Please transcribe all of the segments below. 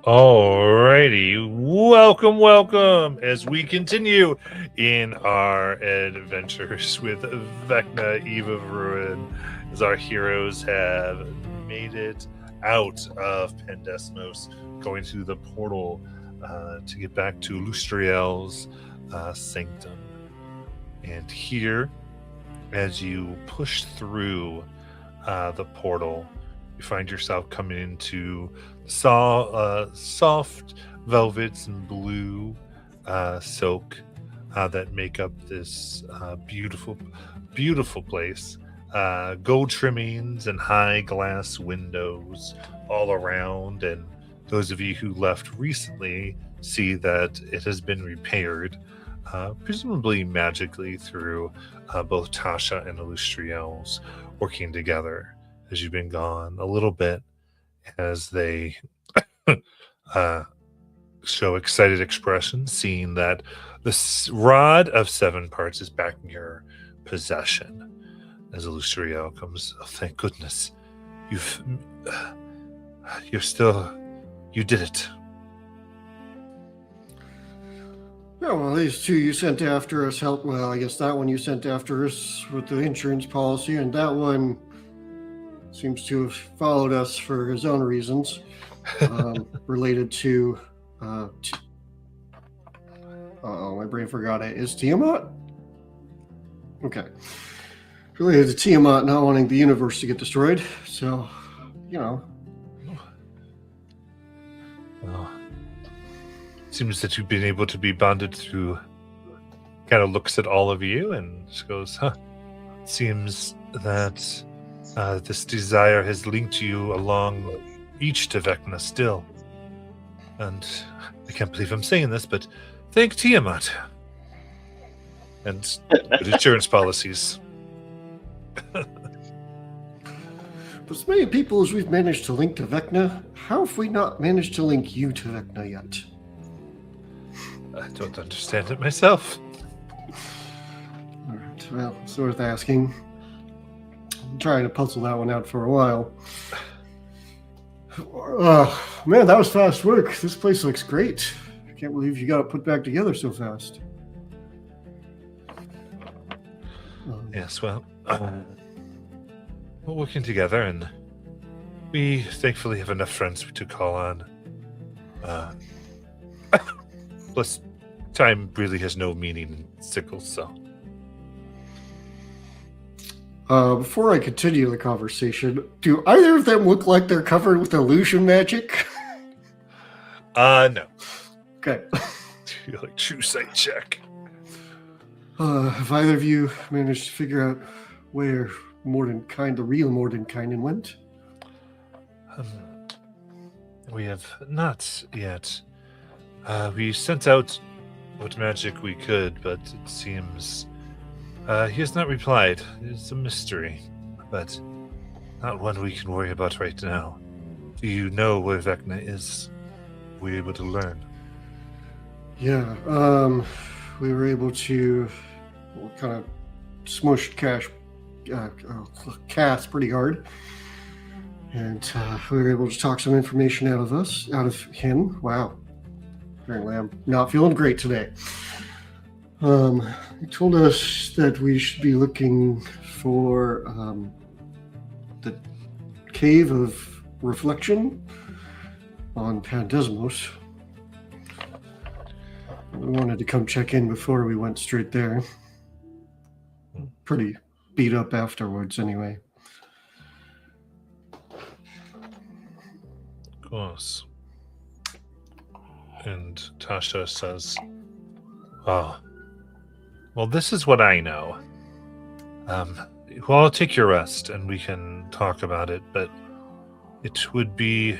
Alrighty, welcome as we continue in our adventures with Vecna, Eve of Ruin, as our heroes have made it out of Pandesmos, going through the portal to get back to Lustriel's sanctum. And here, as you push through the portal, you find yourself coming into soft velvets and blue silk that make up this beautiful place. Gold trimmings and high glass windows all around, and those of you who left recently see that it has been repaired, presumably magically through both Tasha and Illustriels working together as you've been gone a little bit, as they show excited expressions, seeing that the rod of 7 parts is back in your possession. As Illustriel comes, oh, thank goodness, you did it. Yeah, well, these two you sent after us helped. Well, I guess that one you sent after us with the insurance policy, and that one seems to have followed us for his own reasons, related to. My brain forgot it. Is Tiamat? Okay. Related to Tiamat not wanting the universe to get destroyed. So, Well, seems that you've been able to be bonded through. Kind of looks at all of you and just goes, seems that this desire has linked you along each to Vecna still. And I can't believe I'm saying this, but thank Tiamat. And good insurance policies. But as many people as we've managed to link to Vecna, how have we not managed to link you to Vecna yet? I don't understand it myself. All right, well, it's worth asking. I'm trying to puzzle that one out for a while. Man, that was fast work. This place looks great. I can't believe you got it put back together so fast. Yes, well, we're working together, and we thankfully have enough friends to call on. Plus, time really has no meaning in Sickles, so. Before I continue the conversation, do either of them look like they're covered with illusion magic? No. Okay. You're like true sight check. Have either of you managed to figure out where the real Mordenkainen went? We have not yet. We sent out what magic we could, but it seems he has not replied. It's a mystery, but not one we can worry about right now. Do you know where Vecna is? Were you able to learn? Yeah, we were able to kind of smush Cass pretty hard. And we were able to talk some information out of him. Wow. Apparently I'm not feeling great today. He told us that we should be looking for the Cave of Reflection on Pandesmos. We wanted to come check in before we went straight there. Pretty beat up afterwards anyway. Of course. And Tasha says, "Oh, well, this is what I know. Well, I'll take your rest and we can talk about it, but it would be...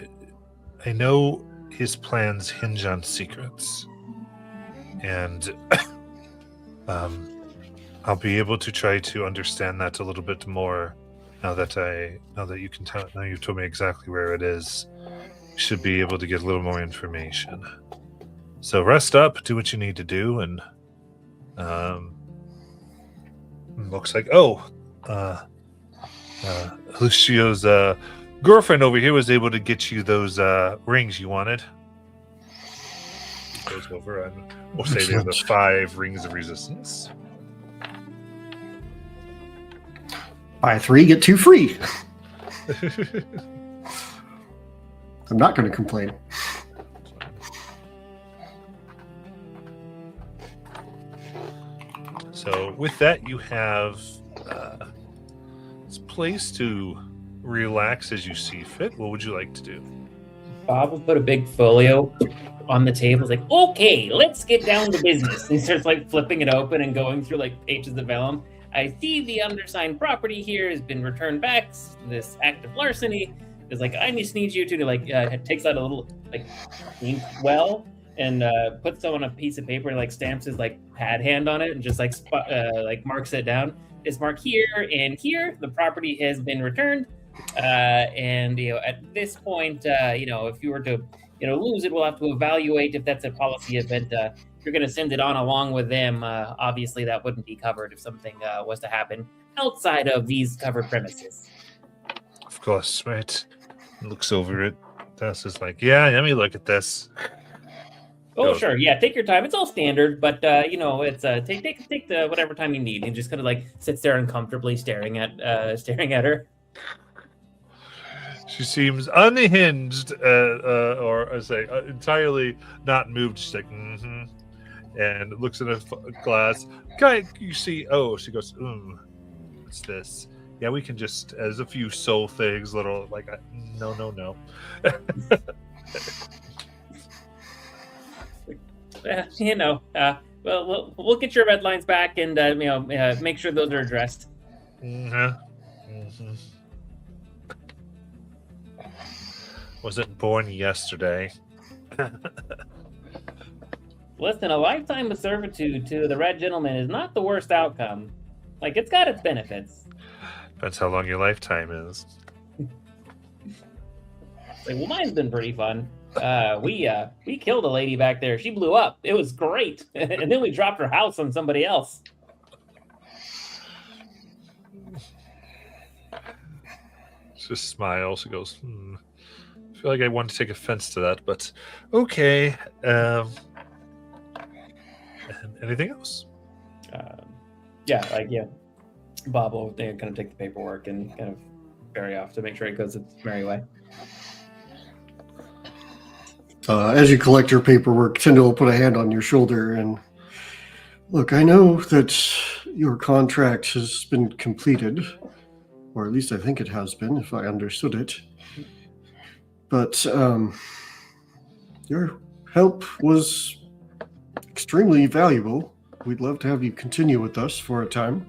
I know his plans hinge on secrets. And I'll be able to try to understand that a little bit more now that you can tell. Now you've told me exactly where it is. Should be able to get a little more information. So rest up, do what you need to do, and looks like Lucio's girlfriend over here was able to get you those rings you wanted. Goes over and we'll say they're the 5 rings of resistance. Buy 3, get 2 free. I'm not going to complain. So with that, you have this place to relax as you see fit. What would you like to do? Bob will put a big folio on the table. He's like, okay, let's get down to business. He starts like flipping it open and going through like pages of vellum. I see the undersigned property here has been returned back. This act of larceny is like, I just need you to like, takes out a little like ink well and puts it on a piece of paper and like stamps his like pad hand on it and just like marks it down. It's marked here and here. The property has been returned. And at this point, if you were to lose it, we'll have to evaluate if that's a policy event. If you're going to send it on along with them, obviously that wouldn't be covered if something was to happen outside of these covered premises. Of course, right? Looks over it. Tess is like, yeah, let me look at this. Oh, go. Sure. Yeah, take your time. It's all standard, but it's take the whatever time you need. And just kind of like sits there uncomfortably staring at her. She seems unhinged, or I say entirely not moved. She's like, and looks in a glass. Guy, you see? Oh, she goes, what's this? Yeah, we can just as a few soul things, little like, no. Well, we'll get your red lines back and make sure those are addressed. Wasn't born yesterday. Listen, a lifetime of servitude to the Red Gentleman is not the worst outcome. Like, it's got its benefits. Depends how long your lifetime is. Well, mine's been pretty fun. We killed a lady back there. She blew up. It was great. And then we dropped her house on somebody else. She just smiles. She goes, I feel like I want to take offense to that, but okay. Anything else? Bob will kind of take the paperwork and kind of ferry off to make sure it goes its merry way. As you collect your paperwork, Tyndall will put a hand on your shoulder and look, I know that your contract has been completed, or at least I think it has been, if I understood it. But your help was extremely valuable. We'd love to have you continue with us for a time.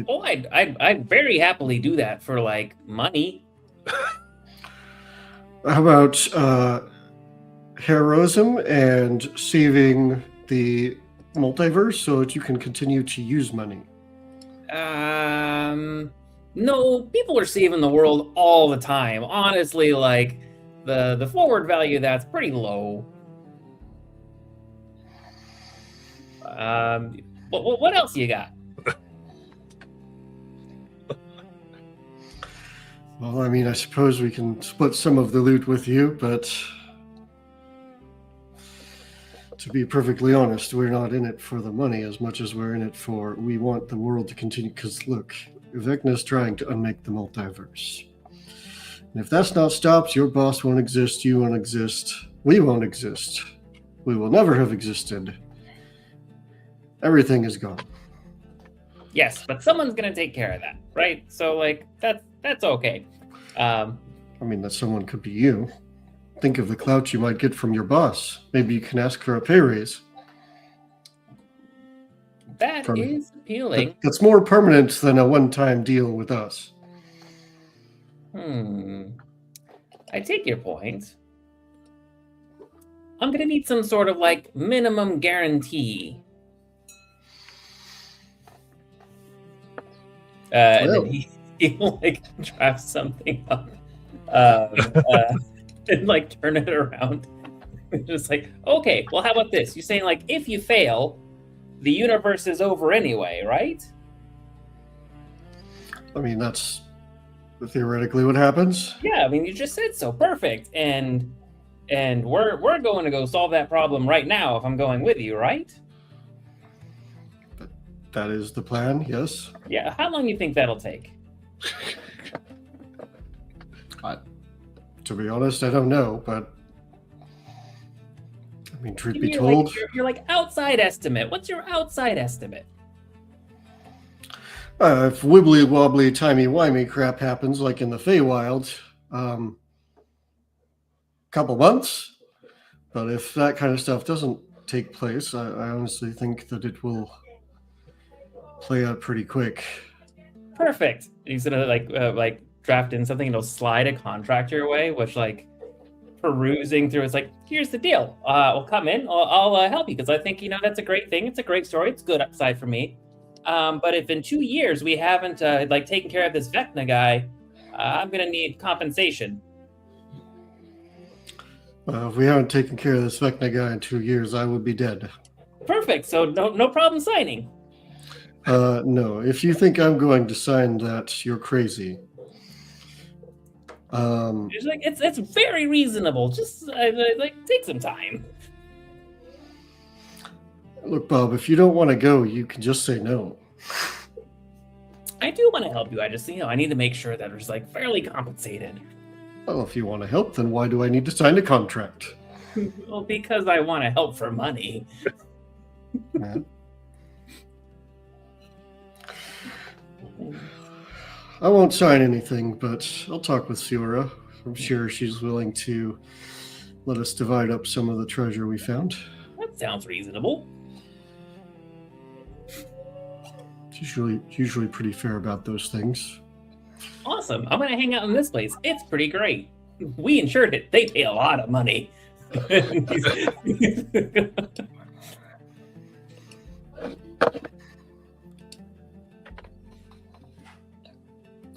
Oh, I'd very happily do that for like money. How about heroism and saving the multiverse so that you can continue to use money? No, people are saving the world all the time. Honestly, like the forward value of that's pretty low. What else you got? Well, I mean, I suppose we can split some of the loot with you, but to be perfectly honest, we're not in it for the money as much as we're in it for we want the world to continue. Because look, Vecna's trying to unmake the multiverse. And if that's not stopped, your boss won't exist, you won't exist, we won't exist. We will never have existed. Everything is gone. Yes, but someone's gonna take care of that, right? So like that's okay. I mean, that someone could be you. Think of the clout you might get from your boss. Maybe you can ask for a pay raise. That is appealing. That's more permanent than a one-time deal with us. I take your point. I'm gonna need some sort of like minimum guarantee. And then he'll like draft something up and like turn it around. Just like, okay, well, how about this? You're saying like if you fail, the universe is over anyway, right? I mean, that's theoretically what happens. Yeah, I mean, you just said so. Perfect. And we're going to go solve that problem right now if I'm going with you, right? That is the plan, yes. Yeah, how long do you think that'll take? To be honest, I don't know, but I mean, truth Give be me told, like, your like outside estimate. What's your outside estimate? if wibbly wobbly timey wimey crap happens like in the Feywild, couple months. But if that kind of stuff doesn't take place, I honestly think that it will play out pretty quick. Perfect. He's gonna like draft in something and it'll slide a contract your way, which like perusing through, it's like, here's the deal. We'll come in. I'll help you because I think that's a great thing. It's a great story. It's good upside for me. But if in 2 years we haven't like taken care of this Vecna guy, I'm gonna need compensation. If we haven't taken care of this Vecna guy in 2 years, I would be dead. Perfect. So no problem signing. No, if you think I'm going to sign that, you're crazy. It's like it's very reasonable. Just like take some time. Look, Bob, if you don't want to go, you can just say no. I do want to help you. I just I need to make sure that it's like fairly compensated. Well, if you want to help, then why do I need to sign a contract? Well, because I want to help for money. Yeah. I won't sign anything, but I'll talk with Siora. I'm sure she's willing to let us divide up some of the treasure we found. That sounds reasonable. She's usually pretty fair about those things. Awesome. I'm going to hang out in this place. It's pretty great. We insured it. They pay a lot of money.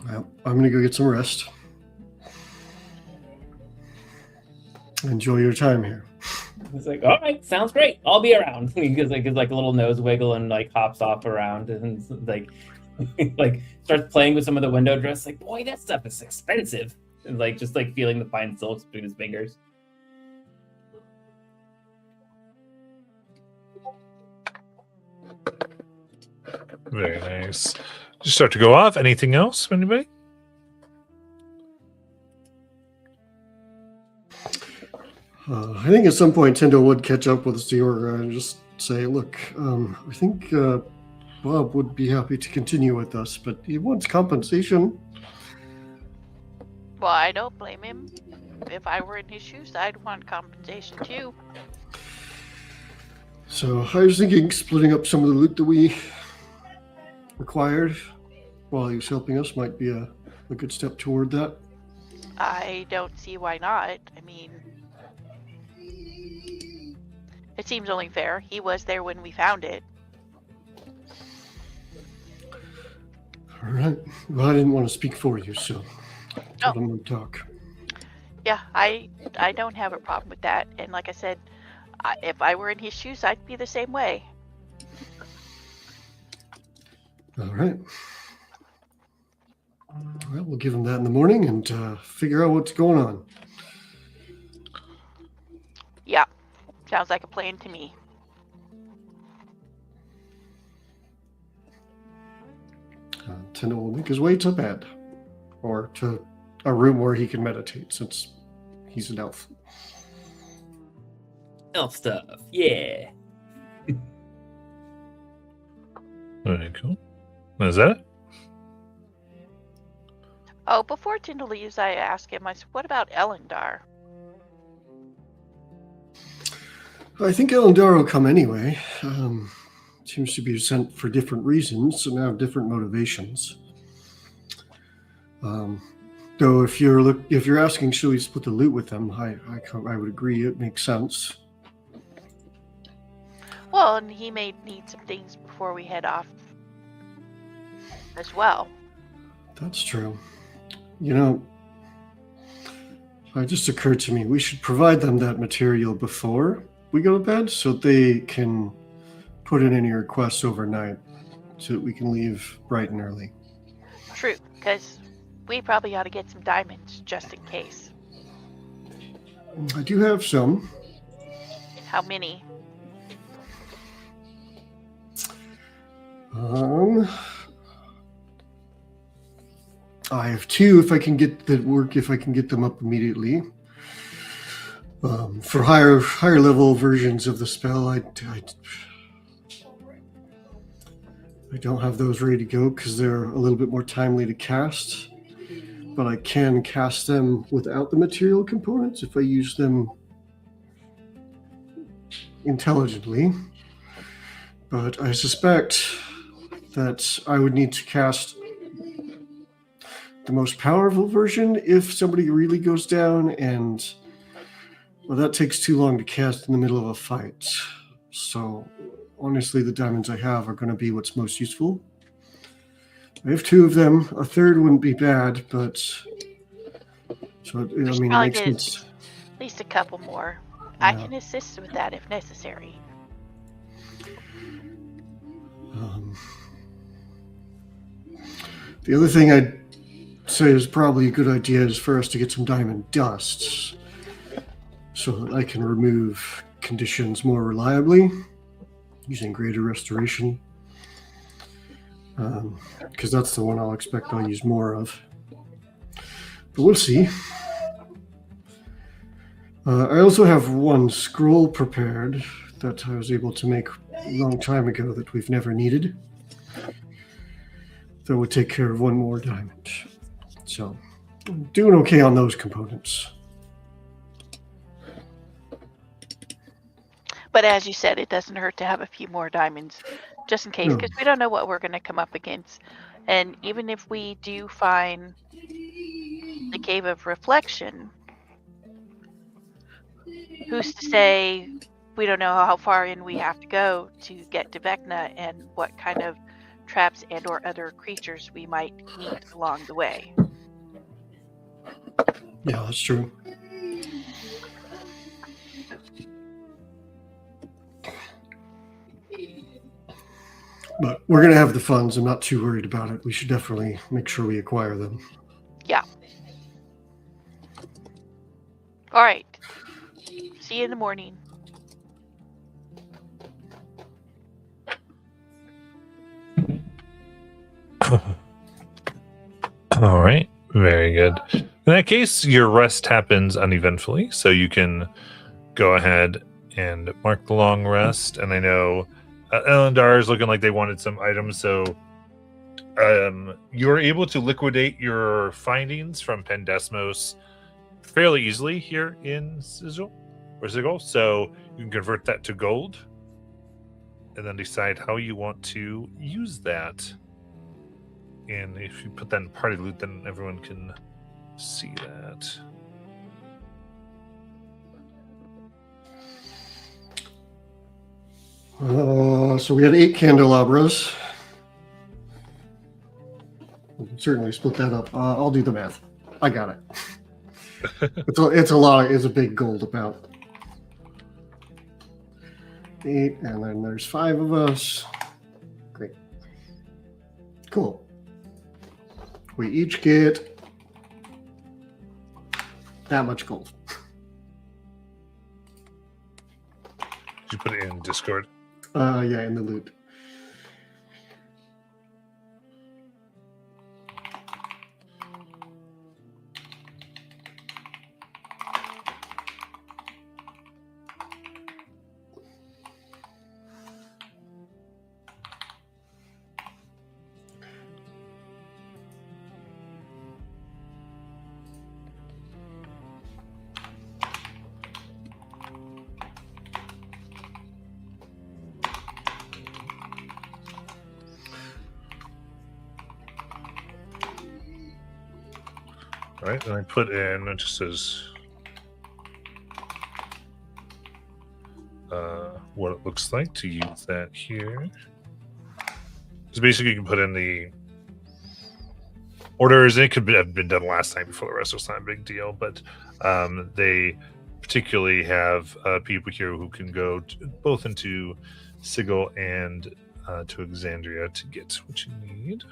Well, I'm going to go get some rest. Enjoy your time here. It's like, all right, sounds great. I'll be around. He gives like a little nose wiggle and like hops off around and like like starts playing with some of the window dress. Like, boy, that stuff is expensive. And like just like feeling the fine silks between his fingers. Very nice. Just start to go off. Anything else, anybody? I think at some point Tyndall would catch up with Siora and just say, look, I think Bob would be happy to continue with us, but he wants compensation. Well, I don't blame him. If I were in his shoes, I'd want compensation too. So I was thinking splitting up some of the loot that we acquired while he was helping us might be a good step toward that. I don't see why not. I mean, it seems only fair. He was there when we found it. All right. Well, I didn't want to speak for you, so let him talk. Yeah, I don't have a problem with that. And like I said, if I were in his shoes, I'd be the same way. All right. Well, we'll give him that in the morning and figure out what's going on. Yeah, sounds like a plan to me. Tendo will make his way to bed, or to a room where he can meditate, since he's an elf. Elf stuff. Yeah. Very cool. Is that it? Oh, before Tyndall leaves, I ask him, I said, what about Elendar? I think Elendar will come anyway. Seems to be sent for different reasons and have different motivations. Though, if you're asking, should we split the loot with them? I would agree. It makes sense. Well, and he may need some things before we head off as well. That's true. You know, it just occurred to me we should provide them that material before we go to bed so they can put in any requests overnight so that we can leave bright and early. True, because we probably ought to get some diamonds just in case. I do have some. How many? I have two if I can get that work, if I can get them up immediately. For higher level versions of the spell, I don't have those ready to go because they're a little bit more timely to cast. But I can cast them without the material components if I use them intelligently. But I suspect that I would need to cast the most powerful version if somebody really goes down, and well, that takes too long to cast in the middle of a fight. So honestly, the diamonds I have are going to be what's most useful. I have two of them. A third wouldn't be bad, but so I mean, it makes sense. At least a couple more. Yeah. I can assist with that if necessary. The other thing I'd say is probably a good idea is for us to get some diamond dust so that I can remove conditions more reliably using greater restoration. Because that's the one I'll expect I'll use more of. But we'll see. I also have one scroll prepared that I was able to make a long time ago that we've never needed. That would take care of one more diamond. So, I'm doing okay on those components. But as you said, it doesn't hurt to have a few more diamonds, just in case, because we don't know what we're going to come up against. And even if we do find the Cave of Reflection, who's to say we don't know how far in we have to go to get to Vecna and what kind of traps and or other creatures we might meet along the way. Yeah, that's true. But we're going to have the funds. I'm not too worried about it. We should definitely make sure we acquire them. Yeah. All right. See you in the morning. All right. Very good. In that case, your rest happens uneventfully, so you can go ahead and mark the long rest. And I know Elendar is looking like they wanted some items, so you're able to liquidate your findings from Pendesmos fairly easily here in Sigil. So you can convert that to gold and then decide how you want to use that. And if you put that in party loot, then everyone can see that. So we had 8 candelabras. We can certainly split that up. I'll do the math. I got it. It's a lot. It's a big gold amount. 8, and then there's 5 of us. Great. Cool. We each get that much gold. Did you put it in Discord? Yeah, in the loot. Right, and I put in, it just says what it looks like to use that here. So basically you can put in the orders, and it could have been done last time before the rest, so it's not a big deal, but they particularly have people here who can go both into Sigil and to Exandria to get what you need.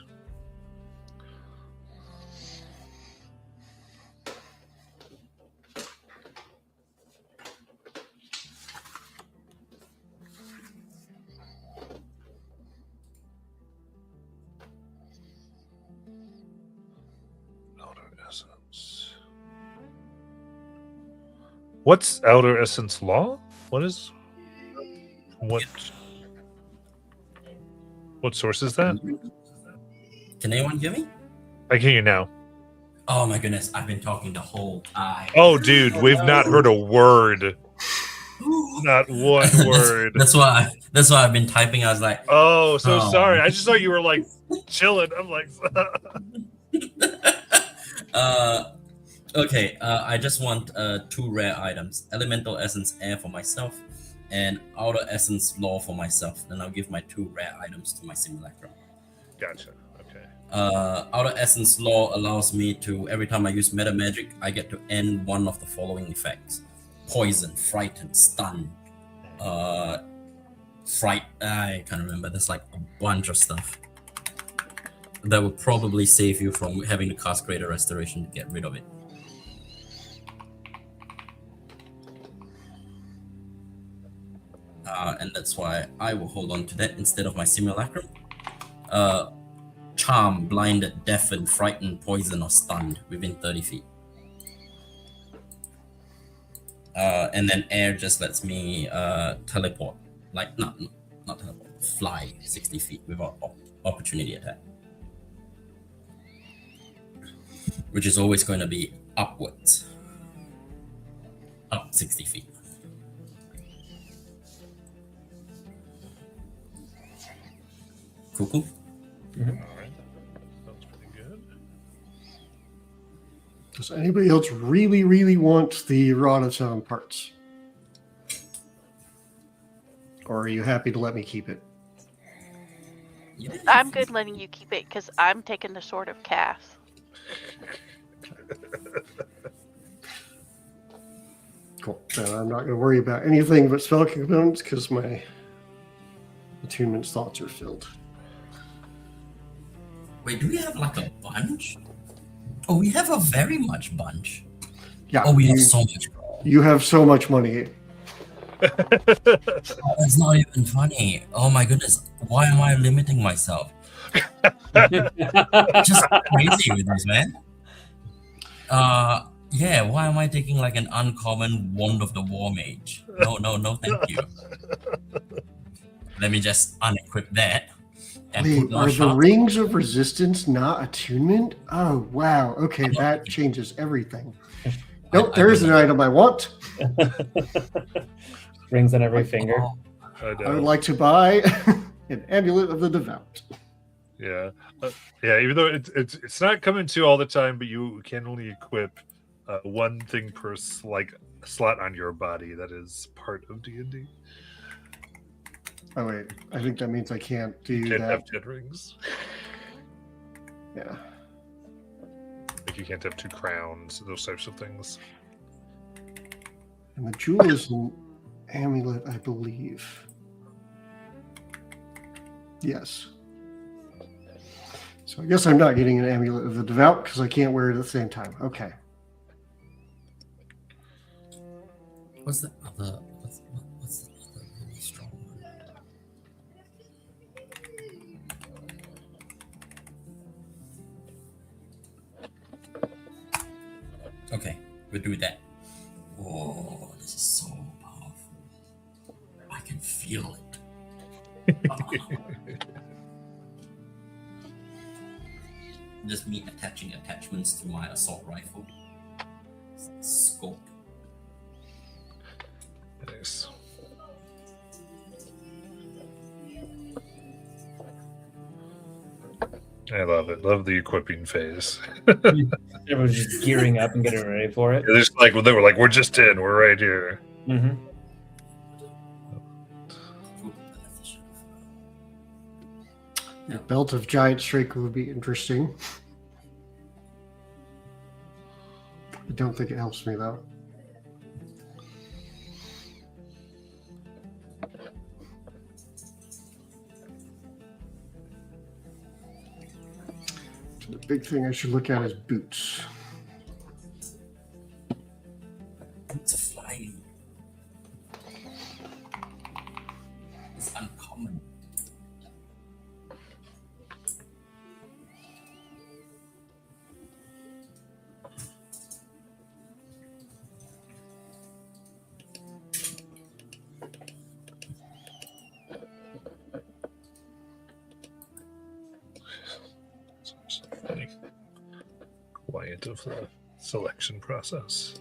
What's Outer Essence Law? What source is that? Can anyone hear me? I can hear you now. Oh my goodness, I've been talking the whole time. Oh, dude, we've not heard a word. Not one word. That's why I've been typing. I was like, oh, sorry. I just thought you were like chilling. I'm like, okay. I just want 2 rare items: Elemental Essence Air for myself, and Outer Essence Law for myself. Then I'll give my 2 rare items to my simulacrum. Gotcha. Okay. Outer Essence Law allows me to, every time I use meta magic, I get to end one of the following effects: poison, frighten, stun, fright. I can't remember. There's like a bunch of stuff that would probably save you from having to cast Greater Restoration to get rid of it. And that's why I will hold on to that instead of my simulacrum. Charm, blinded, deafened, frightened, poisoned, or stunned within 30 feet. And then air just lets me teleport, like not teleport, fly 60 feet without opportunity attack, which is always going to be upwards, up 60 feet. Cool. All right. Sounds pretty good. Does anybody else really, really want the Rod of 7 parts? Or are you happy to let me keep it? I'm good letting you keep it because I'm taking the Sword of Cass. Cool. Then I'm not going to worry about anything but spell components because my attunement slots are filled. Wait, do we have like a bunch? Oh, we have a very much bunch. Yeah. Oh, we have so much. You have so much money. That's not even funny. Oh my goodness. Why am I limiting myself? Just crazy with this, man. Yeah, why am I taking like an uncommon Wand of the War Mage? No, thank you. Let me just unequip that and Wait, put more are the shots. rings of resistance not attunement? Oh, wow. Okay, that changes everything. Nope, I there's don't an know. item I want. Rings on every finger. Oh, I I would know. like to buy an amulet of the devout. Yeah, yeah. Even though it's not coming to all the time, but you can only equip one thing per slot on your body. That is part of D&D. Oh wait, I think that means I can't do You can't that. have 10 rings. Yeah. Like you can't have 2 crowns. Those types of things. And the jewel is an amulet, I believe. Yes. So I guess I'm not getting an amulet of the devout because I can't wear it at the same time. Okay. what's the other? What's the other really strong one? Okay, we'll do that. Oh, this is so powerful. I can feel it. Just me attaching attachments to my assault rifle. Scope. Nice. I love it. Love the equipping phase. Everyone's just gearing up and getting ready for it. They're just like, well, they were like, we're just in. We're right here. Mm-hmm. The belt of giant strike would be interesting. I don't think it helps me though. So the big thing I should look at is boots. It's flying. It's uncommon. Quiet of the selection process.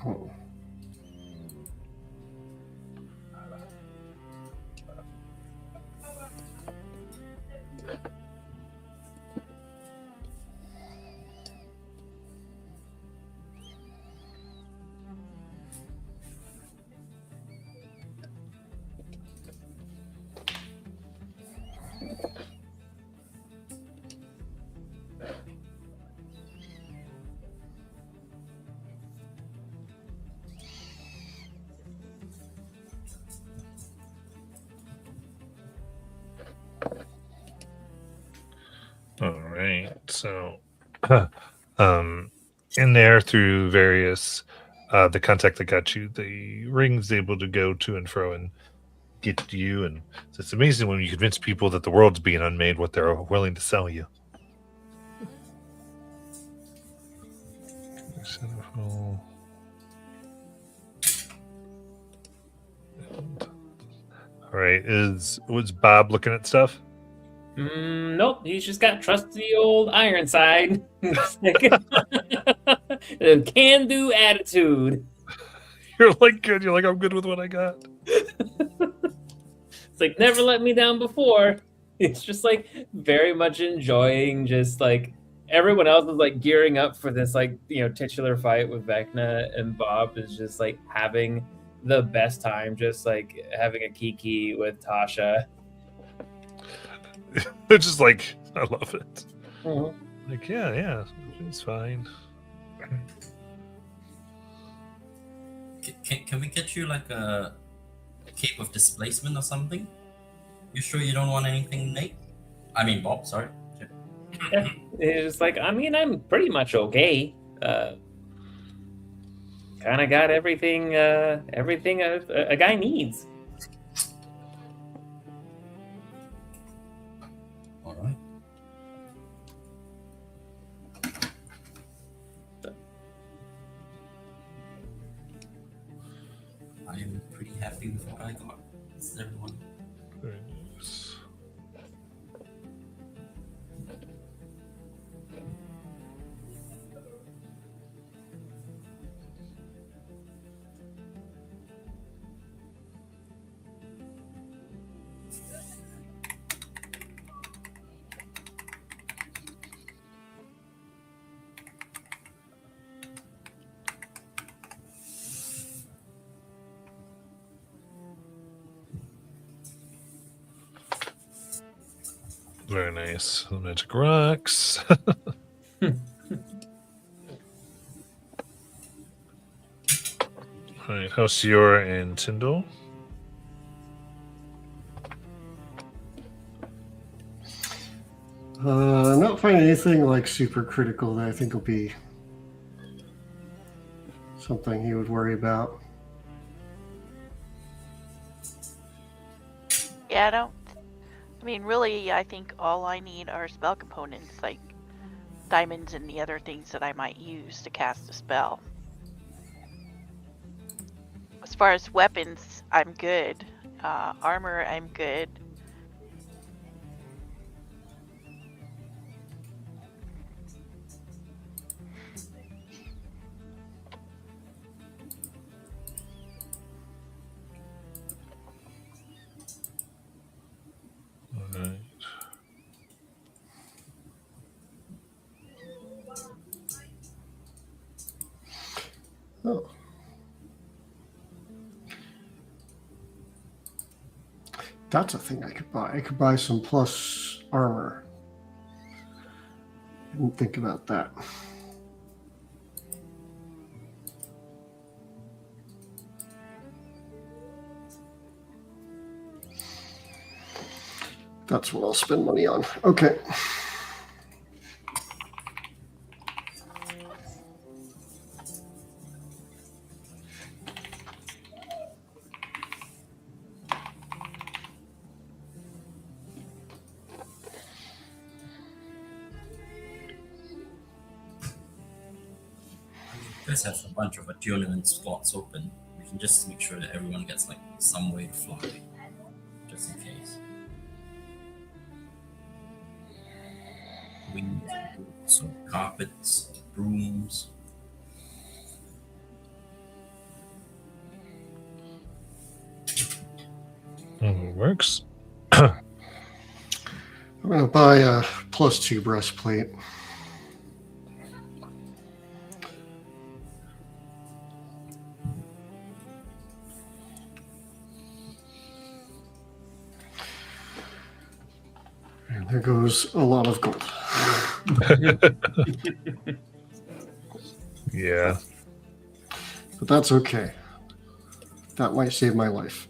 Oh. All right. So, in there through various, the contact that got you, the ring's able to go to and fro and get to you. And so it's amazing when you convince people that the world's being unmade, what they're willing to sell you. All right. Was Bob looking at stuff? Nope, he's just got trusty old Ironside. Can-do attitude. You're like good. You're like, I'm good with what I got. It's like, never let me down before. It's just like very much enjoying just like everyone else is like gearing up for this like, titular fight with Vecna, and Bob is just like having the best time, just like having a kiki with Tasha. It's just like, I love it. Mm-hmm. Like, yeah, it's fine. Can we get you like a cape of displacement or something? You sure you don't want anything, Nate? I mean, Bob, sorry. Yeah. It's like, I mean, I'm pretty much okay. Kind of got everything a guy needs. All right. happy with what I got. Is everyone? Very nice. Very nice. The magic rocks. All right, how's Siora and Tyndall? I'm not finding anything like super critical that I think will be something he would worry about. Yeah, I don't. I mean, really, I think all I need are spell components like diamonds and the other things that I might use to cast a spell. As far as weapons, I'm good. Armor, I'm good. All right. Oh. That's a thing I could buy. I could buy some plus armor. Didn't think about that. That's what I'll spend money on. Okay. You guys have a bunch of adrenaline slots open. We can just make sure that everyone gets like some way to fly, just in case. Wings, so carpets, brooms. Works. I'm going to buy a +2 breastplate. And there goes a lot of gold. Yeah. But that's okay. That might save my life.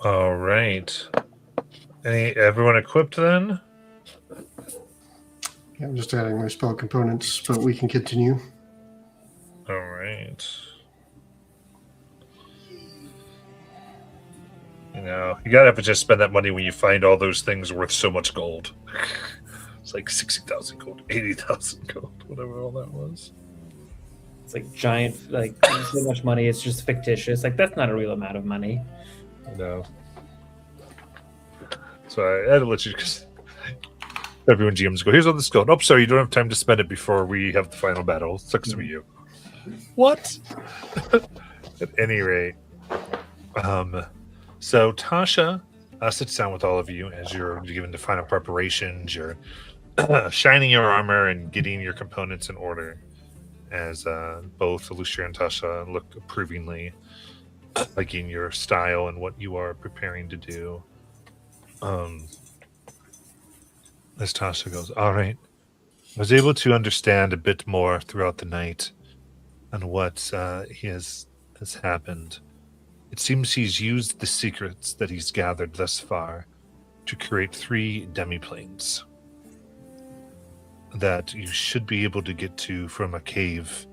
All right. Everyone equipped then? Yeah, I'm just adding my spell components, but we can continue. All right. You know, you gotta have to just spend that money when you find all those things worth so much gold. It's like 60,000 gold, 80,000 gold, whatever all that was. It's like giant, like so much money. It's just fictitious. Like that's not a real amount of money. I know. So I had to let you, because everyone GMs go, here's all this gold. Oh, sorry, you don't have time to spend it before we have the final battle. Sucks to be you. What? At any rate, so Tasha sits down with all of you as you're given the final preparations. You're shining your armor and getting your components in order, as both Lucia and Tasha look approvingly, liking your style and what you are preparing to do. As Tasha goes, all right, I was able to understand a bit more throughout the night on what has happened. It seems he's used the secrets that he's gathered thus far to create 3 demiplanes. that you should be able to get to from a cave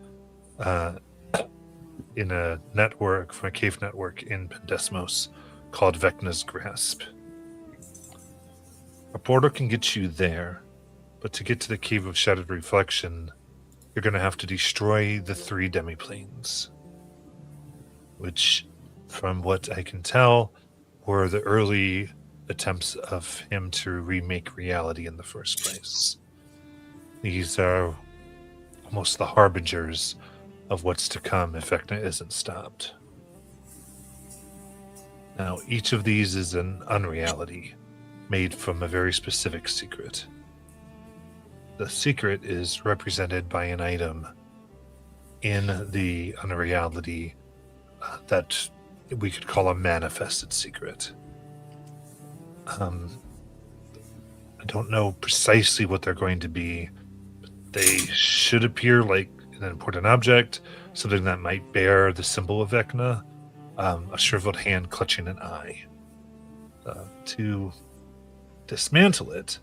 in a network, from a cave network in Pendesmos called Vecna's Grasp. A portal can get you there, but to get to the Cave of Shattered Reflection, you're going to have to destroy the 3 demiplanes, which, from what I can tell, were the early attempts of him to remake reality in the first place. These are almost the harbingers of what's to come if Vecna isn't stopped. Now, each of these is an unreality made from a very specific secret. The secret is represented by an item in the unreality that we could call a manifested secret. I don't know precisely what they're going to be, but they should appear like an important object, something that might bear the symbol of Vecna, a shriveled hand clutching an eye. To dismantle it,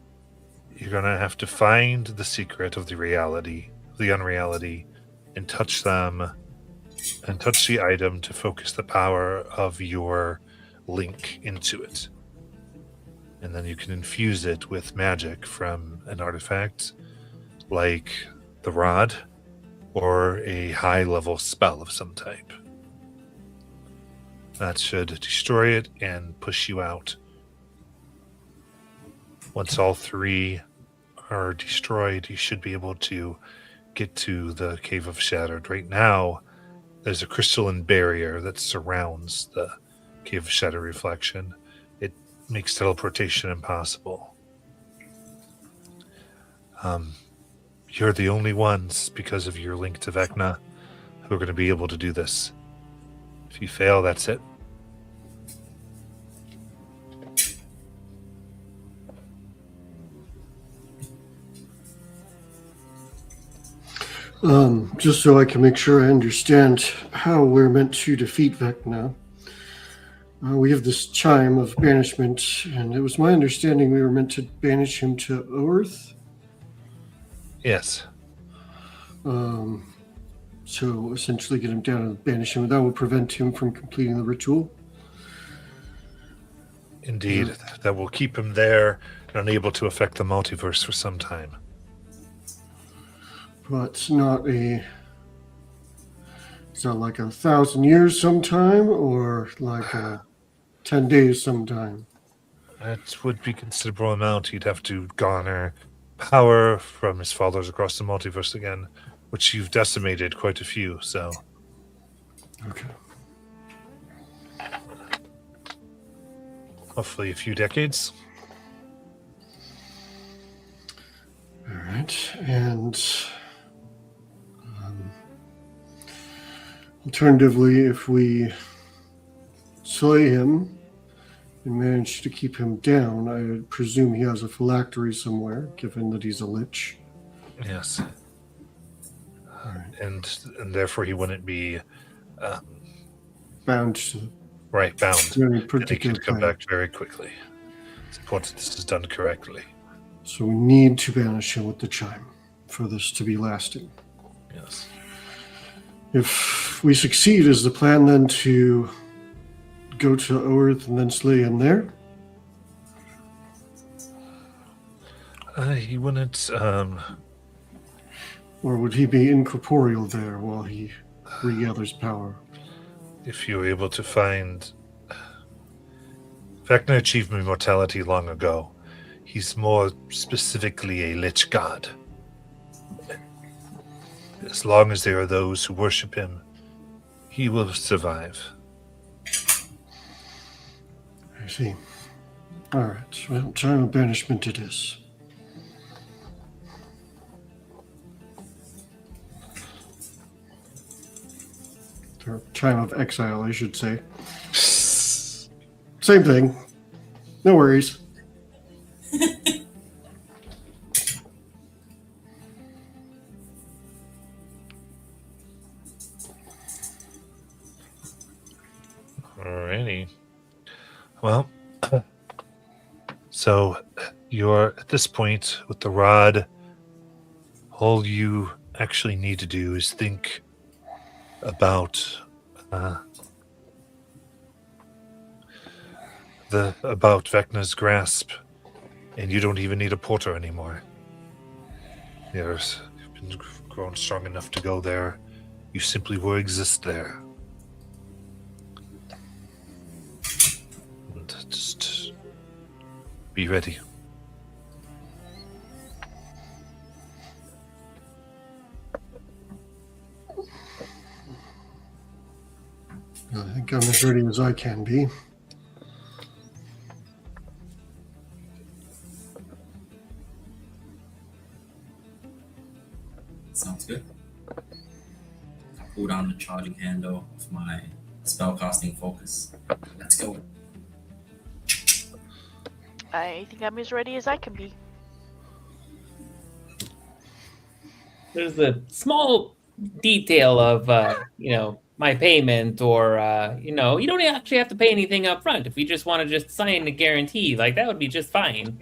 you're going to have to find the secret of the reality, the unreality, and touch them, and touch the item to focus the power of your link into it. And then you can infuse it with magic from an artifact like the rod or a high-level spell of some type. That should destroy it and push you out. Once all 3 are destroyed, you should be able to get to the Cave of Shattered. Right now, there's a crystalline barrier that surrounds the Cave of Shattered Reflection. It makes teleportation impossible. You're the only ones, because of your link to Vecna, who are going to be able to do this. If you fail, that's it. Just so I can make sure I understand how we're meant to defeat Vecna. We have this chime of banishment, and it was my understanding we were meant to banish him to Earth. Yes. So essentially get him down and banish him. That will prevent him from completing the ritual. Indeed. That will keep him there and unable to affect the multiverse for some time. But not a... Is that like 1,000 years sometime, or like 10 days sometime? That would be a considerable amount. He'd have to garner power from his followers across the multiverse again, which you've decimated quite a few, so... Okay. Hopefully a few decades. All right, and... alternatively, if we slay him and manage to keep him down, I presume he has a phylactery somewhere, given that he's a lich. Yes. All right. And therefore he wouldn't be Bound to bound. any And he particular could come plan. back very quickly. It's important this is done correctly. So we need to banish him with the chime for this to be lasting. Yes. If we succeed, is the plan then to go to Earth and then slay him there? He wouldn't... Or would he be incorporeal there while he regathers power? if you were able to find... Vecna achieved immortality long ago. He's more specifically a lich god. As long as there are those who worship him, he will survive. I see. All right. Well, time of banishment it is. Or time of exile, I should say. Same thing. No worries. Alrighty. Well, so you're at this point with the rod All you actually need to do is think about about Vecna's grasp, and you don't even need a porter anymore. You've been grown strong enough to go there. You simply will exist there. And just be ready. I think I'm as ready as I can be. Sounds good. I pull down the charging handle of my spellcasting focus. Let's go. I think I'm as ready as I can be. There's a small detail of, my payment, or, you don't actually have to pay anything up front. If we just want to just sign the guarantee, like, that would be just fine.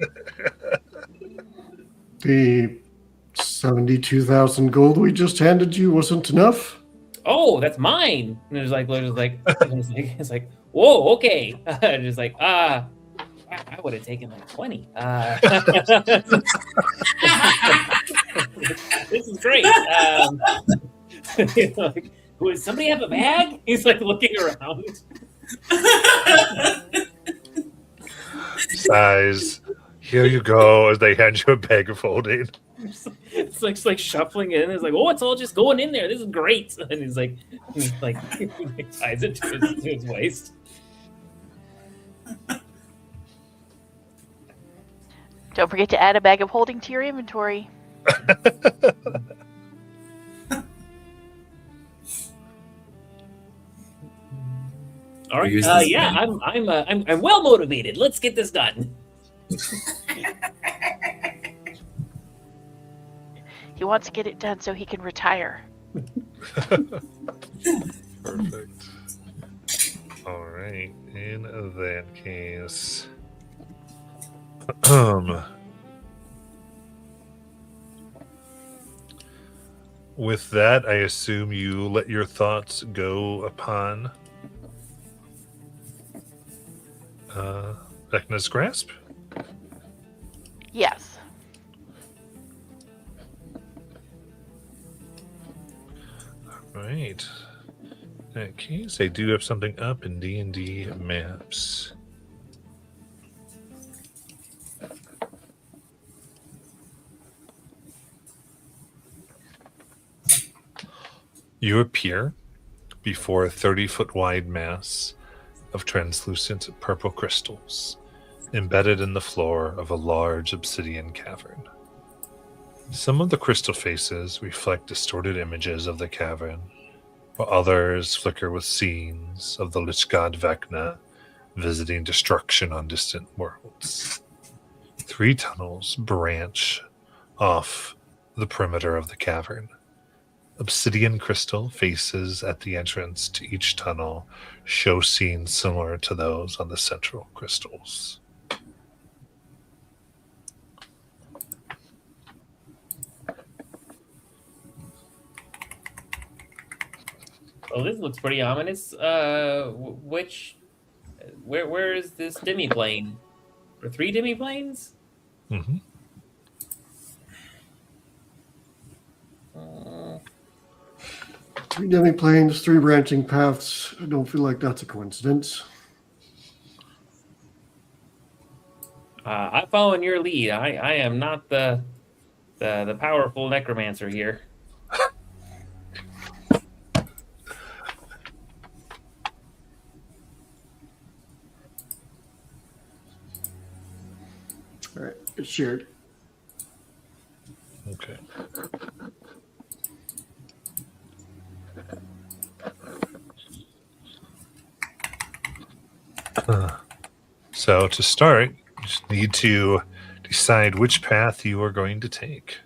The 72,000 gold we just handed you wasn't enough? Oh, that's mine. And it's like, whoa, okay. Just like, I would have taken like 20. This is great. Like, does somebody have a bag? He's like looking around. Sighs. Here you go, as they hand you a bag of holding. It's like shuffling in. It's like, oh, it's all just going in there. This is great. And he's like he ties it to his waist. Don't forget to add a bag of holding to your inventory. All right. Use this Yeah, pen. I'm well motivated. Let's get this done. He wants to get it done so he can retire. Perfect. All right. In that case, with that, I assume you let your thoughts go upon Vecna's grasp. Yes. Right. In that case, I do have something up in D&D maps. You appear before a 30-foot wide mass of translucent purple crystals embedded in the floor of a large obsidian cavern. Some of the crystal faces reflect distorted images of the cavern, while others flicker with scenes of the lich god Vecna visiting destruction on distant worlds. 3 tunnels branch off the perimeter of the cavern. Obsidian crystal faces at the entrance to each tunnel show scenes similar to those on the central crystals. Oh, this looks pretty ominous. Where is this demi-plane? Or 3 demi-planes? Mm-hmm. 3 demi-planes, 3 branching paths. I don't feel like that's a coincidence. I'm following your lead. I am not the powerful necromancer here. All right, it's shared. Okay. So to start, you just need to decide which path you are going to take.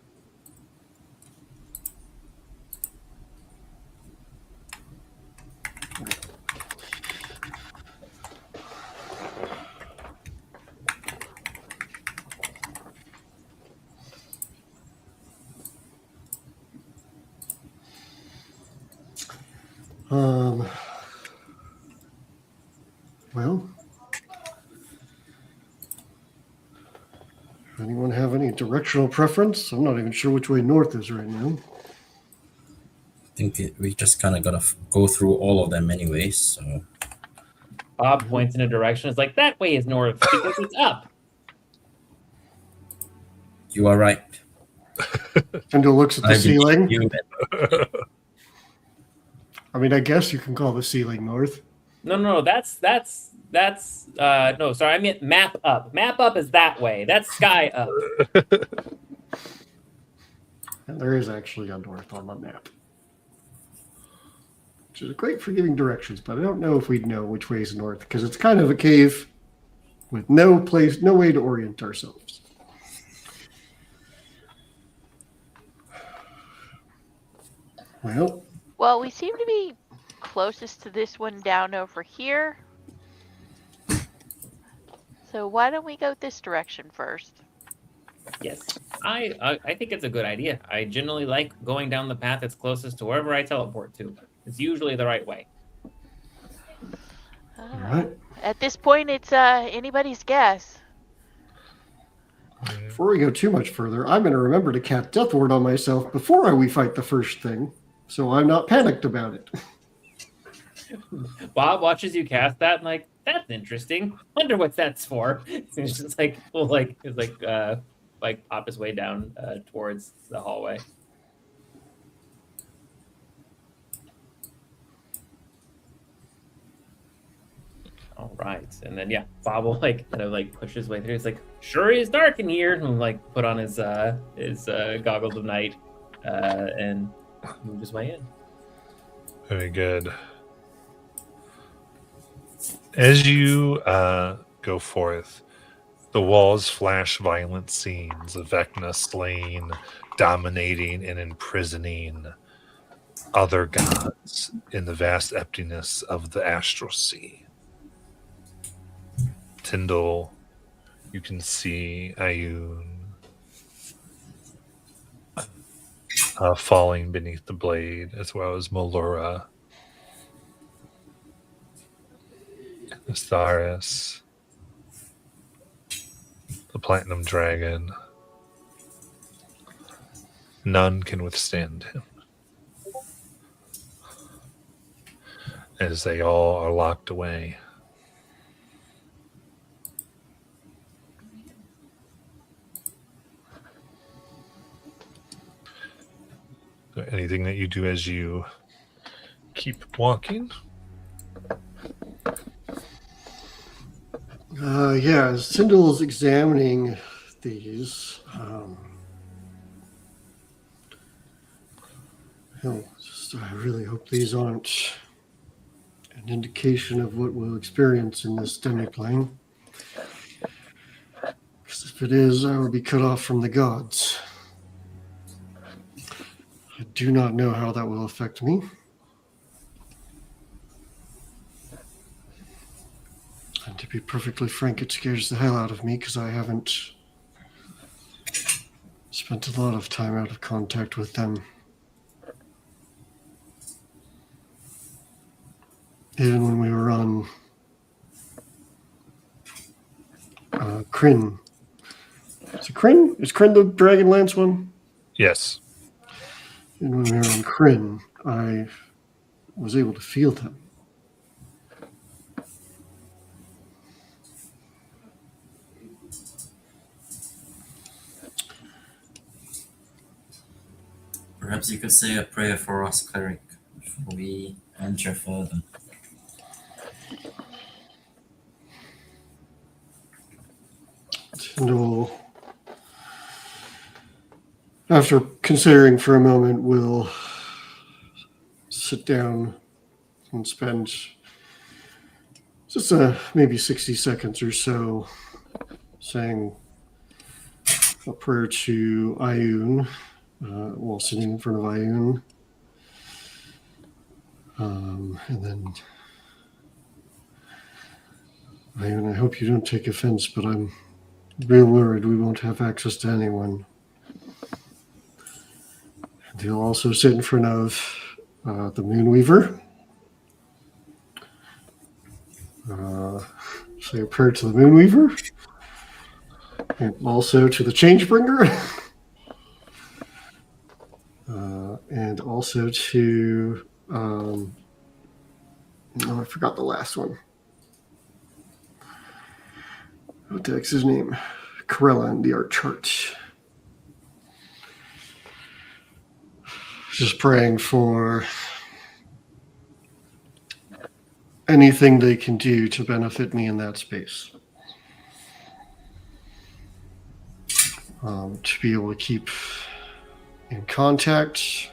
Well, anyone have any directional preference? I'm not even sure which way north is right now. I think we just kind of gotta go through all of them anyways. So Bob points in a direction. It's like, that way is north because it's up. you are right. Tyndall looks at the I believe ceiling. you. I mean, I guess you can call the ceiling north. No, that's no, sorry, I meant map up. Map up is that way. That's sky up. And there is actually a north on the map. Which is great for giving directions, but I don't know if we'd know which way is north, because it's kind of a cave with no way to orient ourselves. Well, we seem to be closest to this one down over here. So why don't we go this direction first? Yes, I think it's a good idea. I generally like going down the path that's closest to wherever I teleport to. It's usually the right way. All right. At this point, it's anybody's guess. Before we go too much further, I'm going to remember to cast Death Ward on myself before we fight the first thing, so I'm not panicked about it. Bob watches you cast that and like, that's interesting. Wonder what that's for. So it's just like, well, like pop his way down towards the hallway. All right, and then yeah, Bob will like kind of like push his way through. It's like, sure is dark in here, and like put on his goggles of night and move his way in. Very good. As you go forth, the walls flash violent scenes of Vecna slain, dominating and imprisoning other gods in the vast emptiness of the astral sea. Tyndall, you can see Ayun falling beneath the blade, as well as Molura, Astharis, the Platinum Dragon. None can withstand him, as they all are locked away. Is there anything that you do as you keep walking? Yeah, as Tyndall's examining these, I really hope these aren't an indication of what we'll experience in this demiplane. Because if it is, I will be cut off from the gods. I do not know how that will affect me. And to be perfectly frank, it scares the hell out of me because I haven't spent a lot of time out of contact with them. Even when we were on Kryn. Is it Kryn? Is Kryn the Dragonlance one? Yes. And when we were on Kryn, I was able to feel them. Perhaps you could say a prayer for us, cleric, before we enter further. Tyndall, after considering for a moment, will sit down and spend just maybe 60 seconds or so saying a prayer to Ayun while sitting in front of Ayun. And then, Ayun, I hope you don't take offense, but I'm real worried we won't have access to anyone. And he'll also sit in front of the Moonweaver Say a prayer to the Moonweaver. And also to the Changebringer. And also to... oh, I forgot the last one. What the heck's his name? Corella in the art chart. Just praying for anything they can do to benefit me in that space. To be able to keep in contact,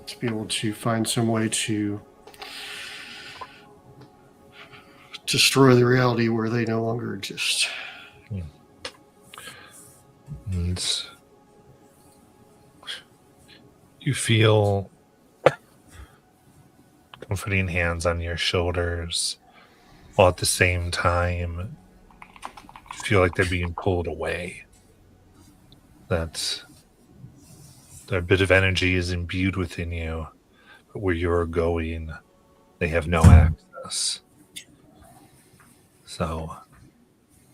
to be able to find some way to destroy the reality where they no longer exist. And you feel comforting hands on your shoulders, while at the same time you feel like they're being pulled away. That a bit of energy is imbued within you, but where you're going, they have no access. So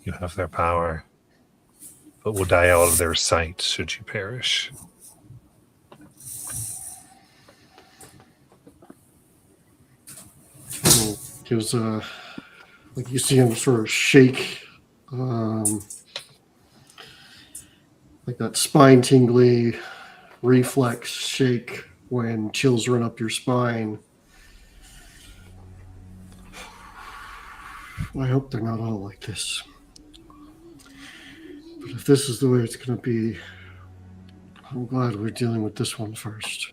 you have their power, but will die out of their sight should you perish. Gives like you see him sort of shake, like that spine tingly reflex shake when chills run up your spine. I hope they're not all like this. But if this is the way it's going to be, I'm glad we're dealing with this one first.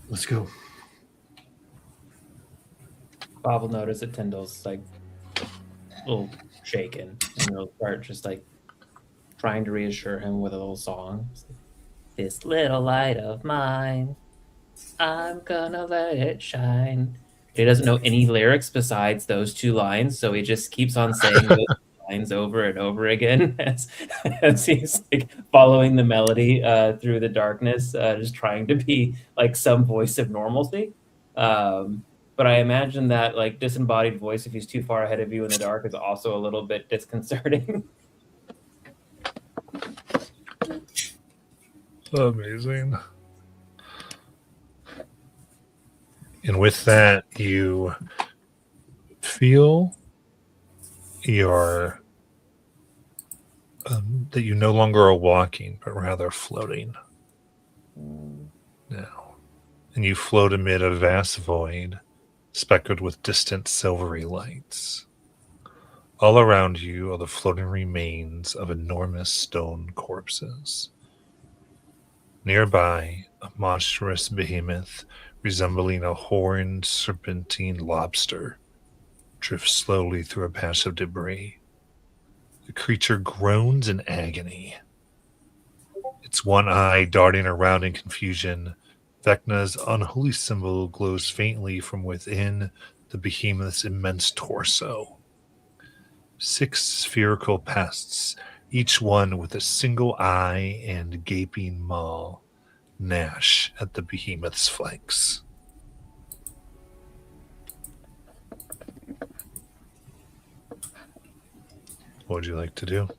Let's go. Bob will notice that Tyndall's like a little shaken, and he'll start just like trying to reassure him with a little song. This little light of mine, I'm gonna let it shine. He doesn't know any lyrics besides those two lines, so he just keeps on saying those lines over and over again as he's like following the melody through the darkness, just trying to be like some voice of normalcy. But I imagine that like disembodied voice, if he's too far ahead of you in the dark, is also a little bit disconcerting. Amazing. And with that, you feel that you no longer are walking, but rather floating now. And you float amid a vast void, speckled with distant silvery lights. All around you are the floating remains of enormous stone corpses. Nearby, a monstrous behemoth resembling a horned serpentine lobster drifts slowly through a patch of debris. The creature groans in agony. Its one eye darting around in confusion, Vecna's unholy symbol glows faintly from within the behemoth's immense torso. 6 spherical pests, each one with a single eye and gaping maw, gnash at the behemoth's flanks. What would you like to do?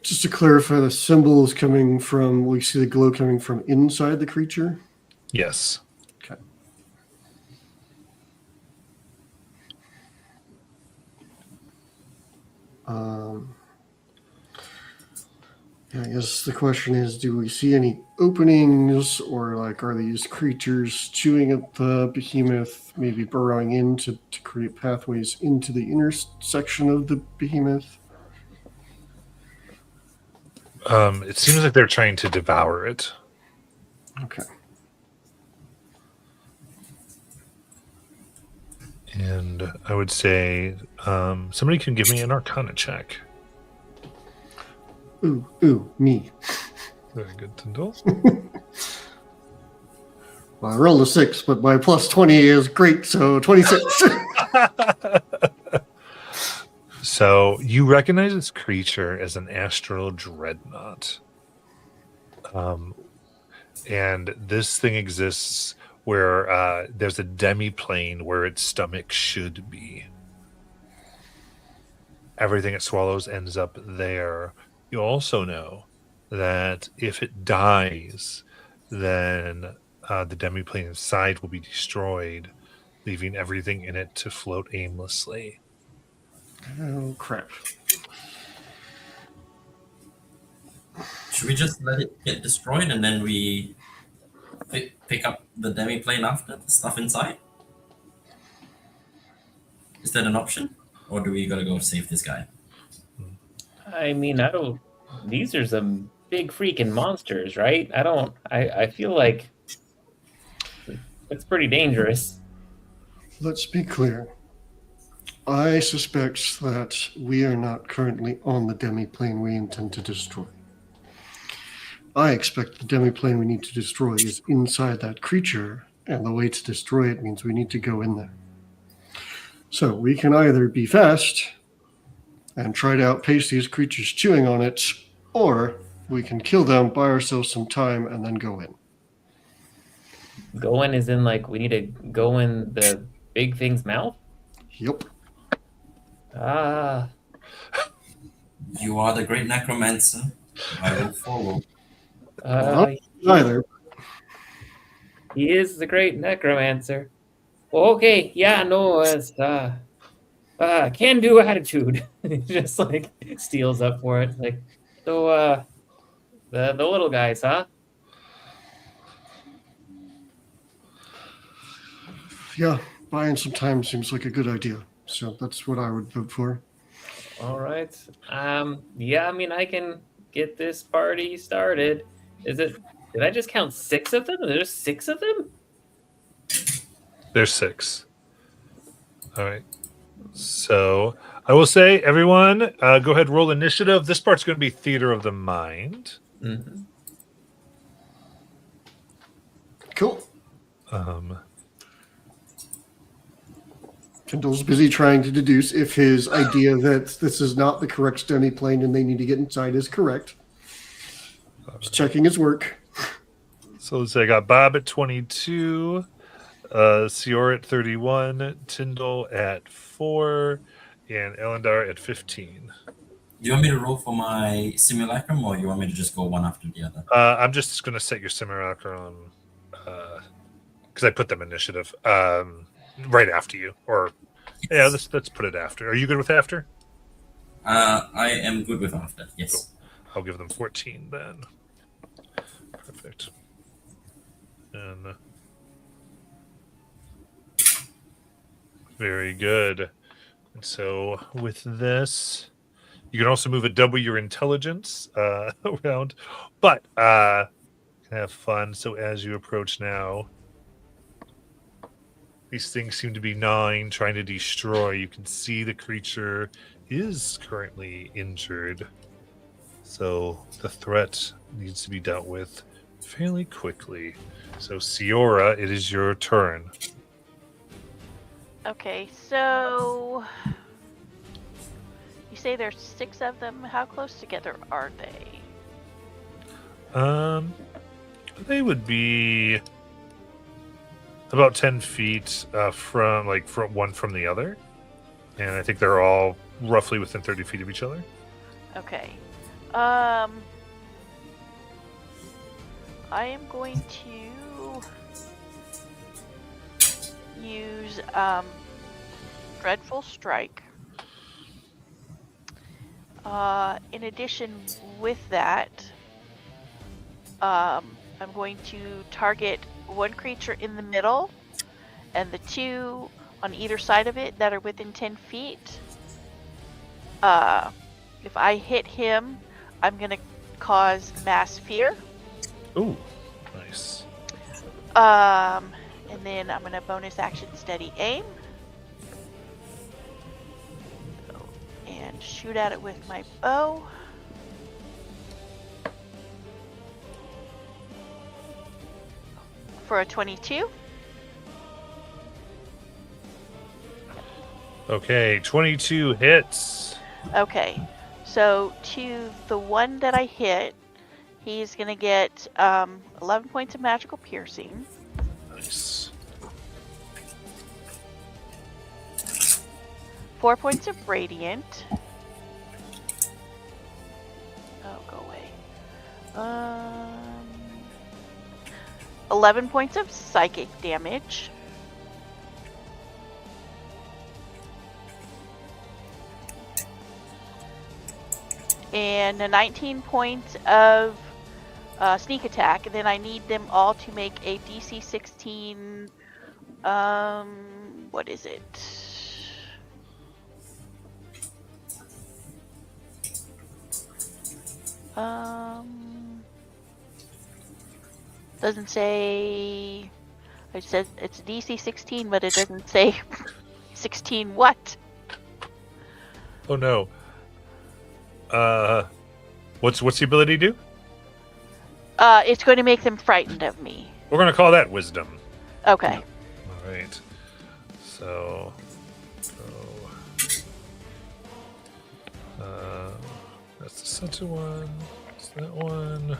Just to clarify, the symbol is coming from, we see the glow coming from inside the creature? Yes. Okay. Yeah, I guess the question is, do we see any openings, or like are these creatures chewing at the behemoth, maybe burrowing in to create pathways into the inner section of the behemoth? It seems like they're trying to devour it. Okay. And I would say somebody can give me an Arcana check. Ooh, me. Very good, Tyndall. Well, I rolled a 6, but my plus 20 is great, so 26. So you recognize this creature as an astral dreadnought. And this thing exists where there's a demi-plane where its stomach should be. Everything it swallows ends up there. You also know that if it dies, then the demi-plane inside will be destroyed, leaving everything in it to float aimlessly. Oh, crap. Should we just let it get destroyed and then we pick up the demi plane after the stuff inside? Is that an option, or do we gotta go save this guy? I mean, I don't. These are some big freaking monsters, right? I feel like it's pretty dangerous. Let's be clear. I suspect that we are not currently on the demi-plane we intend to destroy. I expect the demi-plane we need to destroy is inside that creature, and the way to destroy it means we need to go in there. So we can either be fast and try to outpace these creatures chewing on it, or we can kill them, buy ourselves some time, and then go in. Go in is in like we need to go in the big thing's mouth. Yep. Ah, You are the great necromancer. I will follow. Neither. he is the great necromancer. Okay, yeah, no, it's can do attitude. He just like steals up for it. Like, so the little guys, huh? Yeah, buying some time seems like a good idea. So that's what I would vote for. All right. Yeah, I mean, I can get this party started. Did I just count 6 of them? There's 6 of them? There's 6. All right. So I will say, everyone, go ahead and roll initiative. This part's going to be theater of the mind. Mm-hmm. Cool. Um, Kendall's busy trying to deduce if his idea that this is not the correct demi-plane and they need to get inside is correct. Just checking his work. so let's say I got Bob at 22, Sior at 31, Tyndall at 4, and Elendar at 15. Do you want me to roll for my simulacrum, or you want me to just go one after the other? I'm just going to set your simulacrum because I put them initiative right after you. Or, yeah, let's put it after. Are you good with after? I am good with after, yes. Cool. I'll give them 14 then. Perfect. And very good. And so with this, you can also move a double your intelligence around, but have fun. So as you approach now, these things seem to be gnawing, trying to destroy. You can see the creature is currently injured. So the threat needs to be dealt with fairly quickly. So Siora, it is your turn. Okay, so you say there's 6 of them. How close together are they? They would be about 10 feet from one from the other, and I think they're all roughly within 30 feet of each other. Okay. I am going to use Dreadful Strike. In addition with that, I'm going to target one creature in the middle and the 2 on either side of it that are within 10 feet. If I hit him, I'm going to cause mass fear. Ooh, nice. And then I'm going to bonus action steady aim. And shoot at it with my bow. For a 22. Okay, 22 hits. Okay, so to the one that I hit, he's gonna get 11 points of magical piercing. Nice. 4 points of radiant. Oh, go away. 11 points of psychic damage. And 19 points of sneak attack. And then I need them all to make a DC 16. What is it? Doesn't say. I said it's DC 16, but it doesn't say 16 what? Oh no. What's the ability do? It's going to make them frightened of me. We're gonna call that wisdom. Okay. All right. So. That's the center one. That's that one.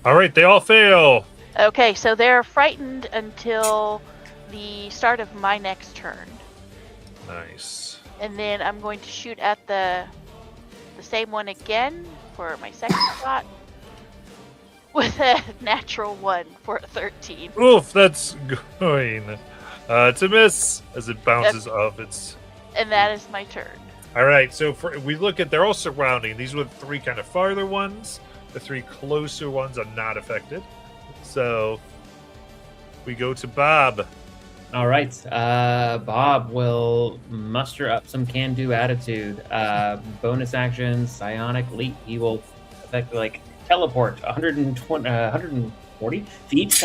All right, they all fail. Okay, so they're frightened until the start of my next turn. Nice. And then I'm going to shoot at the same one again for my second shot with a natural 1 for a 13. Oof, that's going to miss as it bounces off its. And that is my turn. All right, so we look at, they're all surrounding. These were the 3 kind of farther ones. The 3 closer ones are not affected. So we go to Bob. All right. Bob will muster up some can-do attitude. Bonus action, psionic leap. He will effectively teleport 140 feet,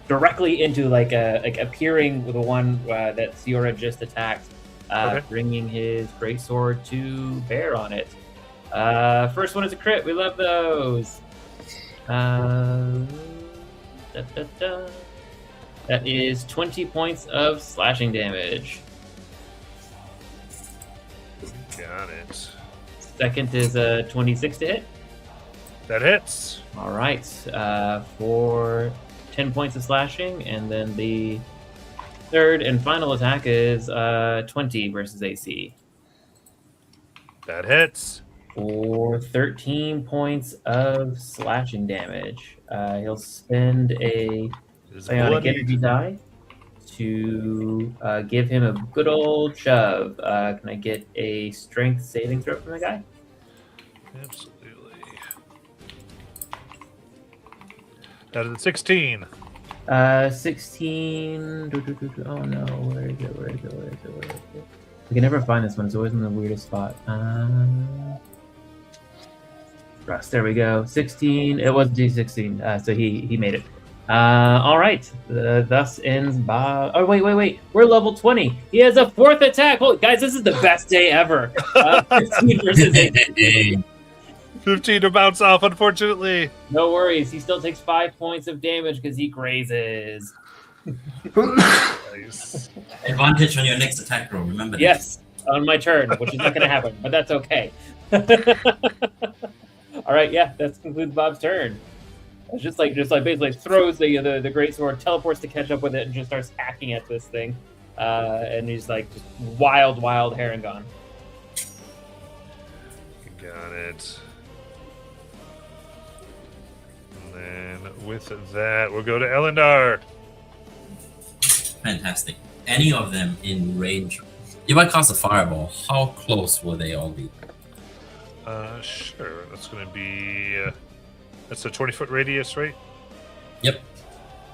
directly into appearing with the one that Siora just attacked, Okay. bringing his greatsword to bear on it. First one is a crit. We love those. That is 20 points of slashing damage. Got it. Second is a 26 to hit. That hits. All right, for 10 points of slashing, and then the third and final attack is 20 versus AC That hits. for 13 points of slashing damage. He'll spend a It is psionic bloody. energy die to give him a good old shove. Can I get a strength saving throw from the guy? Absolutely. That is a 16. 16. Oh no, where is it? We can never find this one. It's always in the weirdest spot. Russ, there we go. 16. It was D16, so he made it. All right. Thus ends Bob. Oh wait. We're level 20. He has a 4th attack. Holy guys, this is the best day ever. 15 versus 18. 15 to bounce off, unfortunately. No worries. He still takes 5 points of damage because he grazes. Nice. Advantage on your next attack roll. Remember that. Yes, on my turn, which is not going to happen, but that's okay. All right, yeah, that concludes Bob's turn. It's just basically throws the greatsword, teleports to catch up with it, and just starts hacking at this thing. And he's just wild Harangon. Got it. And then with that, we'll go to Elendar. Fantastic. Any of them in range? If I cast a fireball, how close will they all be? Sure. That's going to be. That's a 20-foot radius, right? Yep.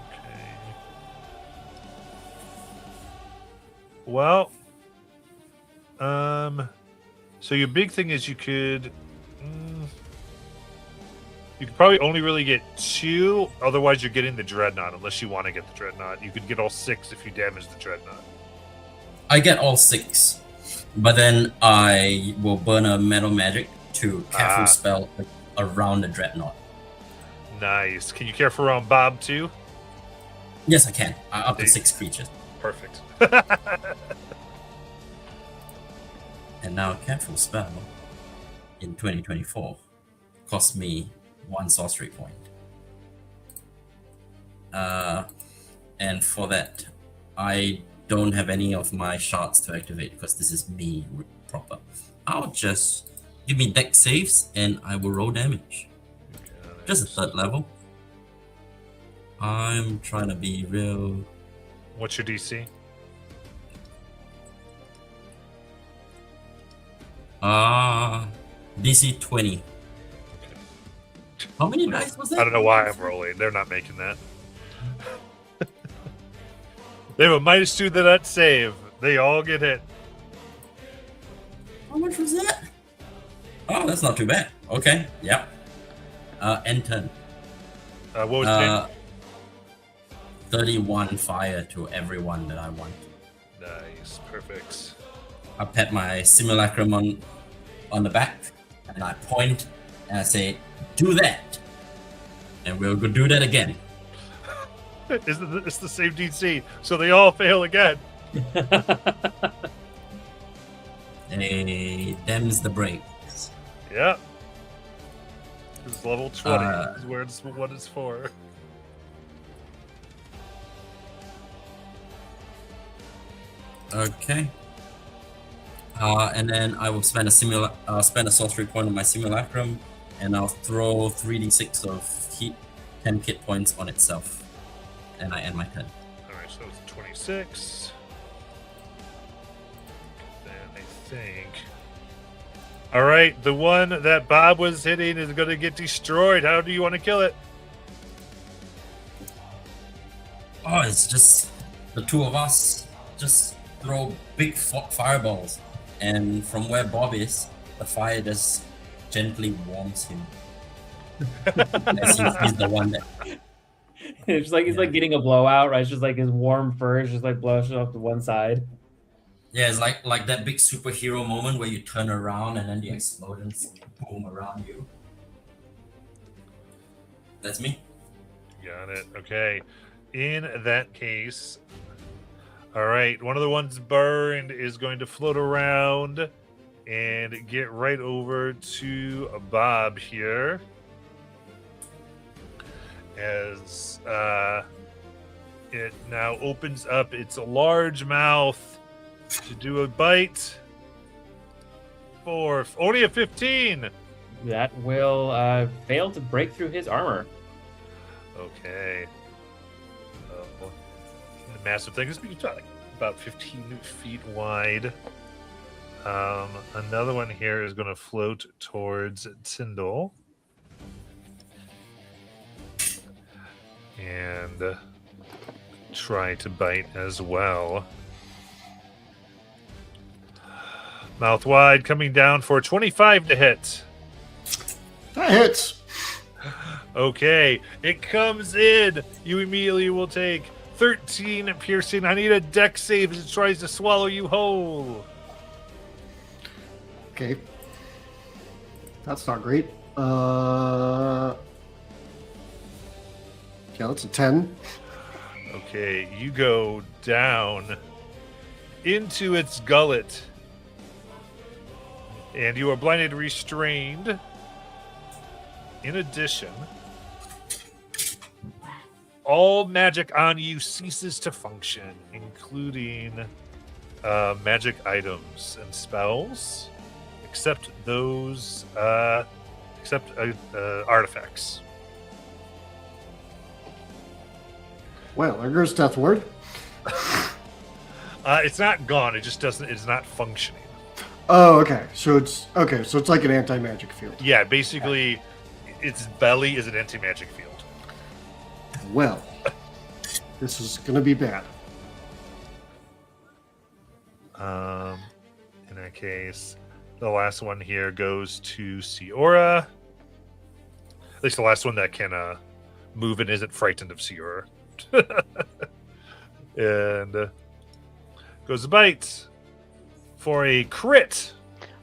Okay. Well, so your big thing is you could probably only really get 2. Otherwise, you're getting the dreadnought. Unless you want to get the dreadnought, you could get all 6 if you damage the dreadnought. I get all 6, but then I will burn a metal magic to careful spell around the dreadnought. Nice. Can you care for around Bob too? Yes, I can. Up to 6 creatures. Perfect. And now Careful Spell in 2024 cost me 1 sorcery point. And for that, I don't have any of my shards to activate because this is me proper. I'll just give me deck saves and I will roll damage. Just a 3rd level. I'm trying to be real. What's your DC? DC 20. How many dice was that? I don't know why I'm rolling. They're not making that. They have a -2 to that save. They all get hit. How much was that? Oh, that's not too bad. Okay, yeah. End turn. What was the name? 31 fire to everyone that I want. Nice, perfect. I pat my simulacrum on the back, and I point, and I say, "Do that," and we'll go do that again. It's the same DC, so they all fail again. Hey, them's the breaks. Yeah. This is level 20. Uh, This is where it's what it's for. Okay. And then I will spend a sorcery point on my simulacrum, and I'll throw 3d6 of heat, 10 hit points on itself, and I end my turn. Alright, so it's 26. Then I think. Alright, the one that Bob was hitting is going to get destroyed. How do you want to kill it? Oh, it's just the two of us. Just throw big fireballs, and from where Bob is, the fire just gently warms him. As he's the one that. It's just like he's like getting a blowout, right? It's just like his warm fur is just like blows off to one side. Yeah, it's like that big superhero moment where you turn around and then the explosions boom around you. That's me. Got it. Okay. In that case, all right, one of the ones burned is going to float around and get right over to Bob here. As it now opens up its large mouth to do a bite. For only a 15. That will fail to break through his armor. Okay. The massive thing is about 15 feet wide. Another one here is going to float towards Tyndall. And try to bite as well. Mouth wide, coming down for 25 to hit. That hits. Okay, it comes in. You immediately will take 13 piercing. I need a dex save as it tries to swallow you whole. Okay. That's not great. Yeah, that's a 10. Okay, you go down into its gullet. And you are blinded, restrained. In addition, all magic on you ceases to function, including magic items and spells, except those, artifacts. Well, there goes Death Ward. It's not gone. It just doesn't. It's not functioning. Oh, okay. So it's like an anti-magic field. Yeah, basically, its belly is an anti-magic field. Well, this is gonna be bad. In that case, the last one here goes to Siora. At least the last one that can move and isn't frightened of Siora. And goes to bite for a crit.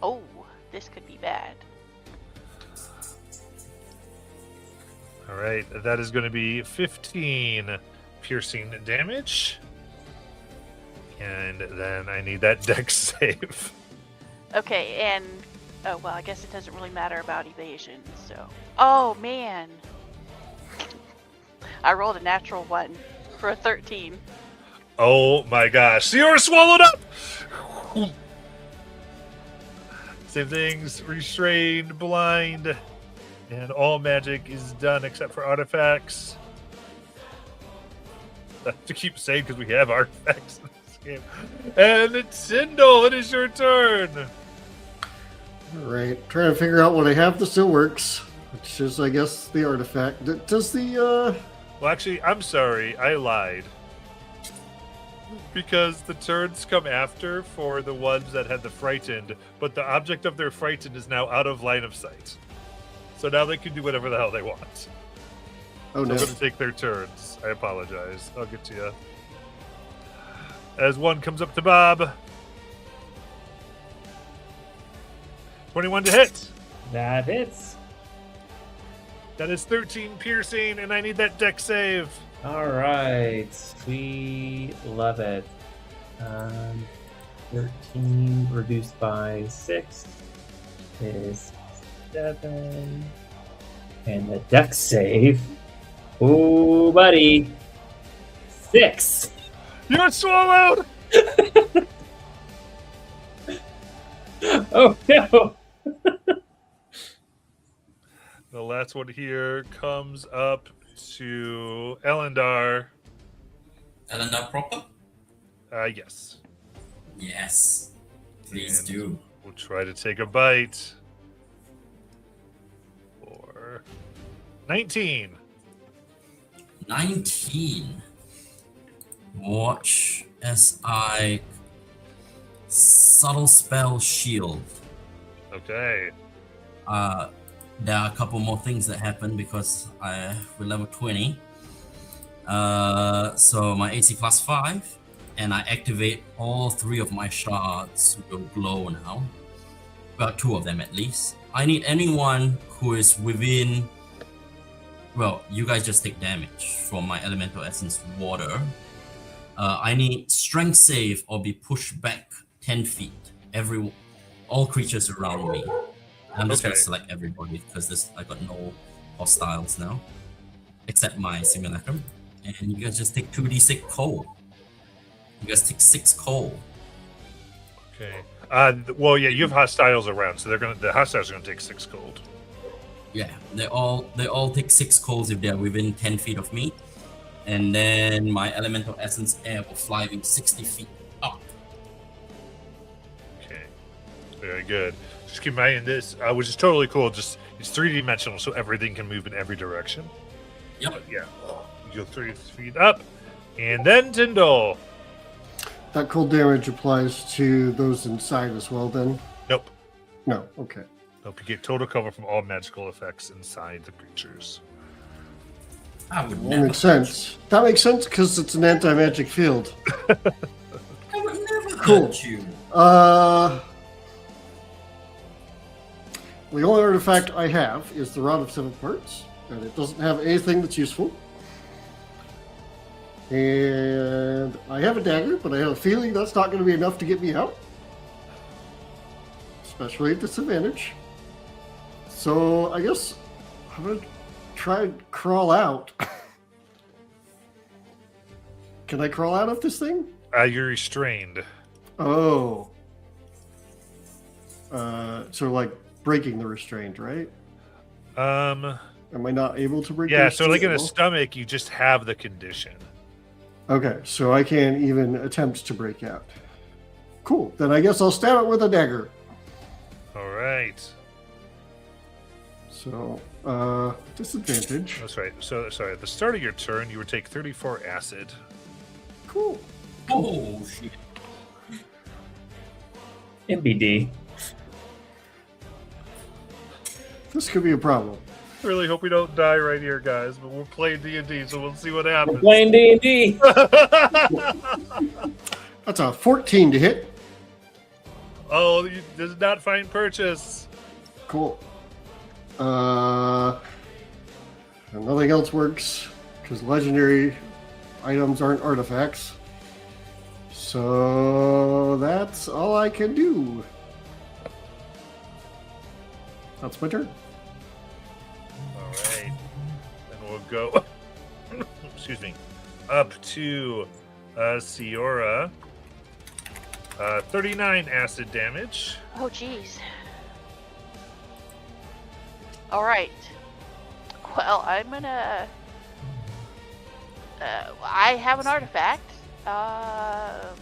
Oh, this could be bad. All right, that is going to be 15 piercing damage. And then I need that dex save. Okay, and oh well, I guess it doesn't really matter about evasion. So, oh man, I rolled a natural 1 for a 13. Oh my gosh. You're swallowed up! Same things, restrained, blind, and all magic is done except for artifacts. I have to keep saying because we have artifacts in this game. And it's Tyndall, it is your turn. All right, trying to figure out what I have that still works, which is, I guess, the artifact. Does the Well, actually, I'm sorry, I lied. Because the turns come after for the ones that had the frightened, but the object of their frightened is now out of line of sight. So now they can do whatever the hell they want. Oh So no. I'm going to take their turns. I apologize. I'll get to you. As one comes up to Bob. 21 to hit. That hits. That is 13 piercing, and I need that deck save. All right, we love it. 13 reduced by 6 is 7, and the deck save. Ooh, buddy, 6. You're swallowed. Oh no! The last one here comes up to Elendar. Elendar proper? Yes. Yes. Please And do. We'll try to take a bite. For 19. 19. Watch as I subtle spell shield. Okay. There are a couple more things that happen because we're level 20. So my AC plus 5, and I activate all 3 of my shards will glow now. Well, 2 of them at least. I need anyone who is within. Well, you guys just take damage from my elemental essence water. I need strength save or be pushed back 10 feet. All creatures around me. I'm just gonna Okay. select everybody because I got no hostiles now, except my simulacrum. And you guys just take 2d6 cold. You guys take 6 cold. Okay. Well, yeah, you have hostiles around, so the hostiles are gonna take 6 gold. Yeah, they all take 6 colds if they're within 10 feet of me. And then my elemental essence air will fly in 60 feet up. Okay. Very good. Just keep in mind this, which is totally cool. Just it's 3-dimensional, so everything can move in every direction. Yep. But yeah. You go 3 feet up, and then Tyndall. That cold damage applies to those inside as well, then? Nope. No, okay. Nope. You get total cover from all magical effects inside the creatures. I would That never. makes sense. That makes sense because it's an anti-magic field. I would never Cool. hurt you. The only artifact I have is the Rod of 7 Parts, and it doesn't have anything that's useful. And I have a dagger, but I have a feeling that's not going to be enough to get me out. Especially at disadvantage. So I guess I'm going to try and crawl out. Can I crawl out of this thing? You're restrained. Oh. So like breaking the restraint, right? Am I not able to break the Yeah, so like in a restraint? stomach, you just have the condition. Okay, so I can't even attempt to break out. Cool. Then I guess I'll stab it with a dagger. All right. So, disadvantage. That's right. So, sorry, at the start of your turn, you would take 34 acid. Cool. Oh shit. MBD. This could be a problem. I really hope we don't die right here, guys, but we're playing D&D, so we'll see what We're happens. playing D&D. That's a 14 to hit. Oh, you does not find purchase. Cool. And nothing else works because legendary items aren't artifacts. So that's all I can do. That's my turn. All right. Then we'll go. Excuse me. Up to Ciora. 39 acid damage. Oh, jeez. All right. Well, I'm gonna. I have an artifact. I'm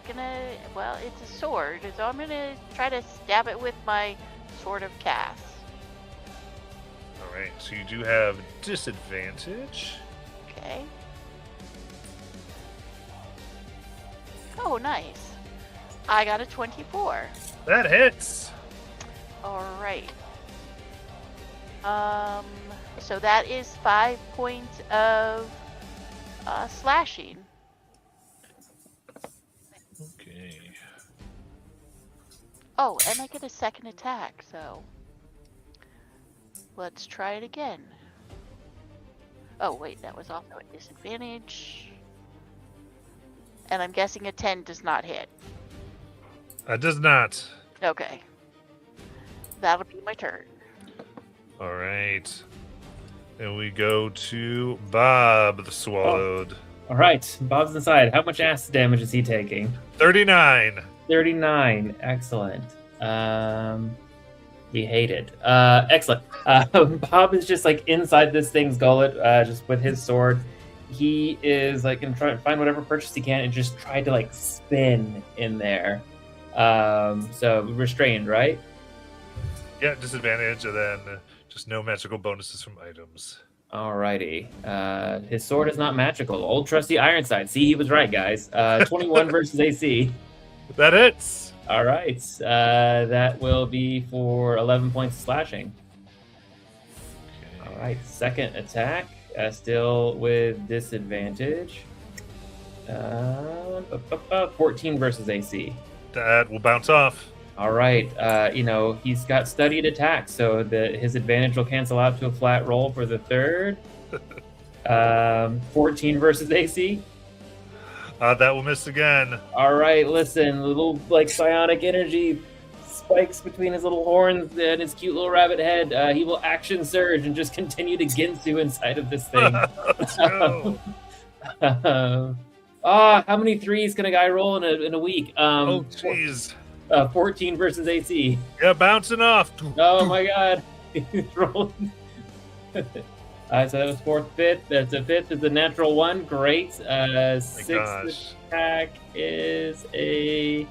gonna. Well, it's a sword, so I'm gonna try to stab it with my sword of Cass. All right. So you do have disadvantage. Okay. Oh, nice. I got a 24. That hits. All right. So that is 5 points of slashing. Okay. Oh, and I get a second attack, so let's try it again. Oh, wait, that was also at disadvantage. And I'm guessing a 10 does not hit. That does not. Okay. That'll be my turn. All right. And we go to Bob the Swallowed. All right, Bob's inside. How much acid damage is he taking? 39. 39. Excellent. He hated. Excellent. Bob is just like inside this thing's gullet, just with his sword. He is like gonna try and find whatever purchase he can and just try to like spin in there. So restrained, right? Yeah, disadvantage, and then just no magical bonuses from items. Alrighty. His sword is not magical. Old trusty Ironside. See, he was right, guys. 21 versus AC. That hits. All right. That will be for 11 points of slashing. All right. Second attack, still with disadvantage. 14 versus AC. That will bounce off. All right. He's got studied attack, so his advantage will cancel out to a flat roll for the third. 14 versus AC. That will miss again. All right, listen, little like psionic energy spikes between his little horns and his cute little rabbit head. He will action surge and just continue to Ginsu inside of this thing. Let's go. How many threes can a guy roll in a week? Oh, jeez. 14 versus AC. Yeah, bouncing off. Oh my god. He's rolling. So that was fourth, fifth. That's a fifth is a natural one. Great. Sixth gosh. attack is a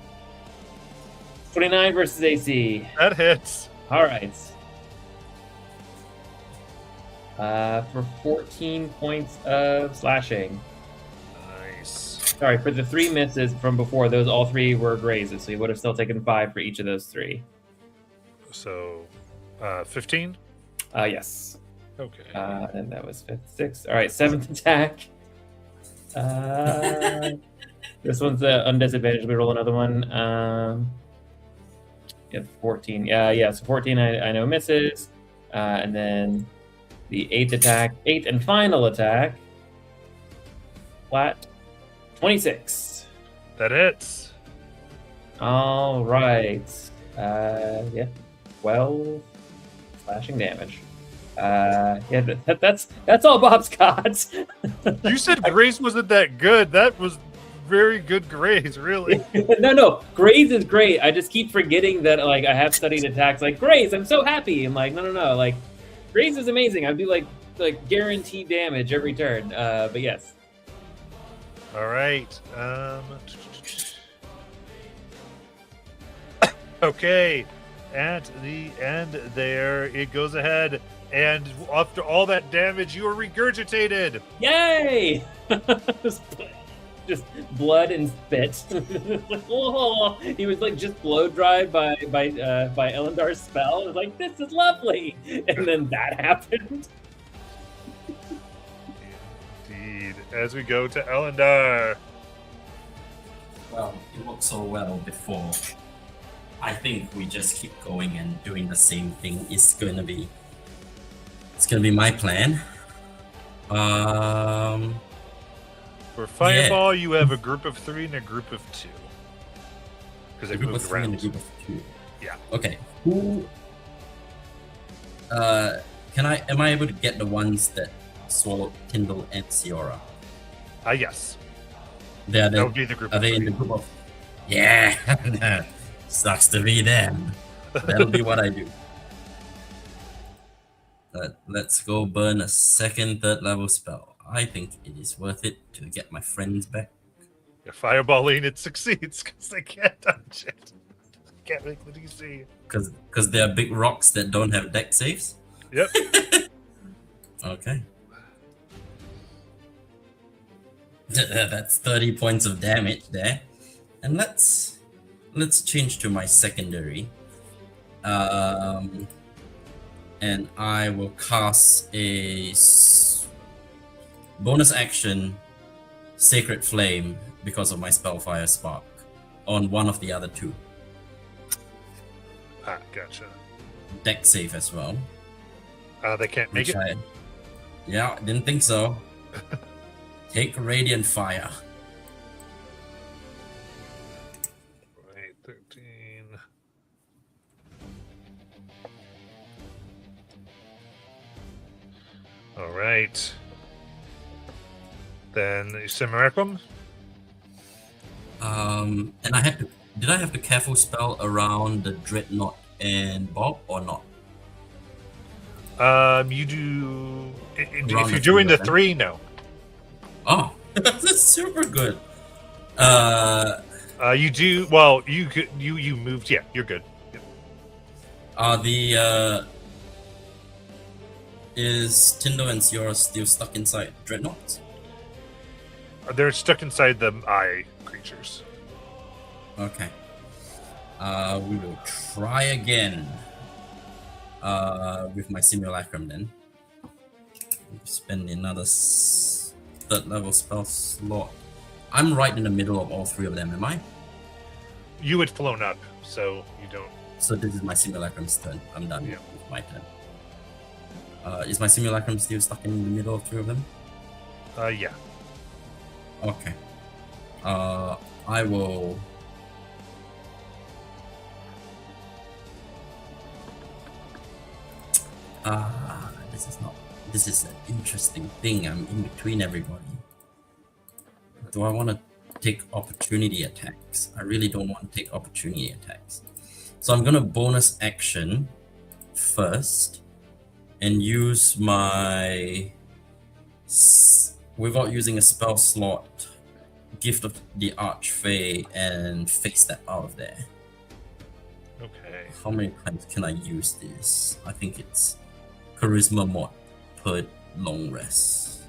29 versus AC. That hits. All right. For 14 points of slashing. Nice. Sorry, for the 3 misses from before, those all 3 were grazes, so you would have still taken 5 for each of those 3. So, 15? Yes. Okay. And that was 5th, 6th. All right, 7th attack. This one's on disadvantage. We roll another one. 14. Yeah, so 14 I know misses. And then the 8th attack, 8th and final attack. Flat. 26. That hits. All right. 12 slashing damage. That's all Bob's got. You said Grace wasn't that good. That was very good Grace, really. No, Graze is great. I just keep forgetting that like I have studied attacks. Like Graze, I'm so happy. I'm like, no. Like Graze is amazing. I'd be like guaranteed damage every turn. But yes. All right. Okay. At the end there, it goes ahead. And after all that damage, you are regurgitated. Yay! just blood and spit. Oh, he was like just blow dried by Elendar's spell. I was like, this is lovely. And then that happened. Indeed. As we go to Elendar. Well, it worked so well before. I think we just keep going and doing the same thing. It's gonna be my plan. For Fireball, you have a group of 3 and a group of 2. Because A they group of moved 3 and a around. group of 2. Yeah. Okay. Who? Am I able to get the ones that swallowed Tyndall and Ciora? Yes. They are That would be the group Are of they in three. the group of? Yeah. Sucks to be them. That'll be what I do. But let's go burn a second, third level spell. I think it is worth it to get my friends back. If fireballing, it succeeds because they can't touch it. Can't make the DC. Because they are big rocks that don't have deck saves. Yep. Okay. That's 30 points of damage there. And let's change to my secondary. And I will cast a bonus action Sacred Flame because of my Spellfire Spark on one of the other two. Gotcha. Deck save as well. They can't make it. Yeah, didn't think so. Take Radiant Fire. Right, 13. All right. Then Simulacrum. And did I have to careful spell around the Dreadnought and Bob or not? You do. If Around you're the doing the three, 3, no. Oh, that's super good. You do. Well, you could. You moved. Yeah, you're good. Yep. Is Tyndall and Ciora still stuck inside Dreadnoughts? They're stuck inside the eye creatures. Okay. We will try again. With my Simulacrum then. Spend another third level spell slot. I'm right in the middle of all three of them, am I? You had flown up, so you don't. So this is my Simulacrum's turn. I'm done Yeah. with my turn. Is my Simulacrum still stuck in the middle of three of them? Yeah. Okay. I will. This is an interesting thing. I'm in between everybody. Do I want to take opportunity attacks? I really don't want to take opportunity attacks. So I'm gonna bonus action first and use my without using a spell slot, Gift of the Archfey, and face that out of there. Okay. How many times can I use this? I think it's Charisma mod per long rest.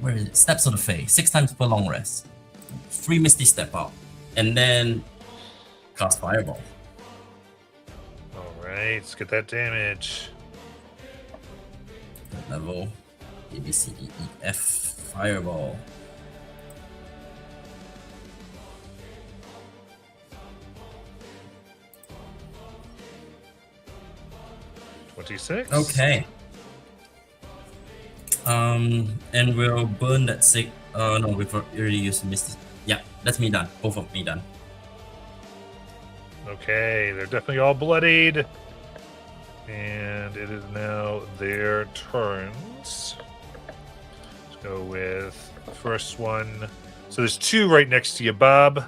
Where is it? Steps of the Fae. 6 times per long rest. 3 Misty Step out. And then cast Fireball. All right. Let's get that damage. Level A, B, C, D, E, F. Fireball. $26. Okay. And we'll burn that sick. No, we've already used Misty. Yeah, that's me done. Both of me done. Okay, they're definitely all bloodied. And it is now their turns. Let's go with the first one. So there's 2 right next to you, Bob.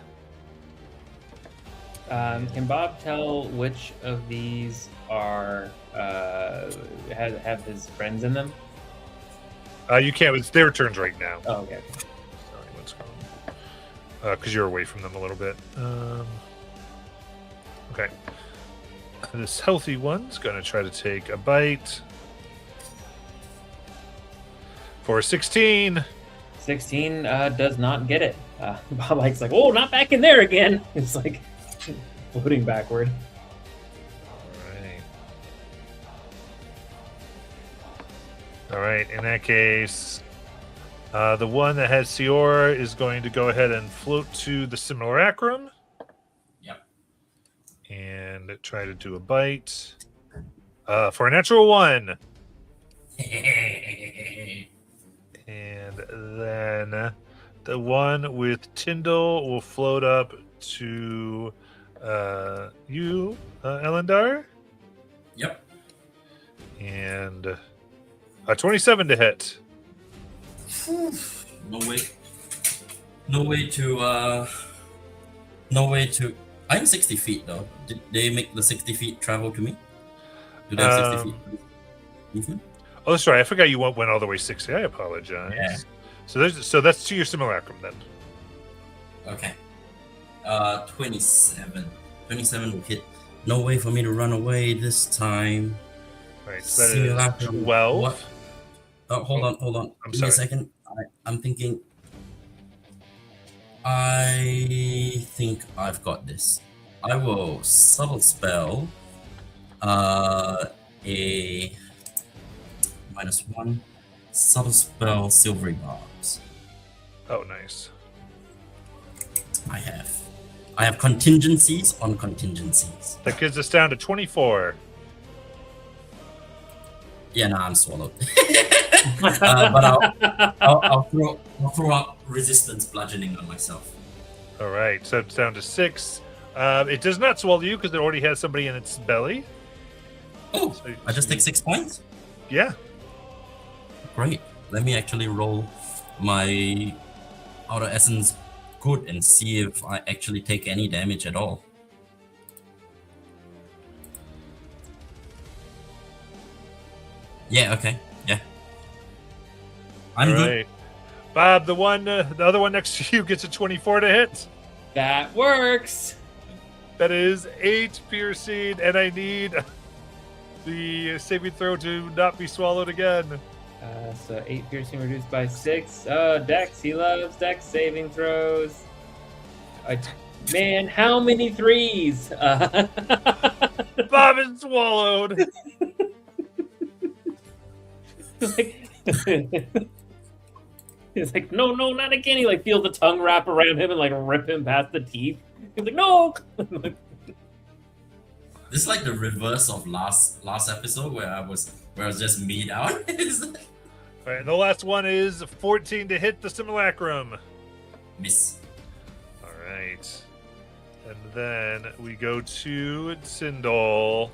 Can Bob tell which of these are have his friends in them? You can't. It's their turns right now. Oh, okay. Sorry, what's wrong? Because you're away from them a little bit. Okay. This healthy one's going to try to take a bite. For 16. 16 does not get it. Bob Ike's like, oh, not back in there again. It's like floating backward. All right. In that case, the one that has Ciora is going to go ahead and float to the Simulacrum. Yep. And try to do a bite. For a natural 1. And then the one with Tyndall will float up to You, Elendar, Yep. and a 27 to hit. No way. No way to. No way to. I'm 60 feet though. Did they make the 60 feet travel to me? Do they have 60 feet movement? Oh, that's right. I forgot you went all the way 60. I apologize. Yeah. So that's to your simulacrum then. Okay. 27. 27 will hit. No way for me to run away this time. Right. So that is Simulacrum. 12. What? Oh, hold on. I'm Give me a sorry. second. I'm thinking. I think I've got this. I will subtle spell. A -1 subtle spell silvery barbs. Oh, nice. I have contingencies on contingencies. That gets us down to 24. Yeah, nah, I'm swallowed. But I'll throw out resistance bludgeoning on myself. All right. So it's down to 6. It does not swallow you because it already has somebody in its belly. Oh, So- I just take 6 points. Yeah. Great. Let me actually roll my outer essence good and see if I actually take any damage at all. Yeah. Okay. Yeah. I'm All good. right. Bob, the other one next to you gets a 24 to hit. That works. That is 8 piercing, and I need the saving throw to not be swallowed again. So 8 piercing reduced by 6. Oh, Dex. He loves Dex saving throws. Man, how many 3s? Bob is swallowed. He's like, no, not again. He like feels the tongue wrap around him and like rip him past the teeth. He's like, no. This is like the reverse of last episode where I was just meat out. All right, the last one is 14 to hit the simulacrum. Miss. All right. And then we go to Sindel.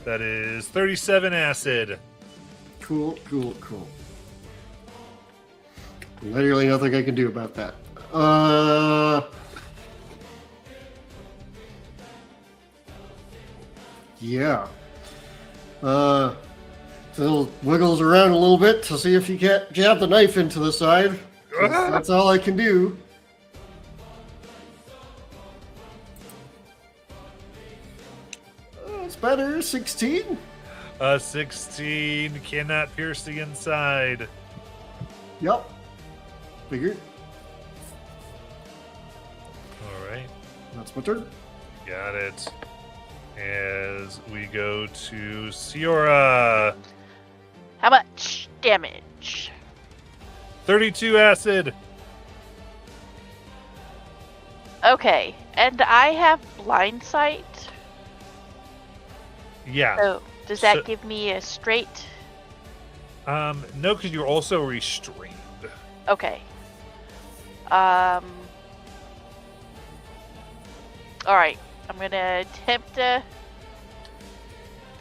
That is 37 acid. Cool. Literally nothing I can do about that. Yeah. Still wiggles around a little bit to see if you can't jab the knife into the side. That's all I can do. It's better. 16. 16 cannot pierce the inside. Yep. Figured. All right. That's my turn. Got it. As we go to Siora. How much damage? 32 acid. Okay, and I have blind sight. Yeah. So does that So- give me a straight? No, because you're also restrained. Okay. All right. I'm gonna attempt to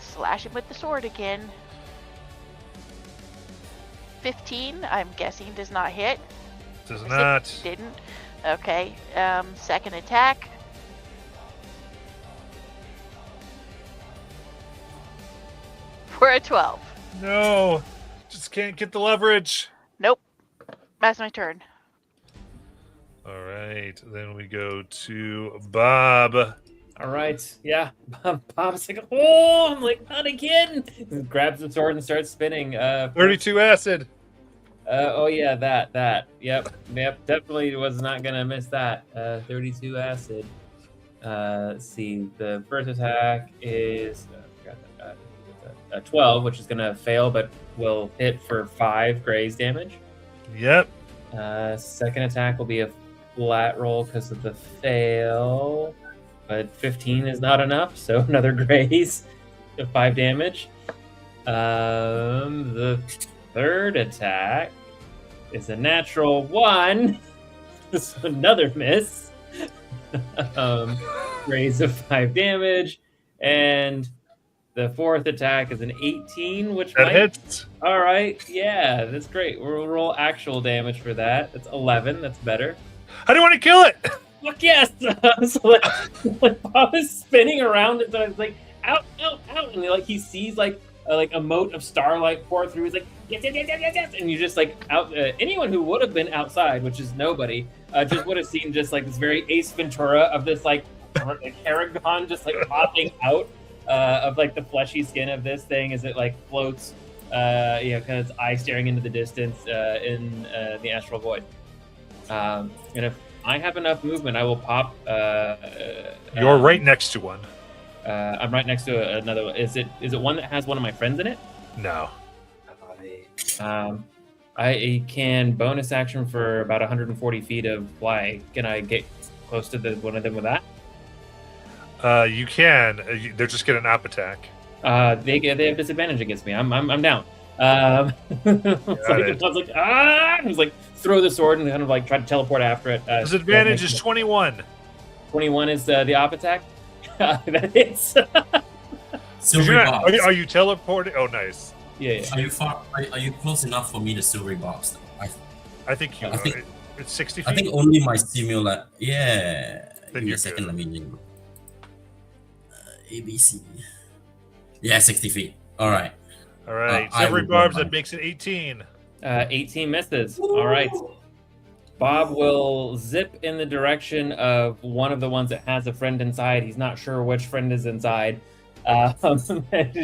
slash him with the sword again. 15. I'm guessing does not hit. Does Yes, it not. Didn't. Okay. Second attack. For a 12. No. Just can't get the leverage. Nope. That's my turn. All right. Then we go to Bob. All right, yeah. Bob's like, oh, I'm like, not again. Grabs the sword and starts spinning. 32 acid. Oh yeah, that. Yep. Definitely was not gonna miss that. 32 acid. Let's see. The first attack is a 12, which is gonna fail, but will hit for 5 graze damage. Yep. Second attack will be a flat roll because of the fail, but 15 is not enough, so another graze of 5 damage. The third attack is a natural 1. So another miss. raise of 5 damage, and the fourth attack is an 18, which That might. hits. All right, yeah, that's great. We'll roll actual damage for that. That's 11. That's better. How do you want to kill it? Fuck yes! So like Bob is spinning around, and so it's like out, and he sees like a mote of starlight pour through. He's like yes, and you just like out. Anyone who would have been outside, which is nobody, just would have seen just like this very Ace Ventura of this like Paragon just like popping out of like the fleshy skin of this thing as it like floats, kind of its eye staring into the distance in the astral void. And if I have enough movement, I will pop. You're right next to one. I'm right next to another one. Is it one that has one of my friends in it? No. I can bonus action for about 140 feet of fly. Can I get close to one of them with that? You can. They're just get an up attack. They have disadvantage against me. I'm down. I was like, ah! I was like, throw the sword and kind of like try to teleport after it. Disadvantage is 21. 21 is the op attack. That hits. Silvery bobs. Are you teleporting? Oh, nice. Yeah. Are you far? Are you close enough for me to silvery bobs? I think you. I think- are. It's 60 feet. I think only my simula. Yeah. Then Give me you're a second. good. Let me. ABC. Yeah, 60 feet. All right. All right. I Silvery will go barbs. by. That makes it 18. 18 misses. All right. Bob will zip in the direction of one of the ones that has a friend inside. He's not sure which friend is inside. And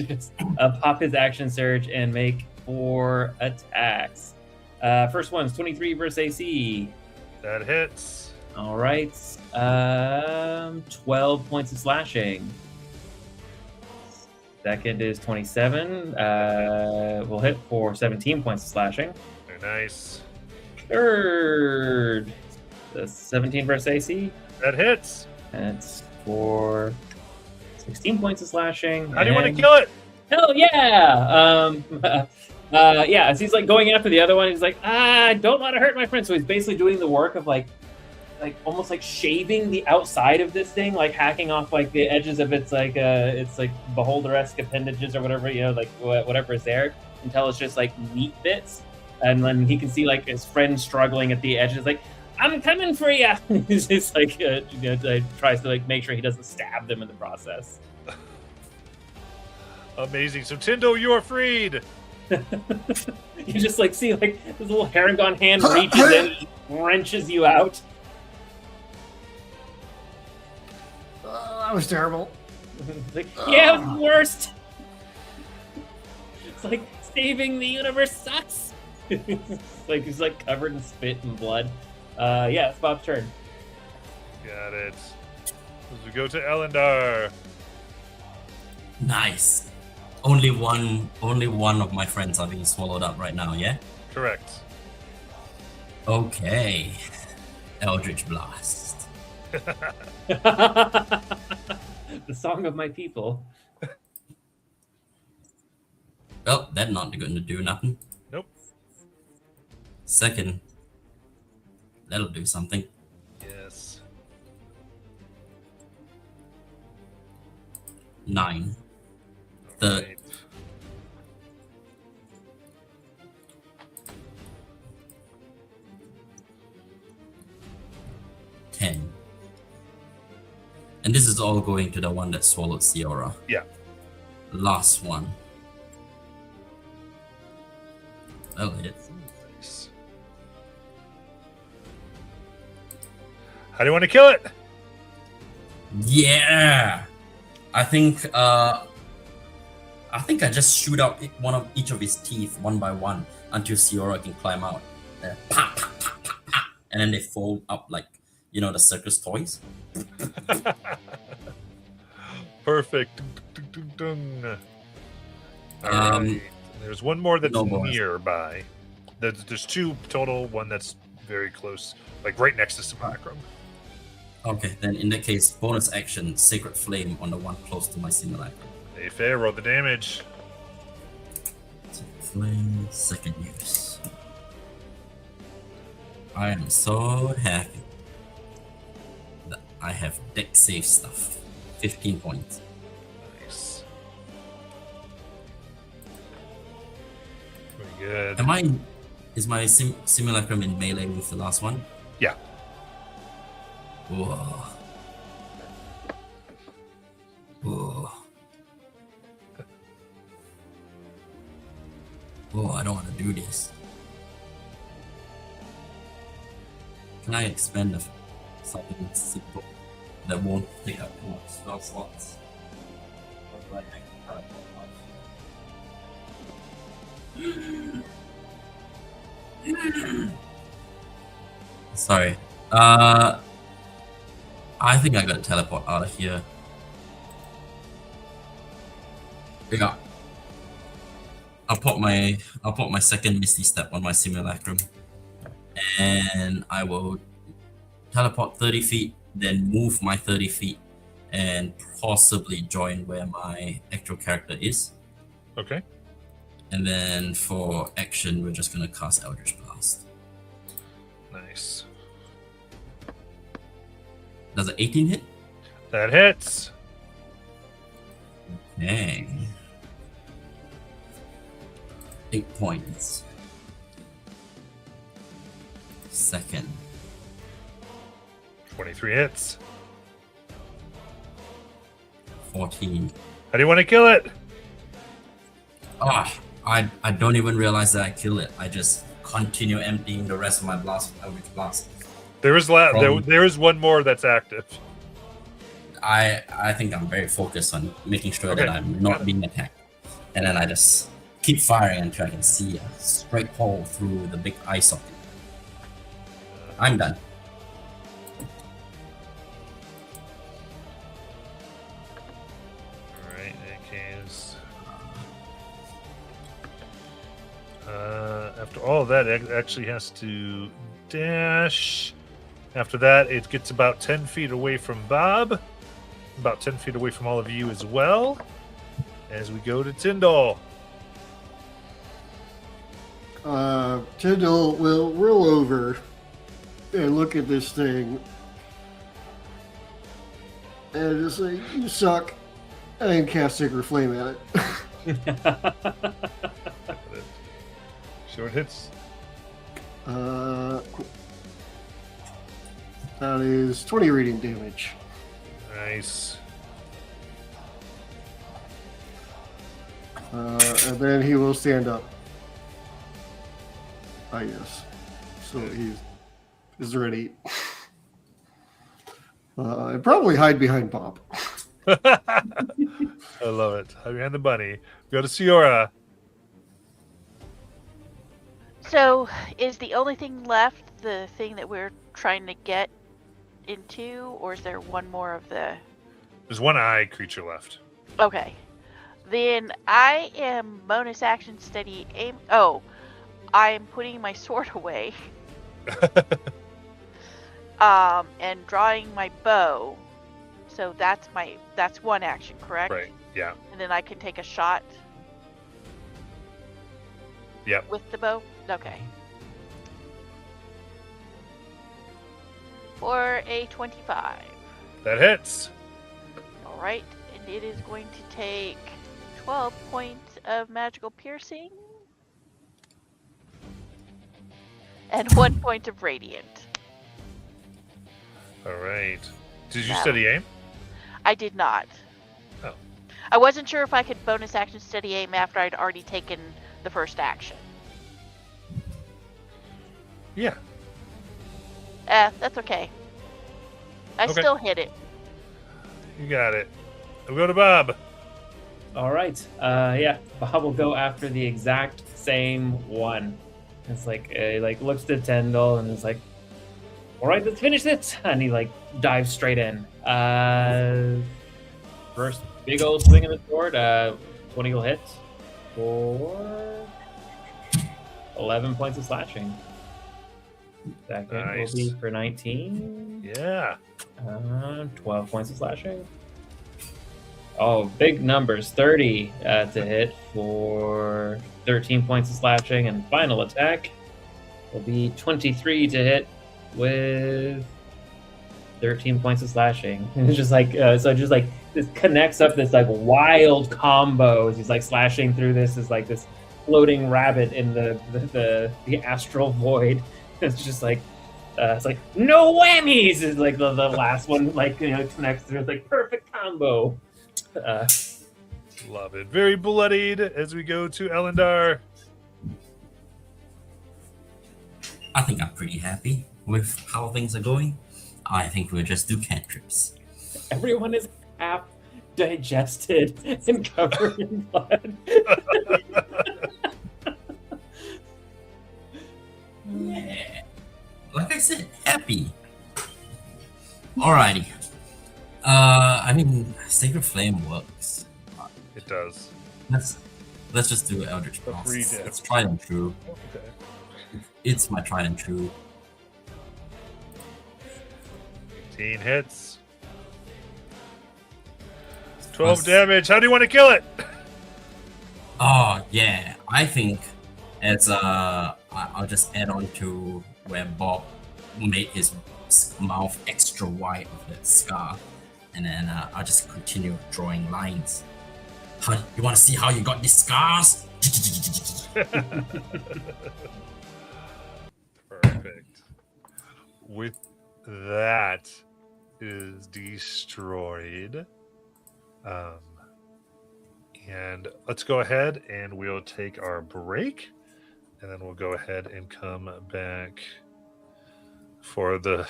just pop his action surge and make 4 attacks. First one's 23 versus AC. That hits. All right. 12 points of slashing. Second is 27. We'll hit for 17 points of slashing. Very nice. Third, the 17 versus AC. That hits. That's for 16 points of slashing. How do you want to and- kill it? Hell yeah! Yeah, as he's like going after the other one, he's like, I don't want to hurt my friend. So he's basically doing the work of like almost like shaving the outside of this thing, like hacking off like the edges of its like beholder-esque appendages or whatever, like whatever is there, until it's just like meat bits. And then he can see like his friend struggling at the edges, like, I'm coming for you. He's just like tries to like make sure he doesn't stab them in the process. Amazing. So Tyndall, you are freed. You just like see like this little Haragon hand reaches in and wrenches you out. That was terrible. It's like, yeah, it was the worst. It's like saving the universe sucks. Like he's like covered in spit and blood. Yeah, it's Bob's turn. Got it. As we go to Elendar. Nice. Only one of my friends are being swallowed up right now. Yeah. Correct. Okay. Eldritch Blast. The song of my people. Well, that's not going to do nothing. Nope. Second, that'll do something. Yes. 9. Third. Right. Ten. And this is all going to the one that swallowed Ciora. Yeah. Last one. Oh, hit. Nice. How do you want to kill it? Yeah. I think I just shoot out one of each of his teeth one by one until Ciora can climb out. Pa, pa, pa, pa, pa. And then they fold up like, the circus toys. Perfect. Dun, dun, dun, dun. All right. There's one more that's no bonus. nearby. There's 2 total. One that's very close, like right next to Simulacrum. Okay, then in that case, bonus action, Sacred Flame on the one close to my Simulacrum. Hey, fair. Roll the damage. Sacred Flame, second use. I am so happy that I have deck save stuff. 15 points. Nice. Very good. Is my simulacrum in melee with the last one? Yeah. Whoa. Whoa. Whoa, I don't want to do this. Can I expand something simple that won't take up too much spell slots? Or do I make Sorry. I think I gotta teleport out of here. Yeah. I'll put my second Misty Step on my simulacrum. And I will teleport 30 feet, then move my 30 feet and possibly join where my actual character is. Okay. And then for action, we're just gonna cast Eldritch Blast. Nice. Does an 18 hit? That hits. Dang. 8 points. Second. 23 hits. 14. How do you want to kill it? I don't even realize that I kill it. I just continue emptying the rest of my blast with Eldritch Blast. There is one more that's active. I think I'm very focused on making sure Okay, that I'm got not it. being attacked. And then I just keep firing until I can see a straight hole through the big eye socket. I'm done. Alright, AKs. After all of that, it actually has to dash. After that, it gets about 10 feet away from Bob. About 10 feet away from all of you as well. As we go to Tyndall. Tyndall will roll over and look at this thing and just say, "You suck," and cast Sacred Flame at it. Short hits. Cool. That is 20 reading damage. Nice. And then he will stand up. I guess. So he's ready. And probably hide behind Bob. I love it. Hide behind the bunny. Go to Ciora. So, is the only thing left the thing that we're trying to get into, or is there one more of the... There's one eye creature left. Okay. Then I am bonus action steady aim... Oh, I am putting my sword away. And drawing my bow. So that's one action, correct? Right. Yeah. And then I can take a shot Yep. with the bow? Okay. For a 25. That hits. Alright, and it is going to take 12 points of magical piercing. And 1 point of radiant. All right. Did you That steady aim? I did not. Oh. I wasn't sure if I could bonus action steady aim after I'd already taken the first action. Yeah. That's okay. I Okay. still hit it. You got it. We'll go to Bob. All right. Yeah, Bob will go after the exact same one. It's like he looks to Tyndall and is like, "All right, let's finish it." And he dives straight in. First big old swing of the sword. 20 will hit for 11 points of slashing. Second Nice. will be for 19. Yeah. 12 points of slashing. Oh, big numbers. 30 to hit for 13 points of slashing. And final attack will be 23 to hit with 13 points of slashing. And it's just like so just like this connects up this like wild combo as he's like slashing through this is like this floating rabbit in the astral void. It's just like it's like no whammies is like the last one like connects through. It's like perfect combo. Love it. Very bloodied as we go to Elendar. I think I'm pretty happy with how things are going. I think we'll just do cantrips. Everyone is half digested and covered in blood. Yeah. Like I said, happy. Alrighty. I mean, Sacred Flame works. It does. Let's just do Eldritch The Blast. free It's dip. tried and true. Okay. It's my tried and true. 18 hits. 12 damage. How do you want to kill it? Oh yeah, I think as I'll just add on to where Bob made his mouth extra wide with that scar, and then I'll just continue drawing lines. Huh, you want to see how you got these scars? Perfect. With that is destroyed. And let's go ahead and we'll take our break. And then we'll go ahead and come back for the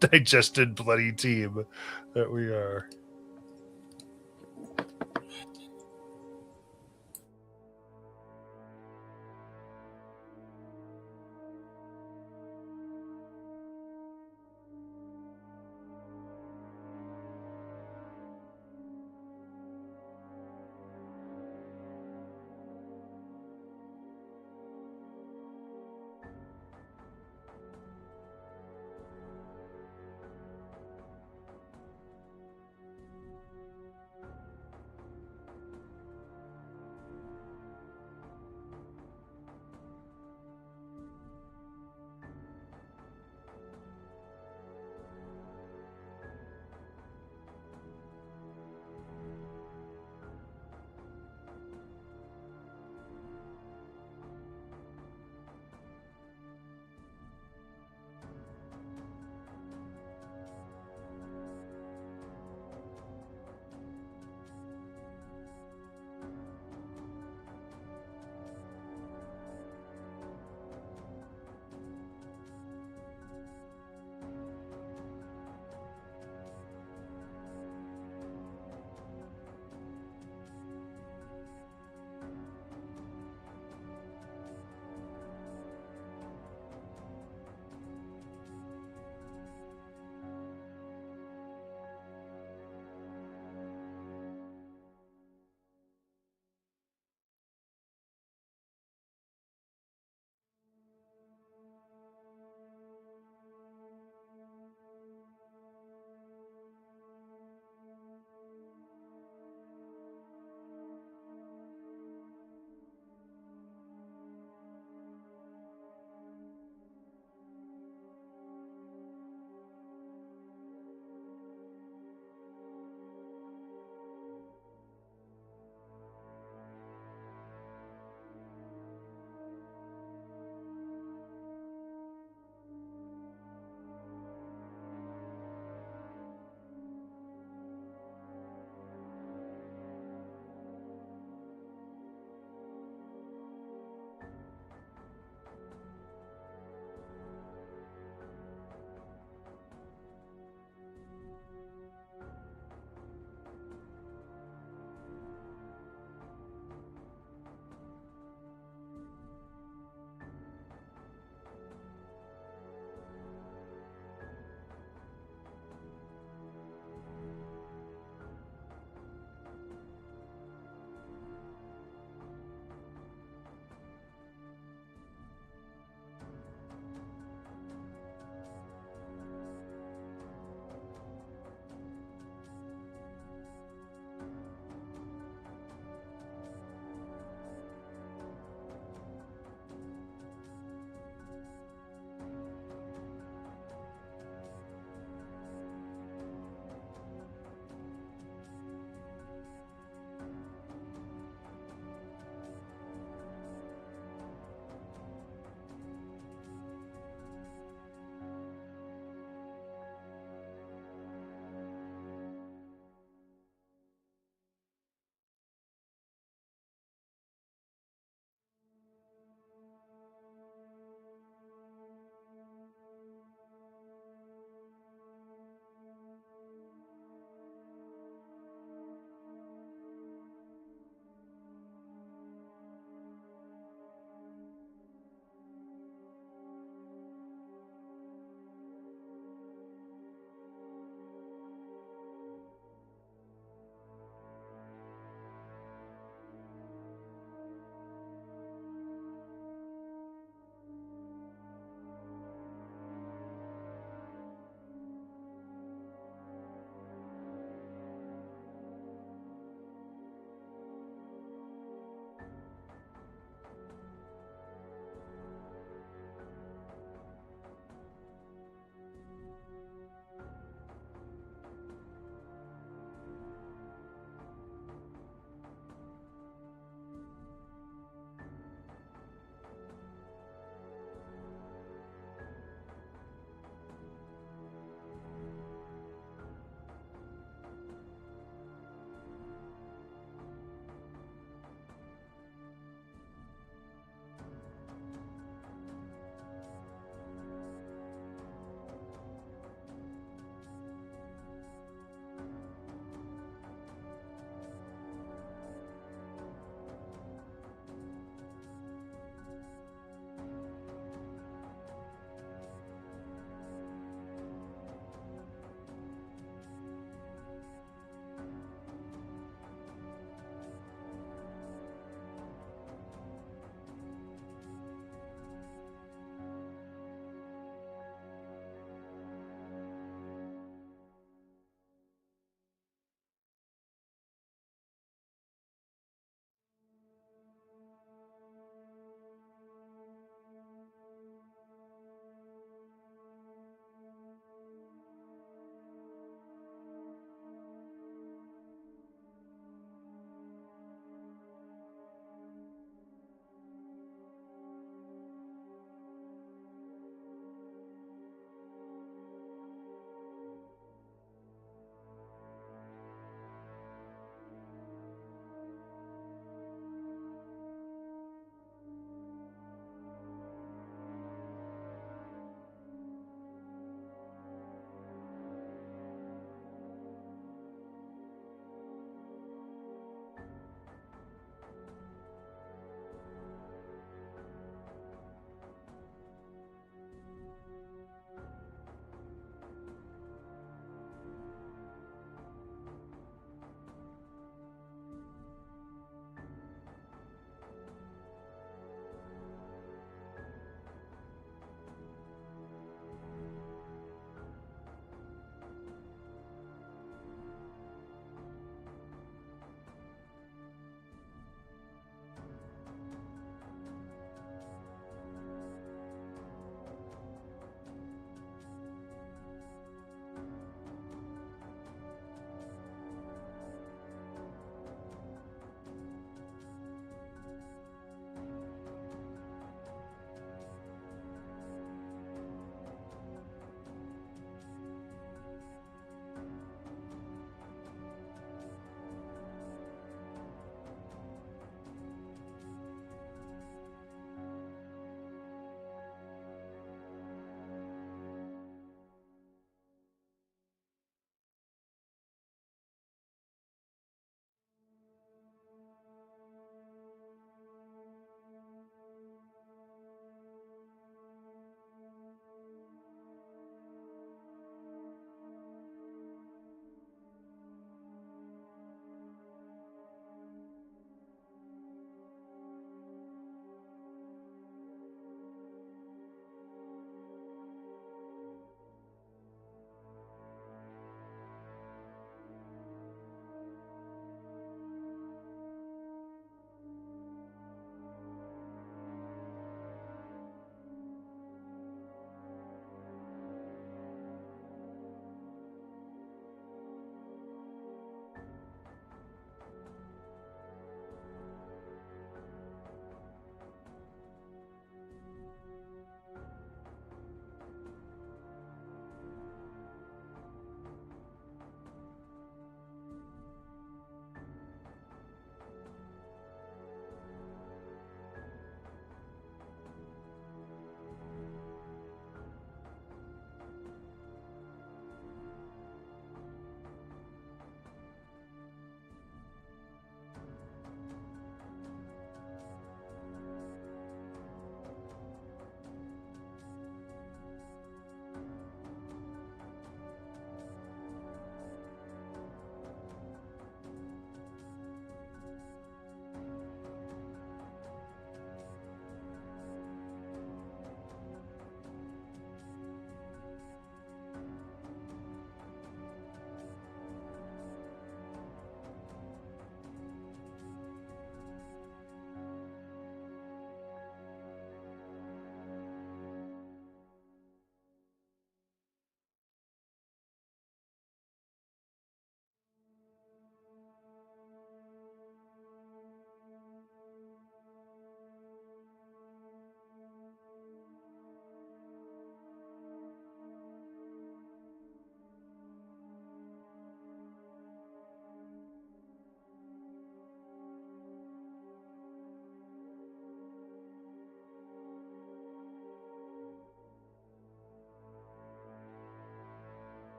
digested bloody team that we are.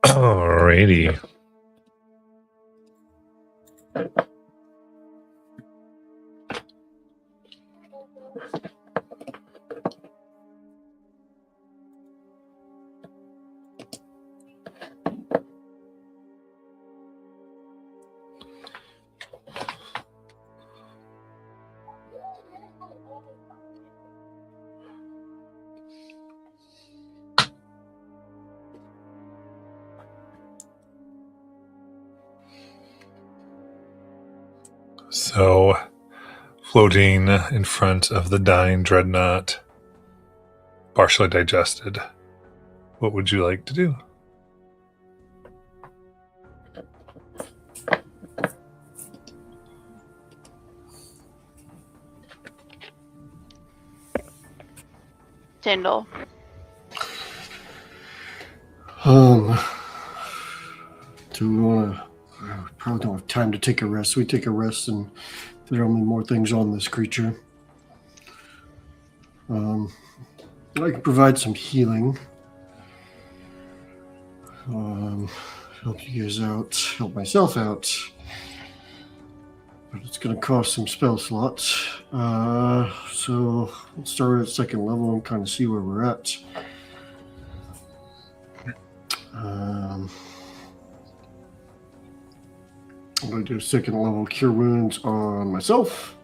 Alrighty. So, floating in front of the dying dreadnought, partially digested, what would you like to do? Tyndall. Do we want to? We probably don't have time to take a rest. We take a rest, and there are only more things on this creature. I can provide some healing. Help you guys out. Help myself out. But it's going to cost some spell slots. So let's start at second level and kind of see where we're at. I'm going to do second level cure wounds on myself.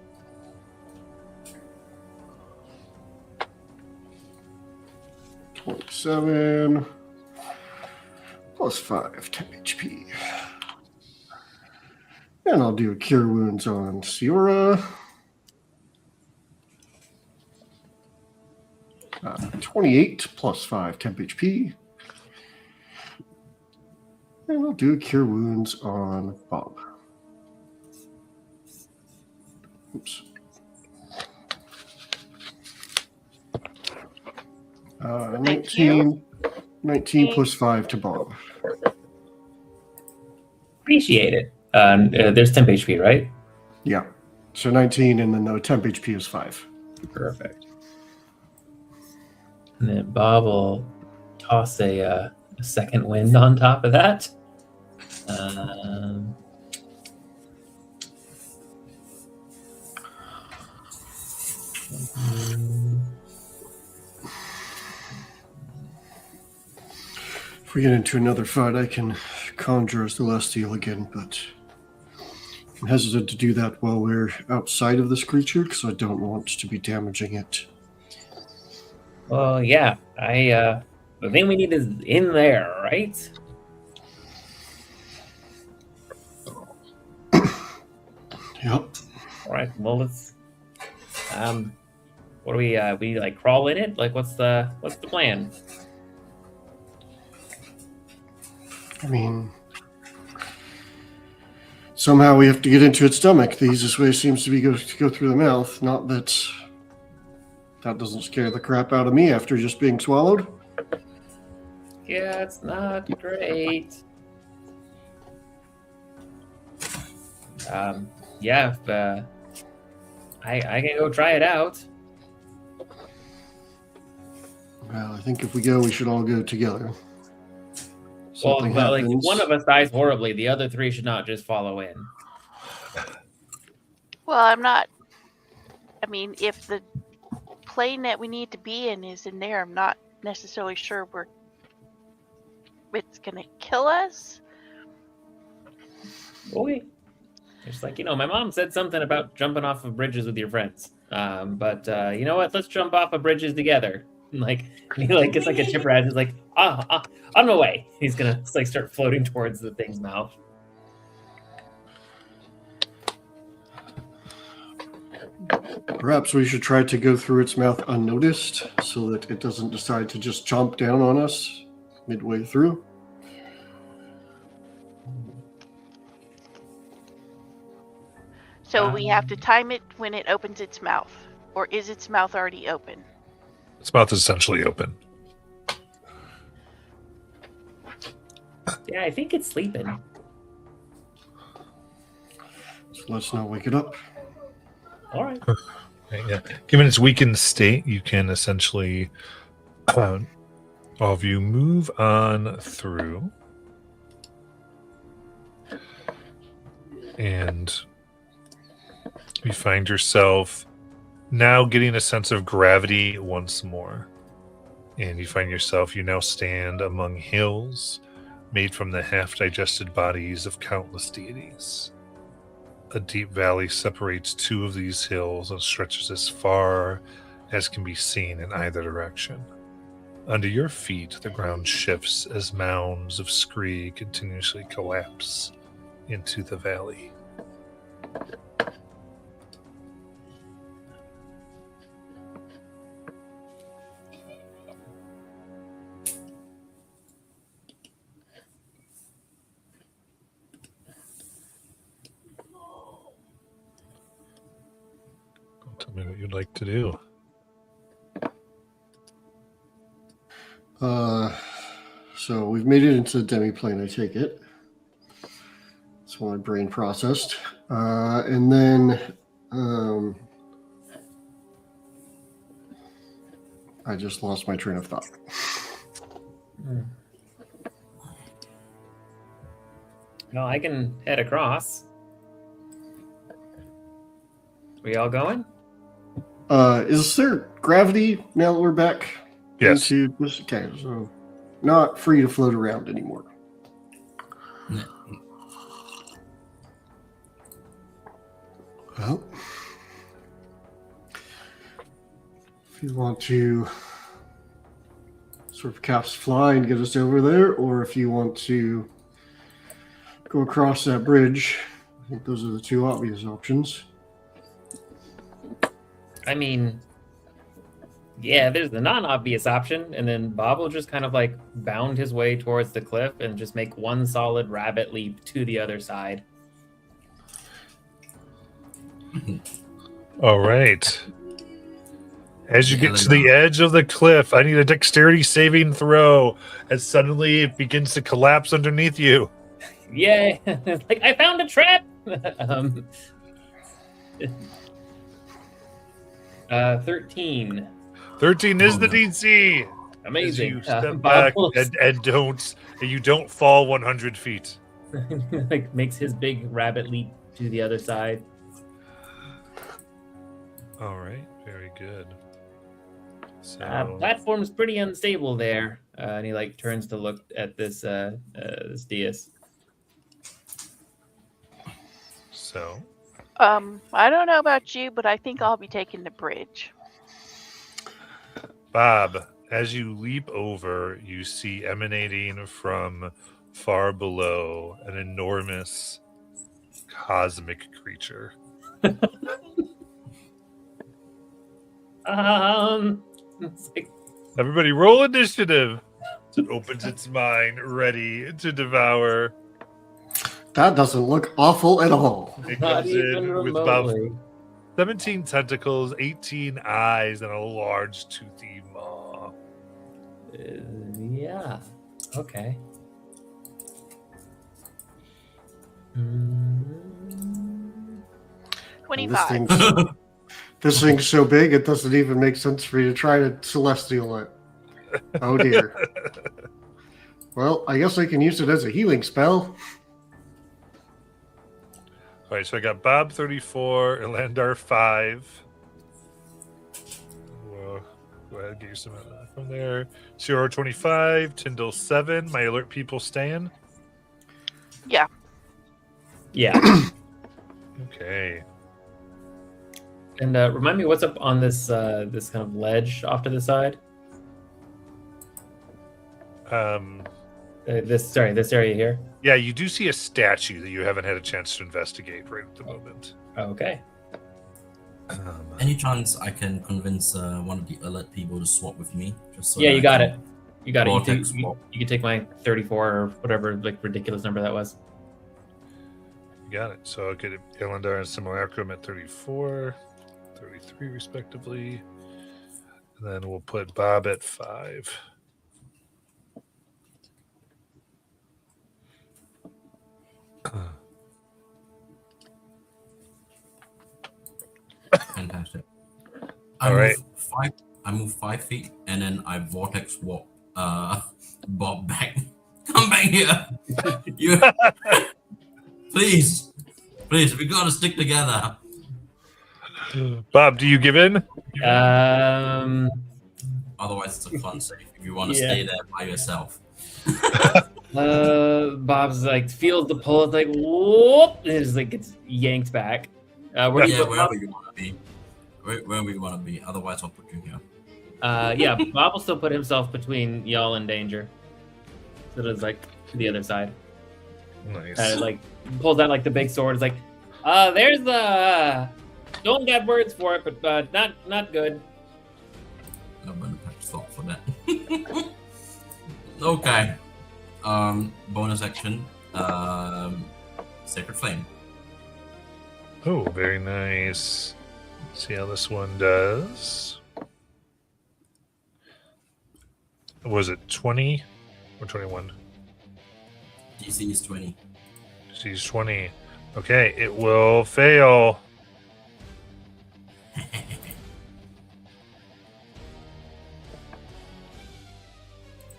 +7 +5, 10 HP. And I'll do cure wounds on Siora. 28 +5, 10 HP. And I'll do cure wounds on Bob. Oops. 19 +5 to Bob. Appreciate it. There's temp HP, right? Yeah. So 19, and then the temp HP is 5. Perfect. And then Bob will toss a second wind on top of that. If we get into another fight, I can conjure a Celestial again, but I'm hesitant to do that while we're outside of this creature because I don't want to be damaging it. Well, yeah. The thing we need is in there, right? Yep. All right. Well, let's. What do we like crawl in it? Like, what's the plan? I mean, somehow we have to get into its stomach. The easiest way seems to be to go through the mouth. Not that that doesn't scare the crap out of me after just being swallowed. Yeah, it's not great. Yeah, if, I can go try it out. Well, I think if we go, we should all go together. Well, Something like happens. one of us dies horribly, the other three should not just follow in. Well, I'm not. I mean, if the plane that we need to be in is in there, I'm not necessarily sure it's gonna kill us. Boy, it's like, my mom said something about jumping off of bridges with your friends. But you know what? Let's jump off of bridges together. Like, he gets like a chipper head. He's like, on my way. He's gonna start floating towards the thing's mouth. Perhaps we should try to go through its mouth unnoticed so that it doesn't decide to just chomp down on us midway through. So we have to time it when it opens its mouth, or is its mouth already open? Its mouth is essentially open. Yeah, I think it's sleeping. So let's not wake it up. All right. Right, yeah. Given its weakened state, you can essentially All of you move on through. And you find yourself now getting a sense of gravity once more. And you find yourself, you now stand among hills made from the half-digested bodies of countless deities. A deep valley separates two of these hills and stretches as far as can be seen in either direction. Under your feet, the ground shifts as mounds of scree continuously collapse into the valley. Tell me what you'd like to do. So we've made it into the demi-plane, I take it. That's what my brain processed. And then I just lost my train of thought. No, I can head across. We all going? Is there gravity now that we're back? Yes. Into this? Okay, so not free to float around anymore. Well, if you want to sort of cast fly and get us over there, or if you want to go across that bridge, I think those are the two obvious options. I mean, yeah, there's the non-obvious option, and then Bob will just kind of like bound his way towards the cliff and just make one solid rabbit leap to the other side. All right. As you Yeah, get to the edge of the cliff, I need a dexterity saving throw as suddenly it begins to collapse underneath you. Yeah, like I found a trap. 13. 13 is Oh, the no. DC. As Amazing. you step Bob back will and you don't fall 100 feet. like makes his big rabbit leap to the other side. All right, very good. So, Platform's pretty unstable there, and he like turns to look at this this dais. so I don't know about you, but I think I'll be taking the bridge. Bob, as you leap over, you see emanating from far below an enormous cosmic creature. It's like, Everybody roll initiative. It opens its mind, ready to devour. That doesn't look awful at all. It not comes even in with about remotely. 17 tentacles, 18 eyes, and a large toothy maw. Yeah. Okay. And 25. This thing's so big, it doesn't even make sense for you to try to celestial it. Oh dear. Well, I guess I can use it as a healing spell. All right, so I got Bob 34, Elandar 5. Well, go ahead and get you some from there. Zero 25, Tyndall 7. My alert people staying. Yeah. Okay. And remind me what's up on this this kind of ledge off to the side. This area here. Yeah, you do see a statue that you haven't had a chance to investigate right at the moment. Okay. Any chance I can convince one of the alert people to swap with me? Just so Yeah, that you I got can- it. You got it. Vortex You swap. can take my 34 or whatever like ridiculous number that was. You got it. So I'll get Elandar and Simulacrum at 34, 33 respectively. And then we'll put Bob at 5. Fantastic. All right. I move 5 feet, and then I vortex walk Bob back. Come back here. You please, we gotta stick together. Bob, do you give in? Otherwise, it's a fun save if you want to Yeah. stay there by yourself. Bob's like feels the pull. It's like whoop, and it's like gets yanked back. Where do you Yeah, put wherever Bob? you want to be. Wherever you want to be. Otherwise, I'll put you here. Yeah, Bob will still put himself between y'all and danger. So it's like to the other side. Nice. Kind of like pulls out like the big sword. It's like, there's the. Don't got words for it, but not good. I'm gonna have to stop for that. Okay. Bonus action. Sacred Flame. Oh, very nice. Let's see how this one does. Was it 20 or 21? DC is 20. She's 20. Okay, it will fail.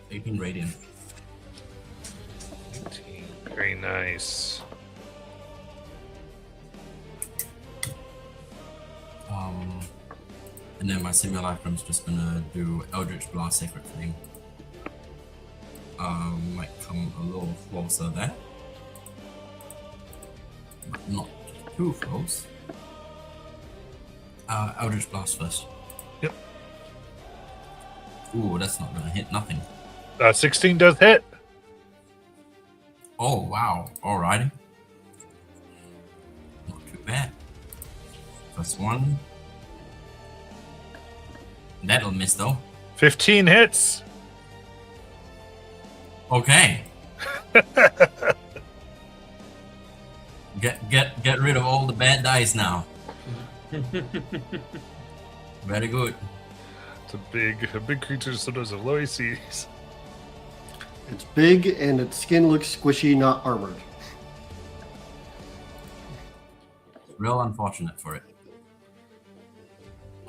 Eighteen radiant. 18. Very nice. And then my simulacrum's just gonna do Eldritch Blast Sacred Flame. Might come a little closer there. But not too close. Eldritch Blast first. Yep. Ooh, that's not gonna hit nothing. 16 does hit. Oh, wow. Alrighty. Not too bad. First one. That'll miss though. 15 hits. Okay. Get rid of all the bad dice now. Very good. It's a big creature, sometimes have low ACs. It's big and its skin looks squishy, not armored. Real unfortunate for it.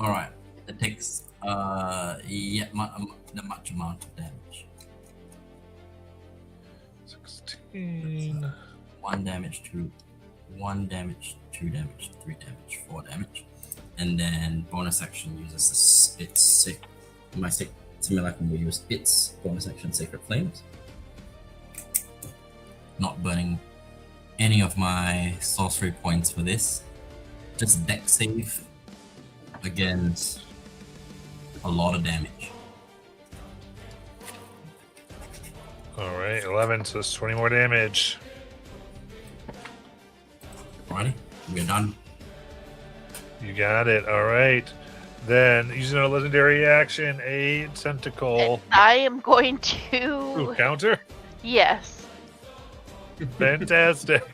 Alright. It takes the much amount of damage. 16. 1 damage, 2 damage, 2 damage, 3 damage, 4 damage. And then bonus action uses my simulacrum will use its bonus action Sacred Flames. Not burning any of my sorcery points for this. Just deck save against a lot of damage. All right, 11, so it's 20 more damage. Alrighty, we're done. You got it. All right. Then, using a legendary action, a tentacle. I am going Ooh, to. counter? Yes. Fantastic.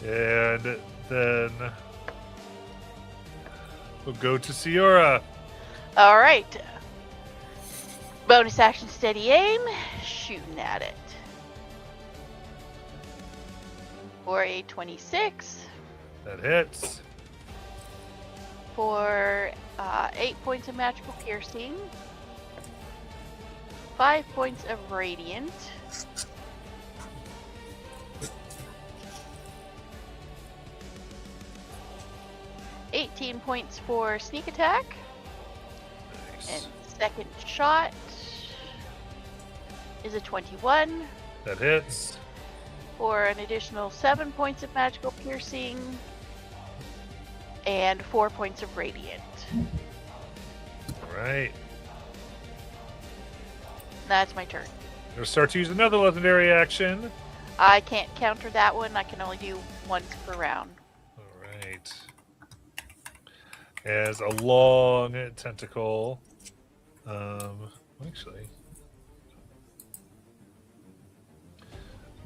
And then we'll go to Ciora. All right. Bonus action, steady aim, shooting at it. For a 26, That hits. for 8 points of magical piercing, 5 points of radiant, $18 points for sneak attack, Nice. and second shot is a 21 That hits. for an additional 7 points of magical piercing and 4 points of radiant. All right. That's my turn. We'll start to use another legendary action. I can't counter that one. I can only do once per round. All right. As a long tentacle. Actually.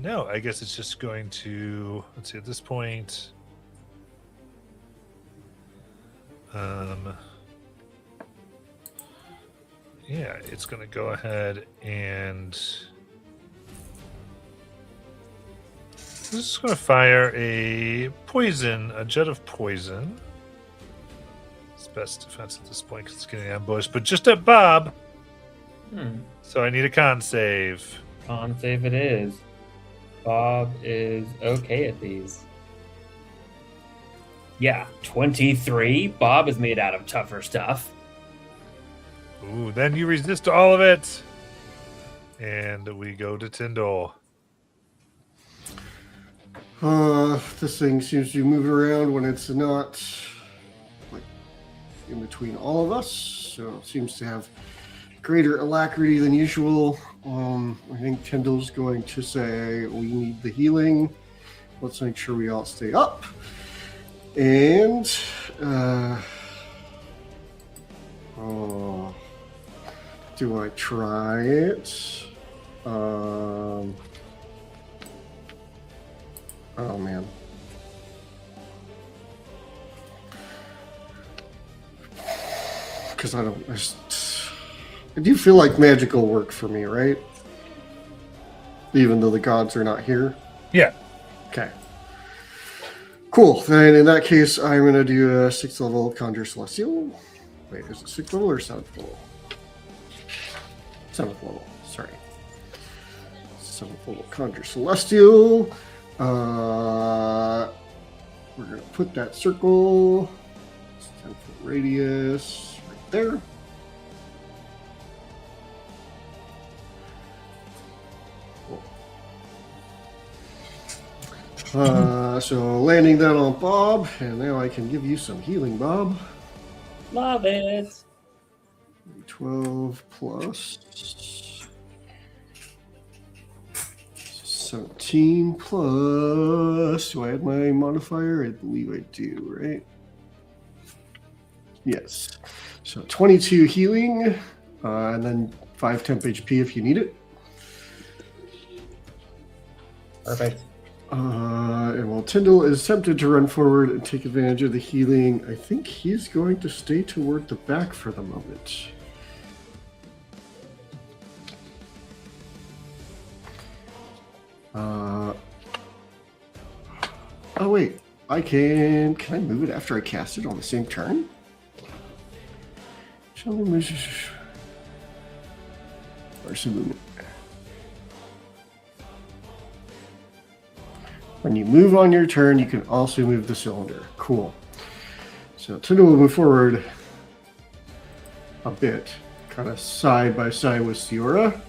No, I guess it's just going to, let's see, at this point. Yeah, it's going to go ahead and this is going to fire a jet of poison. It's best defense at this point because it's getting ambushed, but just at Bob. Hmm. So I need a con save. Con save it is. Bob is okay at these. Yeah, 23. Bob is made out of tougher stuff. Ooh, then you resist all of it. And we go to Tyndall. This thing seems to move around when it's not like in between all of us, so it seems to have greater alacrity than usual. I think Tyndall's going to say we need the healing. Let's make sure we all stay up. And do I try it? Oh man. Because I do feel like magic will work for me, right? Even though the gods are not here. Yeah. Okay. Cool. Then in that case, I'm going to do a 6th level Conjure Celestial. Wait, is it 6th level or 7th level? 7th level. Sorry. 7th level Conjure Celestial. We're going to put that circle. It's 10-foot radius right there. So landing that on Bob, and now I can give you some healing, Bob. Love it. 12 plus 17 plus. Do I add my modifier? I believe I do, right? Yes. So 22 healing, and then 5 temp HP if you need it. Perfect. And while Tyndall is tempted to run forward and take advantage of the healing, I think he's going to stay toward the back for the moment. Oh wait, can I move it after I cast it on the same turn? Shall we move? Where's the movement? When you move on your turn, you can also move the cylinder. Cool. So Tyndall will move forward a bit, kind of side by side with Siora.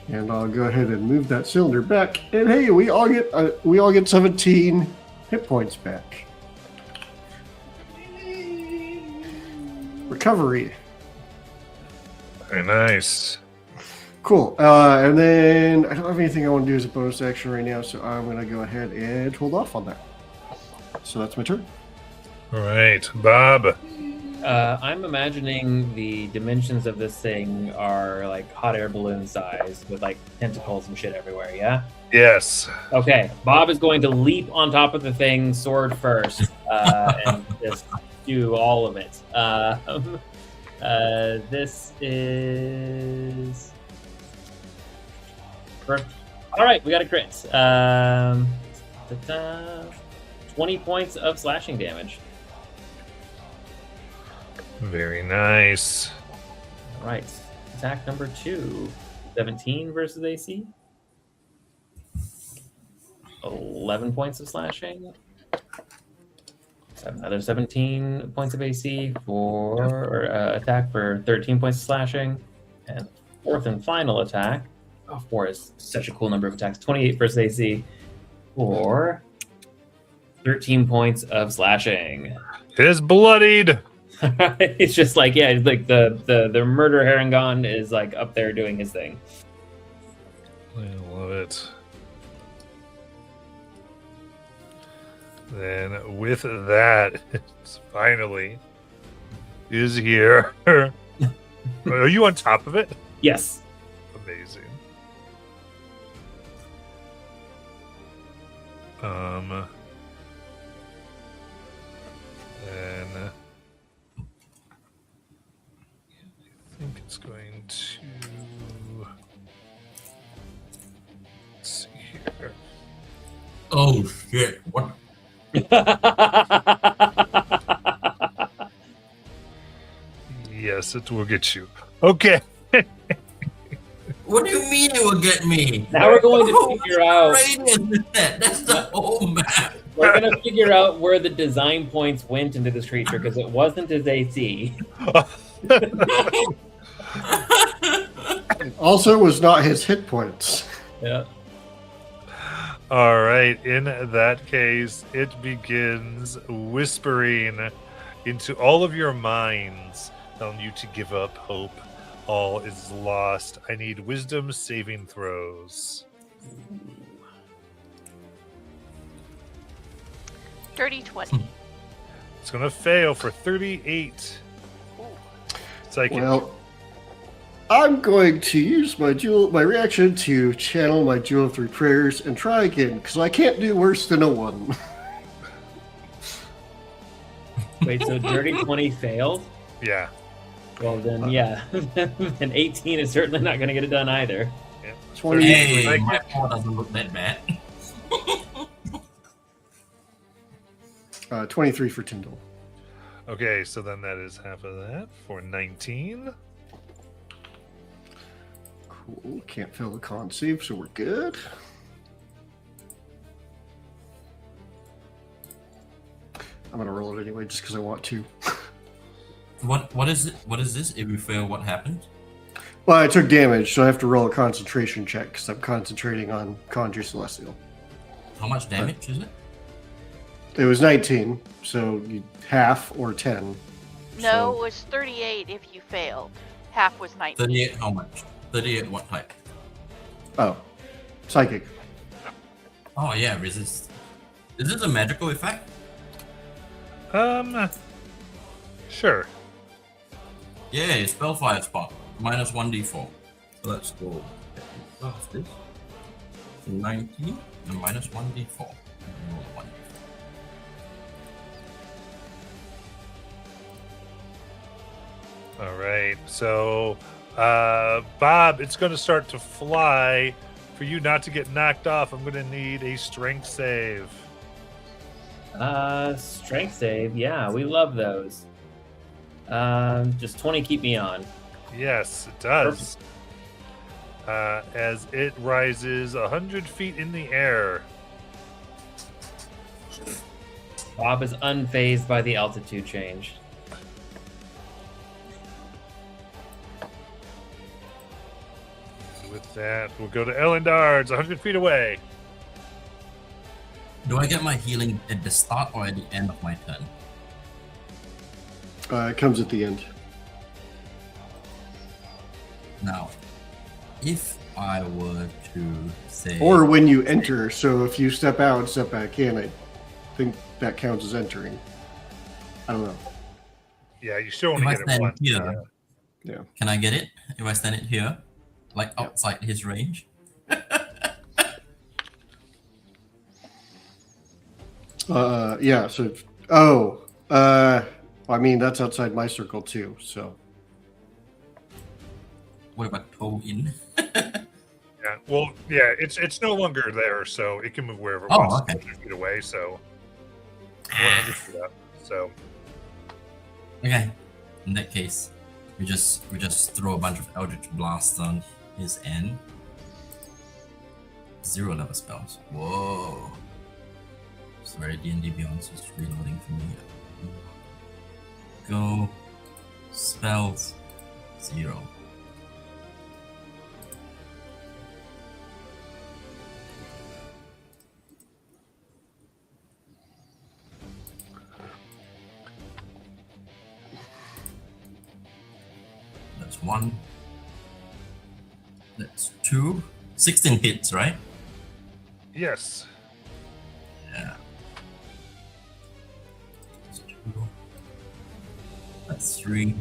And I'll go ahead and move that cylinder back. And hey, we all get 17 hit points back. Recovery. Very nice. Cool. And then I don't have anything I want to do as a bonus action right now, so I'm going to go ahead and hold off on that. So that's my turn. All right, Bob. I'm imagining the dimensions of this thing are like hot air balloon size with like tentacles and shit everywhere, yeah? Yes. Okay, Bob is going to leap on top of the thing, sword first, and just do all of it. This is... All right, we got a crit. 20 points of slashing damage. Very nice. All right, attack number 2. 17 versus AC. 11 points of slashing. Another 17 points of AC for attack for 13 points of slashing. And fourth and final attack. Oh, 4 is such a cool number of attacks. 28 versus AC for 13 points of slashing. It is bloodied. It's just like, yeah, it's like the murder Harangon is like up there doing his thing. I love it. Then with that, it's finally is here. Are you on top of it? Yes. Amazing. And I think it's going to. Let's see here. Oh shit! What? Yes, it will get you. Okay. What do you mean it will get me? Now we're going to Oh, figure out. radius is that? That's the whole map. We're gonna figure out where the design points went into this creature because it wasn't his AC. Also, was not his hit points. Yeah. All right. In that case, it begins whispering into all of your minds, telling you to give up hope. All is lost. I need wisdom saving throws. Dirty 20. It's going to fail for 38. Psychic. Well, I'm going to use my reaction to channel my Jewel of Three Prayers and try again, because I can't do worse than a 1. Wait, so dirty 20 failed? Yeah. Well then, yeah. An 18 is certainly not gonna get it done either. 20. Hey, Like- my four doesn't look that bad. 23 for Tyndall. Okay, so then that is half of that for 19. Cool. Can't fail the con save, so we're good. I'm gonna roll it anyway, just because I want to. What is it? What is this? If we fail, what happens? Well, I took damage, so I have to roll a concentration check because I'm concentrating on Conjure Celestial. How much damage is it? It was 19, so half or 10. No, So- it was 38 if you failed. Half was 19. 38 how much? 38 what type? Oh, psychic. Oh yeah, resist. Is this a magical effect? Sure. Yeah, spellfire spot. Minus 1d4. So let's go. What's this? 19 and minus 1d4. Roll 1d4. All right. So, Bob, it's going to start to fly. For you not to get knocked off, I'm going to need a strength save. Strength save, yeah, we love those. Just 20 keep me on. Yes, it does. As it rises 100 feet in the air. Bob is unfazed by the altitude change. With that, we'll go to Ellendards, 100 feet away. Do I get my healing at the start or at the end of my turn? It comes at the end. Now, if I were to say, Or when you enter, so if you step out and step back in, I think that counts as entering. I don't know. Yeah, you still if only I get it stand once. here, Yeah. can I get it? If I stand it here, like Yeah. outside his range? Yeah, so, I mean, that's outside my circle too, so. What about toe in? Yeah. Well, yeah, it's no longer there, so it can move wherever it Oh, wants, okay. 100 feet away. So, 100 feet up. So, Okay. In that case, we just throw a bunch of Eldritch Blasts on his end. 0 level spells. Whoa. Sorry, D&D Beyond is reloading for me. Go. Spells. 0. That's 1. That's 2. 16 hits, right? yes. Yeah. That's 2. That's 3.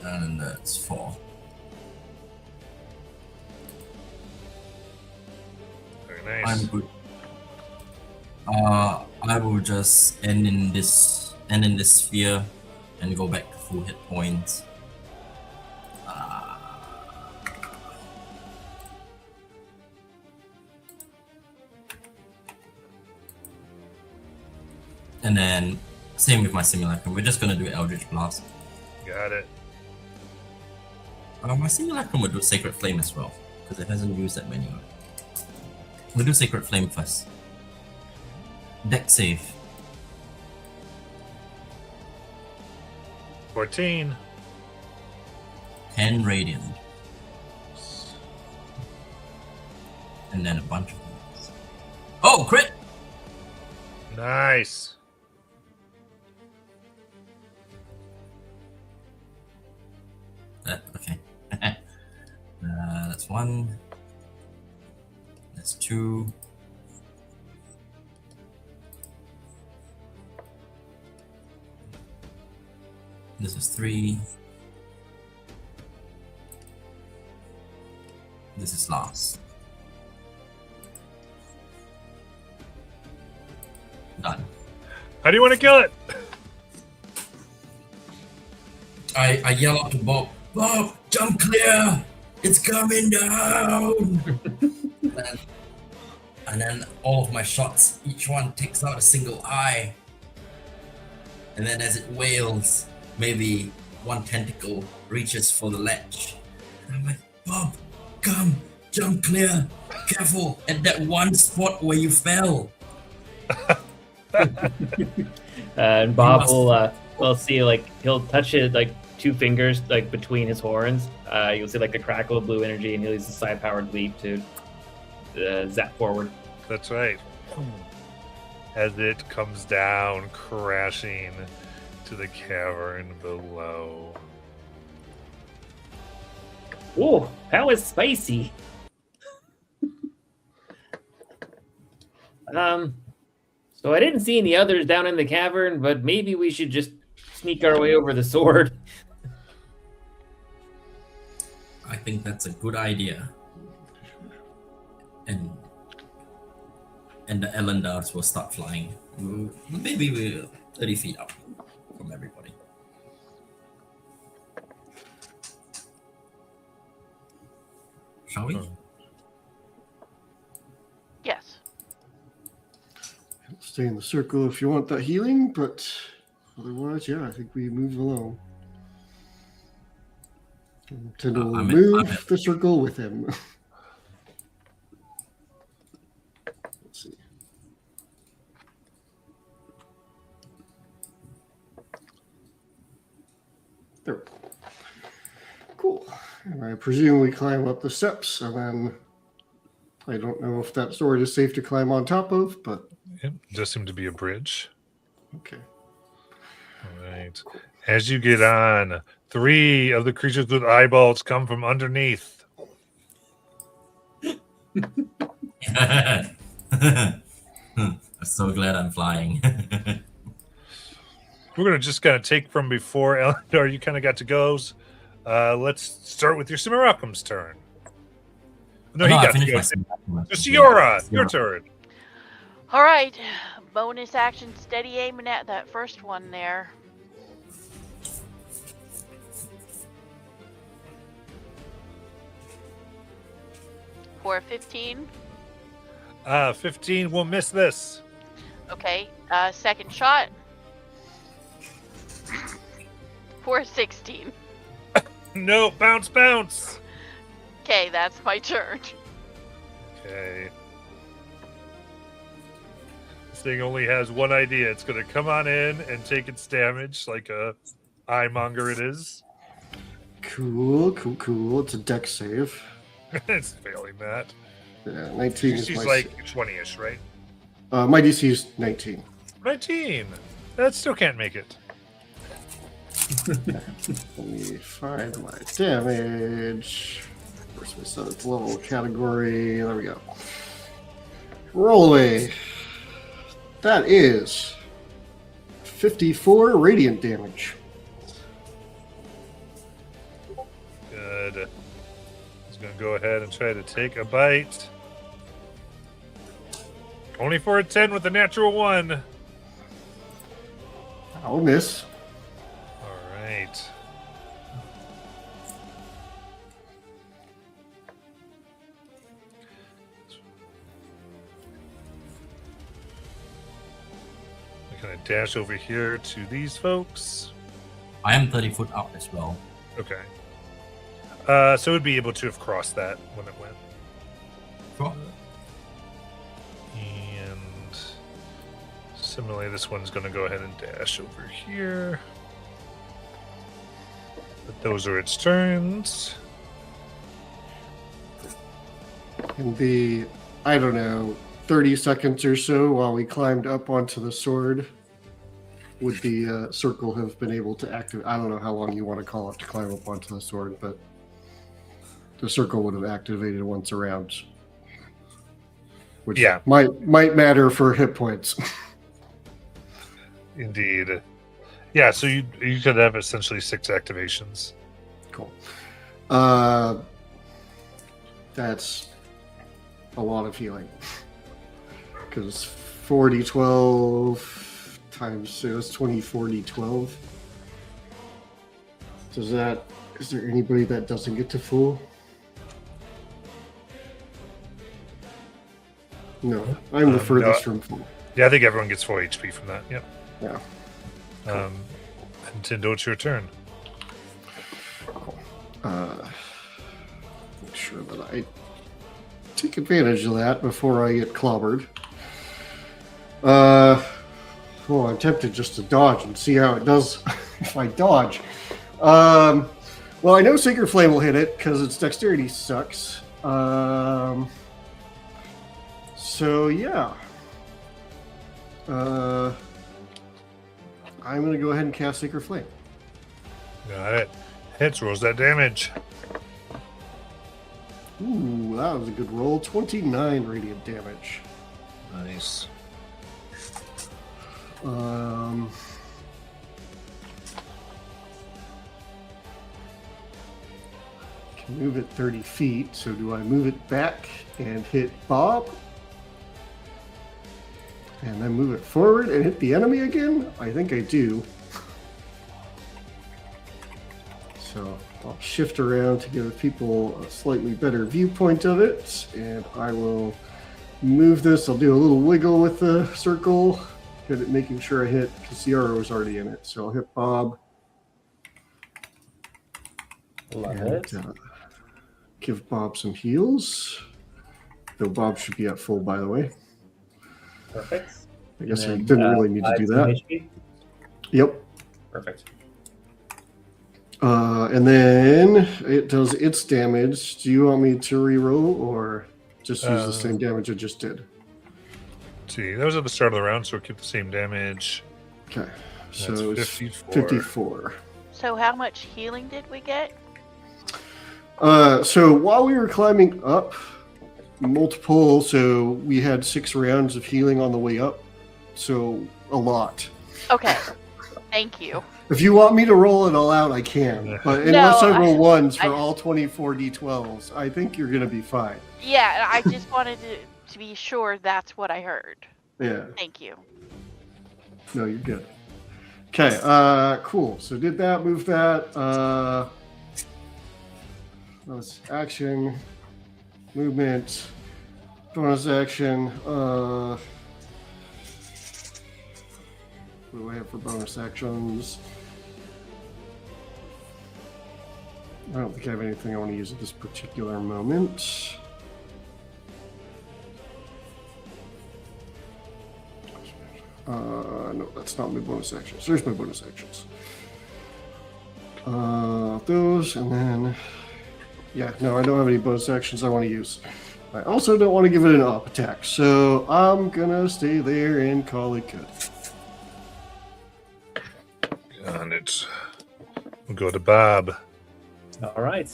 And that's 4. Very I'm nice. good. I will just end in this sphere and go back to full hit points. And then, same with my Simulacrum. We're just gonna do Eldritch Blast. Got it. My Simulacrum will do Sacred Flame as well, because it hasn't used that many. We'll do Sacred Flame first. Deck save. 14. 10 Radiant. And then a bunch of things. Oh, crit! Nice. Okay. That's 1. That's 2. This is 3. This is last. Done. How do you want to kill it? I yell out to Bob, Bob, jump clear! It's coming down! and then all of my shots, each one takes out a single eye. And then as it wails, maybe one tentacle reaches for the ledge. And I'm like, Bob, come, jump clear, careful, at that one spot where you fell. And Bob will see, like, he'll touch it like 2 fingers like between his horns. You'll see like a crackle of blue energy, and he'll use a side-powered leap to zap forward. That's right. As it comes down, crashing to the cavern below. Oh, that was spicy. So I didn't see any others down in the cavern, but maybe we should just sneak our way over the sword. I think that's a good idea. And the Elendars will start flying. Maybe we're 30 feet up from everybody. Shall we? Yes. Stay in the circle if you want that healing, but otherwise, yeah, I think we move along. And Tyndall will move the circle with him. Let's see. There we go. Cool. And I presume we climb up the steps, and then I don't know if that sword is safe to climb on top of, but It does seem to be a bridge. okay. All right. As you get on, 3 of the creatures with eyeballs come from underneath. I'm so glad I'm flying. We're going to just kind of take from before, Elendar, you kind of got to goes. Let's start with your Simulacrum's turn. No, he I got to finished go. my Simulacrum. Just Yora, your Yeah. turn. All right. Bonus action, steady aiming at that first one there. For a 15. 15 will miss this. Okay. Second shot. For a 16. No, bounce, bounce. Okay, that's my turn. Okay. This thing only has one idea. It's going to come on in and take its damage like a eye monger it is. Cool. It's a deck save. It's failing that. Yeah, 19 is She's my like 20-ish, right? my DC is 19. 19. That still can't make it. Let me find my damage. Where's my 7th level category? There we go. Roll away. That is 54 radiant damage. Good. He's going to go ahead and try to take a bite. Only for a 10 with a natural 1. I'll miss. All right. Can I dash over here to these folks? I am 30 foot up as well. Okay. So it would be able to have crossed that when it went. Sure. And similarly, this one's going to go ahead and dash over here. But those are its turns. In the, I don't know, 30 seconds or so while we climbed up onto the sword, would the circle have been able to activate? I don't know how long you want to call it to climb up onto the sword, but the circle would have activated once around. Which Yeah. might matter for hit points. Indeed. Yeah, so you could have essentially 6 activations. Cool. That's a lot of healing. Because 40-12 times, so that's 20-40-12. Is there anybody that doesn't get to full? No, I'm the furthest from full. Yeah, I think everyone gets 4 HP from that. Yep. Yeah. Nintendo, it's your turn. Make sure that I take advantage of that before I get clobbered. Well, I'm tempted just to dodge and see how it does if I dodge. Well, I know Sacred Flame will hit it because its dexterity sucks. So yeah. I'm going to go ahead and cast Sacred Flame. Got it. Hits, rolls that damage. Ooh, that was a good roll. 29 radiant damage. Nice. Can move it 30 feet, so do I move it back and hit Bob? And then move it forward and hit the enemy again? I think I do. So I'll shift around to give people a slightly better viewpoint of it, and I will move this. I'll do a little wiggle with the circle, get it making sure I hit, because the arrow is already in it. So I'll hit Bob. Love And, it. give Bob some heals. Though Bob should be at full, by the way. Perfect. I guess I And didn't then, really need to do some that. HP. Yep. Perfect. And then it does its damage. Do you want me to reroll or just use the same damage I just did? Let's see, that was at the start of the round, so we'll keep the same damage. Okay. So That's it's 54. 54. So how much healing did we get? So while we were climbing up, so we had 6 rounds of healing on the way up. So a lot. Okay. Thank you. If you want me to roll it all out, I can. But unless I roll ones for I- all 24 d12s, I think you're going to be fine. Yeah, I just wanted to be sure that's what I heard. Yeah. Thank you. No, you're good. Okay, cool. So did that, move that. Bonus action, movement, bonus action. What do I have for bonus actions? I don't think I have anything I want to use at this particular moment. No, that's not my bonus actions. There's my bonus actions. Those, and then... Yeah, no, I don't have any bonus actions I want to use. I also don't want to give it an up attack, so I'm gonna stay there and call it good. Got it. We'll go to Bob. All right.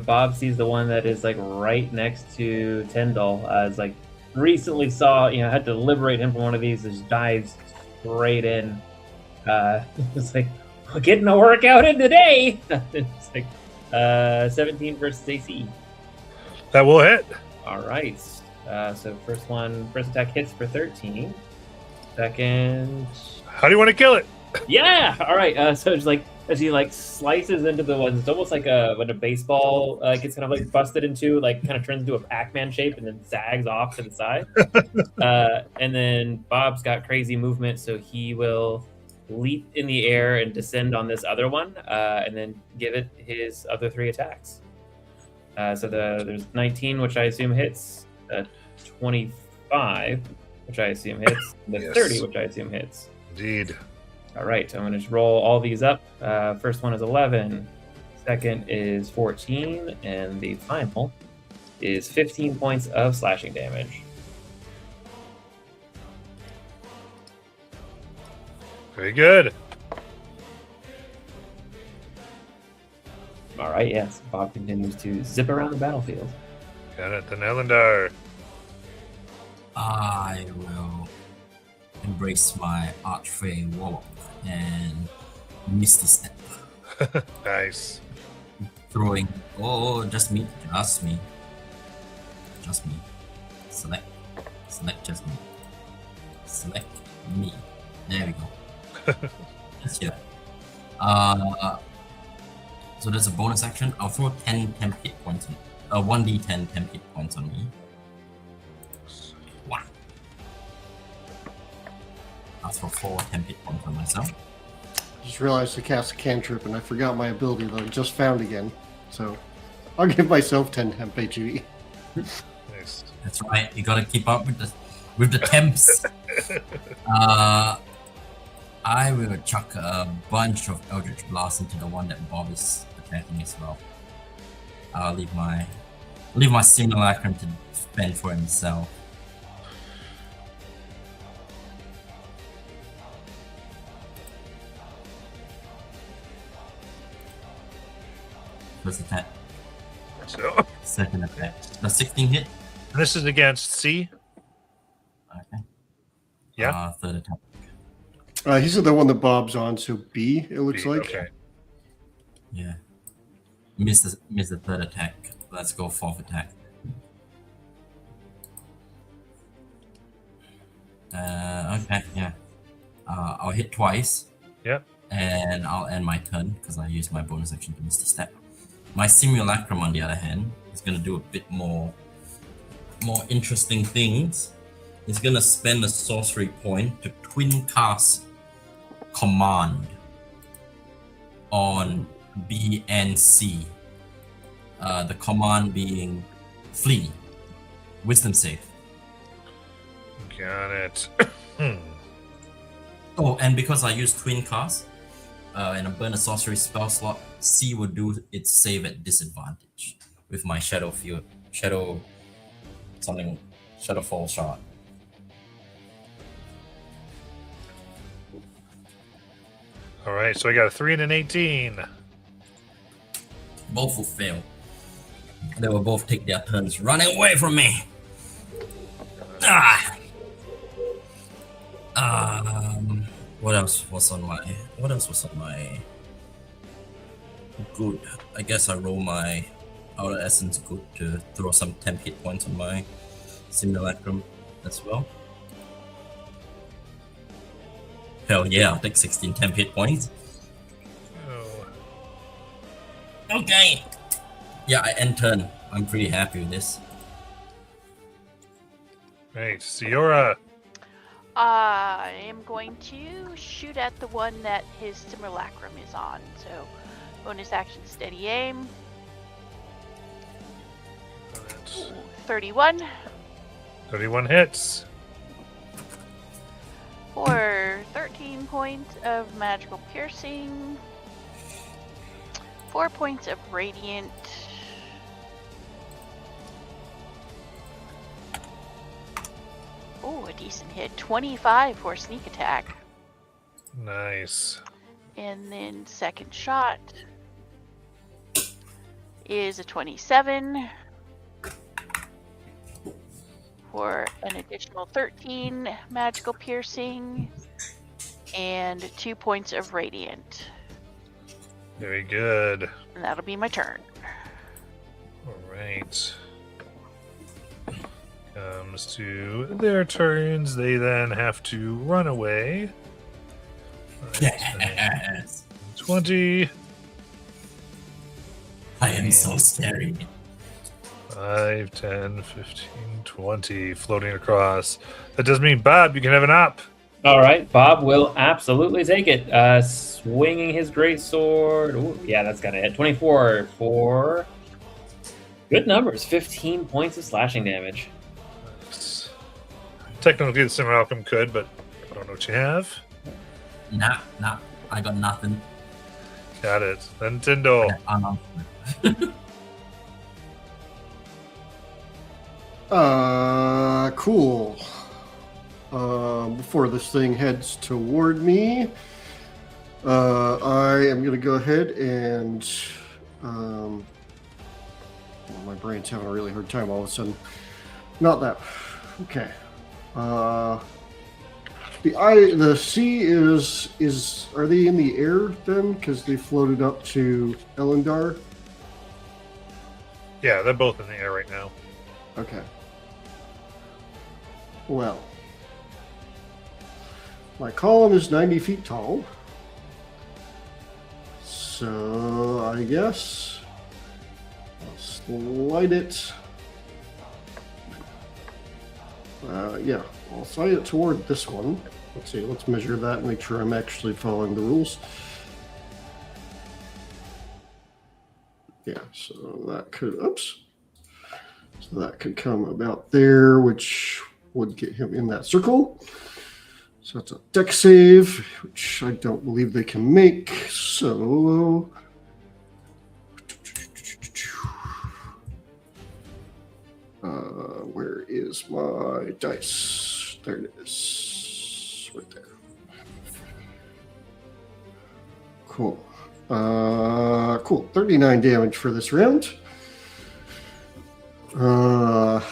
Bob sees the one that is like right next to Tyndall. As like recently saw, had to liberate him from one of these. Just dives straight in. It's like we're getting a workout in today. It's like 17 versus AC. That will hit. All right. So first attack hits for 13. Second. How do you want to kill it? Yeah. All right. So just like as he like slices into the ones. It's almost like when a baseball gets kind of like busted into, like kind of turns into a Pac-Man shape and then zags off to the side. And then Bob's got crazy movement, so he will leap in the air and descend on this other one, and then give it his other 3 attacks. So there's 19, which I assume hits, 25, which I assume hits, the Yes. 30, which I assume hits. Indeed. All right, I'm going to just roll all these up. First one is 11, second is 14, and the final is 15 points of slashing damage. Very good. All right, yes, Bob continues to zip around the battlefield. Got it. Then Elendar. I will embrace my Archfey Warlock and Misty Step. Nice. Throwing. Oh, just me. Just me. Just me. Select. Select just me. Select me. There we go. That's here. So there's a bonus action. I'll throw 10 temp hit points on 1d10 temp hit points on me. Wow. I'll throw 4 temp hit points on myself. Just realized to cast a cantrip and I forgot my ability that I just found again. So I'll give myself 10 temp HV. Nice. That's right. You gotta keep up with the temps. I will chuck a bunch of Eldritch Blast into the one that Bob is attacking as well. I'll leave my Simulacrum to fend for himself. First attack, So second attack. The 16 hit. this is against C. Okay. Yeah. Third attack. He's the one that Bob's on, so B, it looks B, like. Okay. Yeah. Miss the third attack. Let's go fourth attack. Okay, yeah. I'll hit twice. Yep. And I'll end my turn because I used my bonus action to Misty Step. My Simulacrum, on the other hand, is gonna do a bit more interesting things. It's gonna spend a sorcery point to twin cast Command on B and C. The command being flee, wisdom save. Got it. Oh, and because I use twin cast and I burn a sorcery spell slot, C will do its save at disadvantage with my shadow fall shot. All right. So I got a 3 and an 18. Both will fail. They will both take their turns running away from me. Ah. What else was on my good? I guess I roll my Outer Essence good to throw some temp hit points on my Simulacrum as well. Hell yeah, I'll take 16 temp hit points. Oh, Okay. Yeah, I end turn. I'm pretty happy with this. right. Siora. I am going to shoot at the one that his simulacrum is on. So, bonus action, steady aim. That's 31 31 hits. for 13 points of magical piercing, 4 points of radiant, oh, a decent hit, 25 for sneak attack. Nice. And then second shot is a 27 for an additional 13 magical piercing and 2 points of radiant. Very good. And that'll be my turn. All right. Comes to their turns. They then have to run away. Right, Yes. 20. I am so scary. 5, 10, 15, 20 floating across. That does mean, Bob, you can have an op. All right, Bob will absolutely take it. Swinging his great sword. Ooh, yeah, that's gonna hit. 24 for good numbers. 15 points of slashing damage. Technically, the Summer Alchemy could, but I don't know what you have. Nah, I got nothing. Got it. Nintendo. Cool. Before this thing heads toward me, I am going to go ahead and well, my brain's having a really hard time all of a sudden. Not that. Okay. The sea is are they in the air then? Because they floated up to Elendar. Yeah, they're both in the air right now. Okay. Well, my column is 90 feet tall. So I guess I'll slide it. Yeah, I'll slide it toward this one. Let's see, let's measure that and make sure I'm actually following the rules. Yeah, so that could, oops. So that could come about there, which would get him in that circle. So that's a deck save, which I don't believe they can make. So where is my dice? There it is, right there. Cool. Cool. 39 damage for this round. And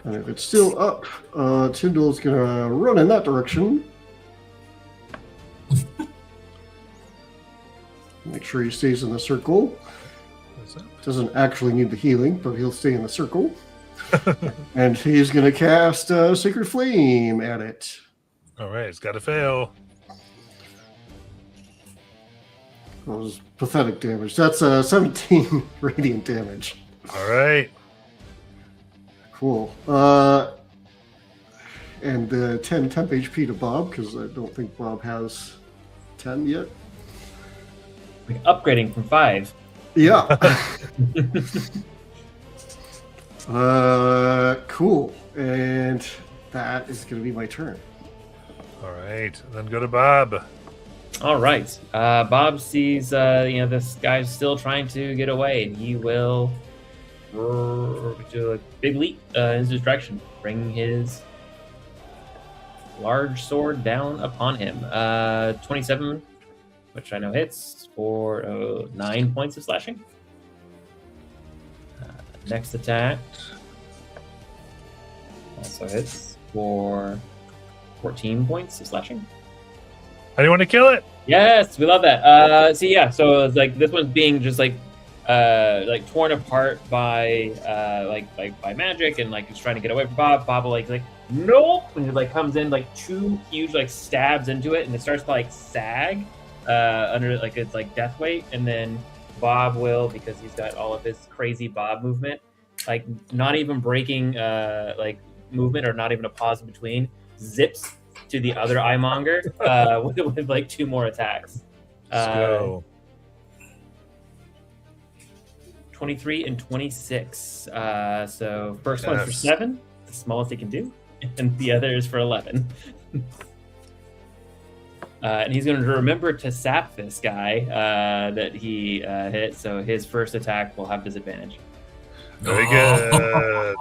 if it's still up, Tyndall's gonna run in that direction. Make sure he stays in the circle. What's that? Doesn't actually need the healing, but he'll stay in the circle. And he's gonna cast Sacred Flame at it. All right, it's got to fail. That was pathetic damage. That's 17 radiant damage. All right. Cool. And 10 temp HP to Bob, because I don't think Bob has 10 yet. Like upgrading from 5. Yeah. Cool. And that is going to be my turn. All right. Then go to Bob. All right. Bob sees, this guy's still trying to get away, and he will do a big leap in his direction, bring his large sword down upon him. 27, which I know hits for 9 points of slashing. Next attack also hits for 14 points of slashing. How do you want to kill it? Yes, we love that. So it's like this one's being just like torn apart by by magic, and like he's trying to get away from Bob. Bob will like nope, and he like comes in like 2 huge like stabs into it, and it starts to like sag under like it's like death weight, and then Bob will, because he's got all of his crazy Bob movement, like not even breaking movement or not even a pause in between, zips to the other eyemonger with like 2 more attacks. Let's go. 23 and 26. So first one's for Yes. 7, the smallest he can do, and the other is for 11. And he's going to remember to sap this guy that he hit, so his first attack will have disadvantage. Very good.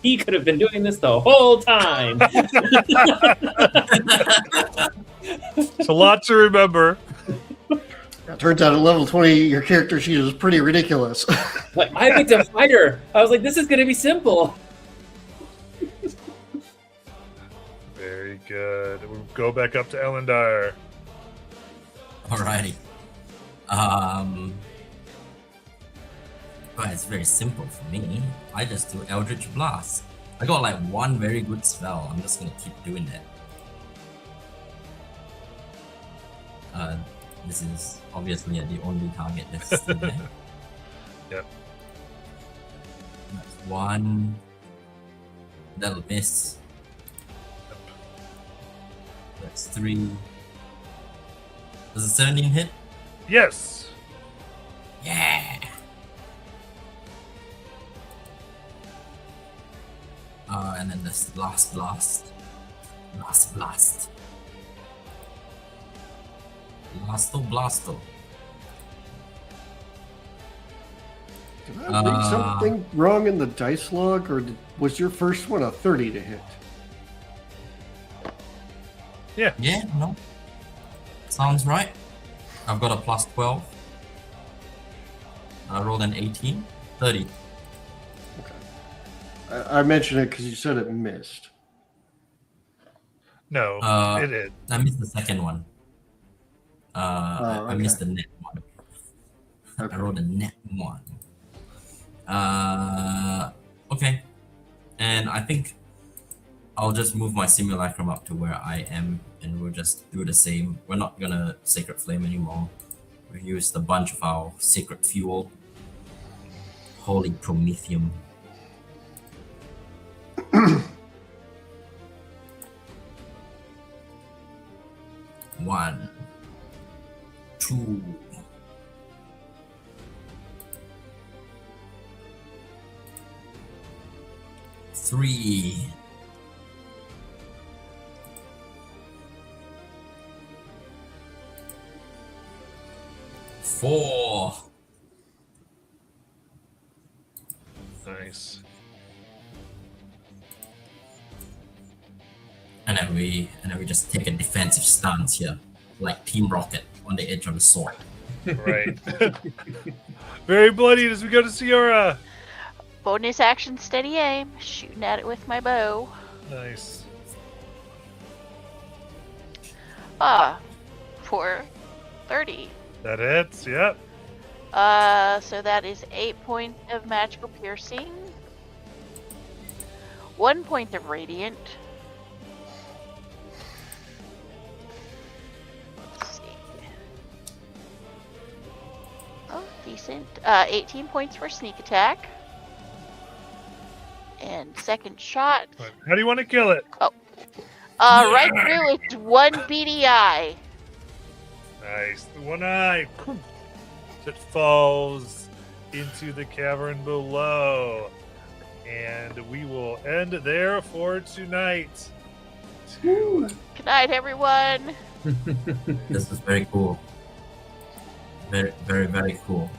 He could have been doing this the whole time. It's a lot to remember. It turns out at level 20, your character sheet is pretty ridiculous. Like, I picked a fighter. I was like, this is going to be simple. Very good. We'll go back up to Elendar. Alrighty. Well, it's very simple for me. I just do Eldritch Blast. I got like 1 very good spell. I'm just gonna keep doing that. This is obviously the only target that's still there. Yep. That's one. That'll miss. That's 3. Does a 17 hit? Yes. Yeah. And then this last blast. Blasto. Did I read something wrong in the dice log, or was your first one a 30 to hit? Yeah, no. Sounds right. I've got a plus 12. I rolled an 18. 30. I mentioned it because you said it missed. No, it is. I missed the second one. I missed the net one. Okay. I rolled a net 1. Okay. And I think I'll just move my simulacrum up to where I am, and we'll just do the same. We're not gonna Sacred Flame anymore. We used a bunch of our sacred fuel. Holy Promethium. One, 2, 3, 4. Nice. And then we just take a defensive stance here, like Team Rocket on the edge of the sword. Right. Very bloodied as we go to Sierra. Bonus action, steady aim. Shooting at it with my bow. Nice. For 30. That hits. Yep. So that is 8 points of magical piercing. 1 point of radiant. Let's see. Oh, decent. 18 points for sneak attack. And second shot. How do you want to kill it? Right through its one beady eye. Nice. The one eye. It falls into the cavern below. And we will end there for tonight. Woo. Good night, everyone. This is very cool. Very, very, very cool.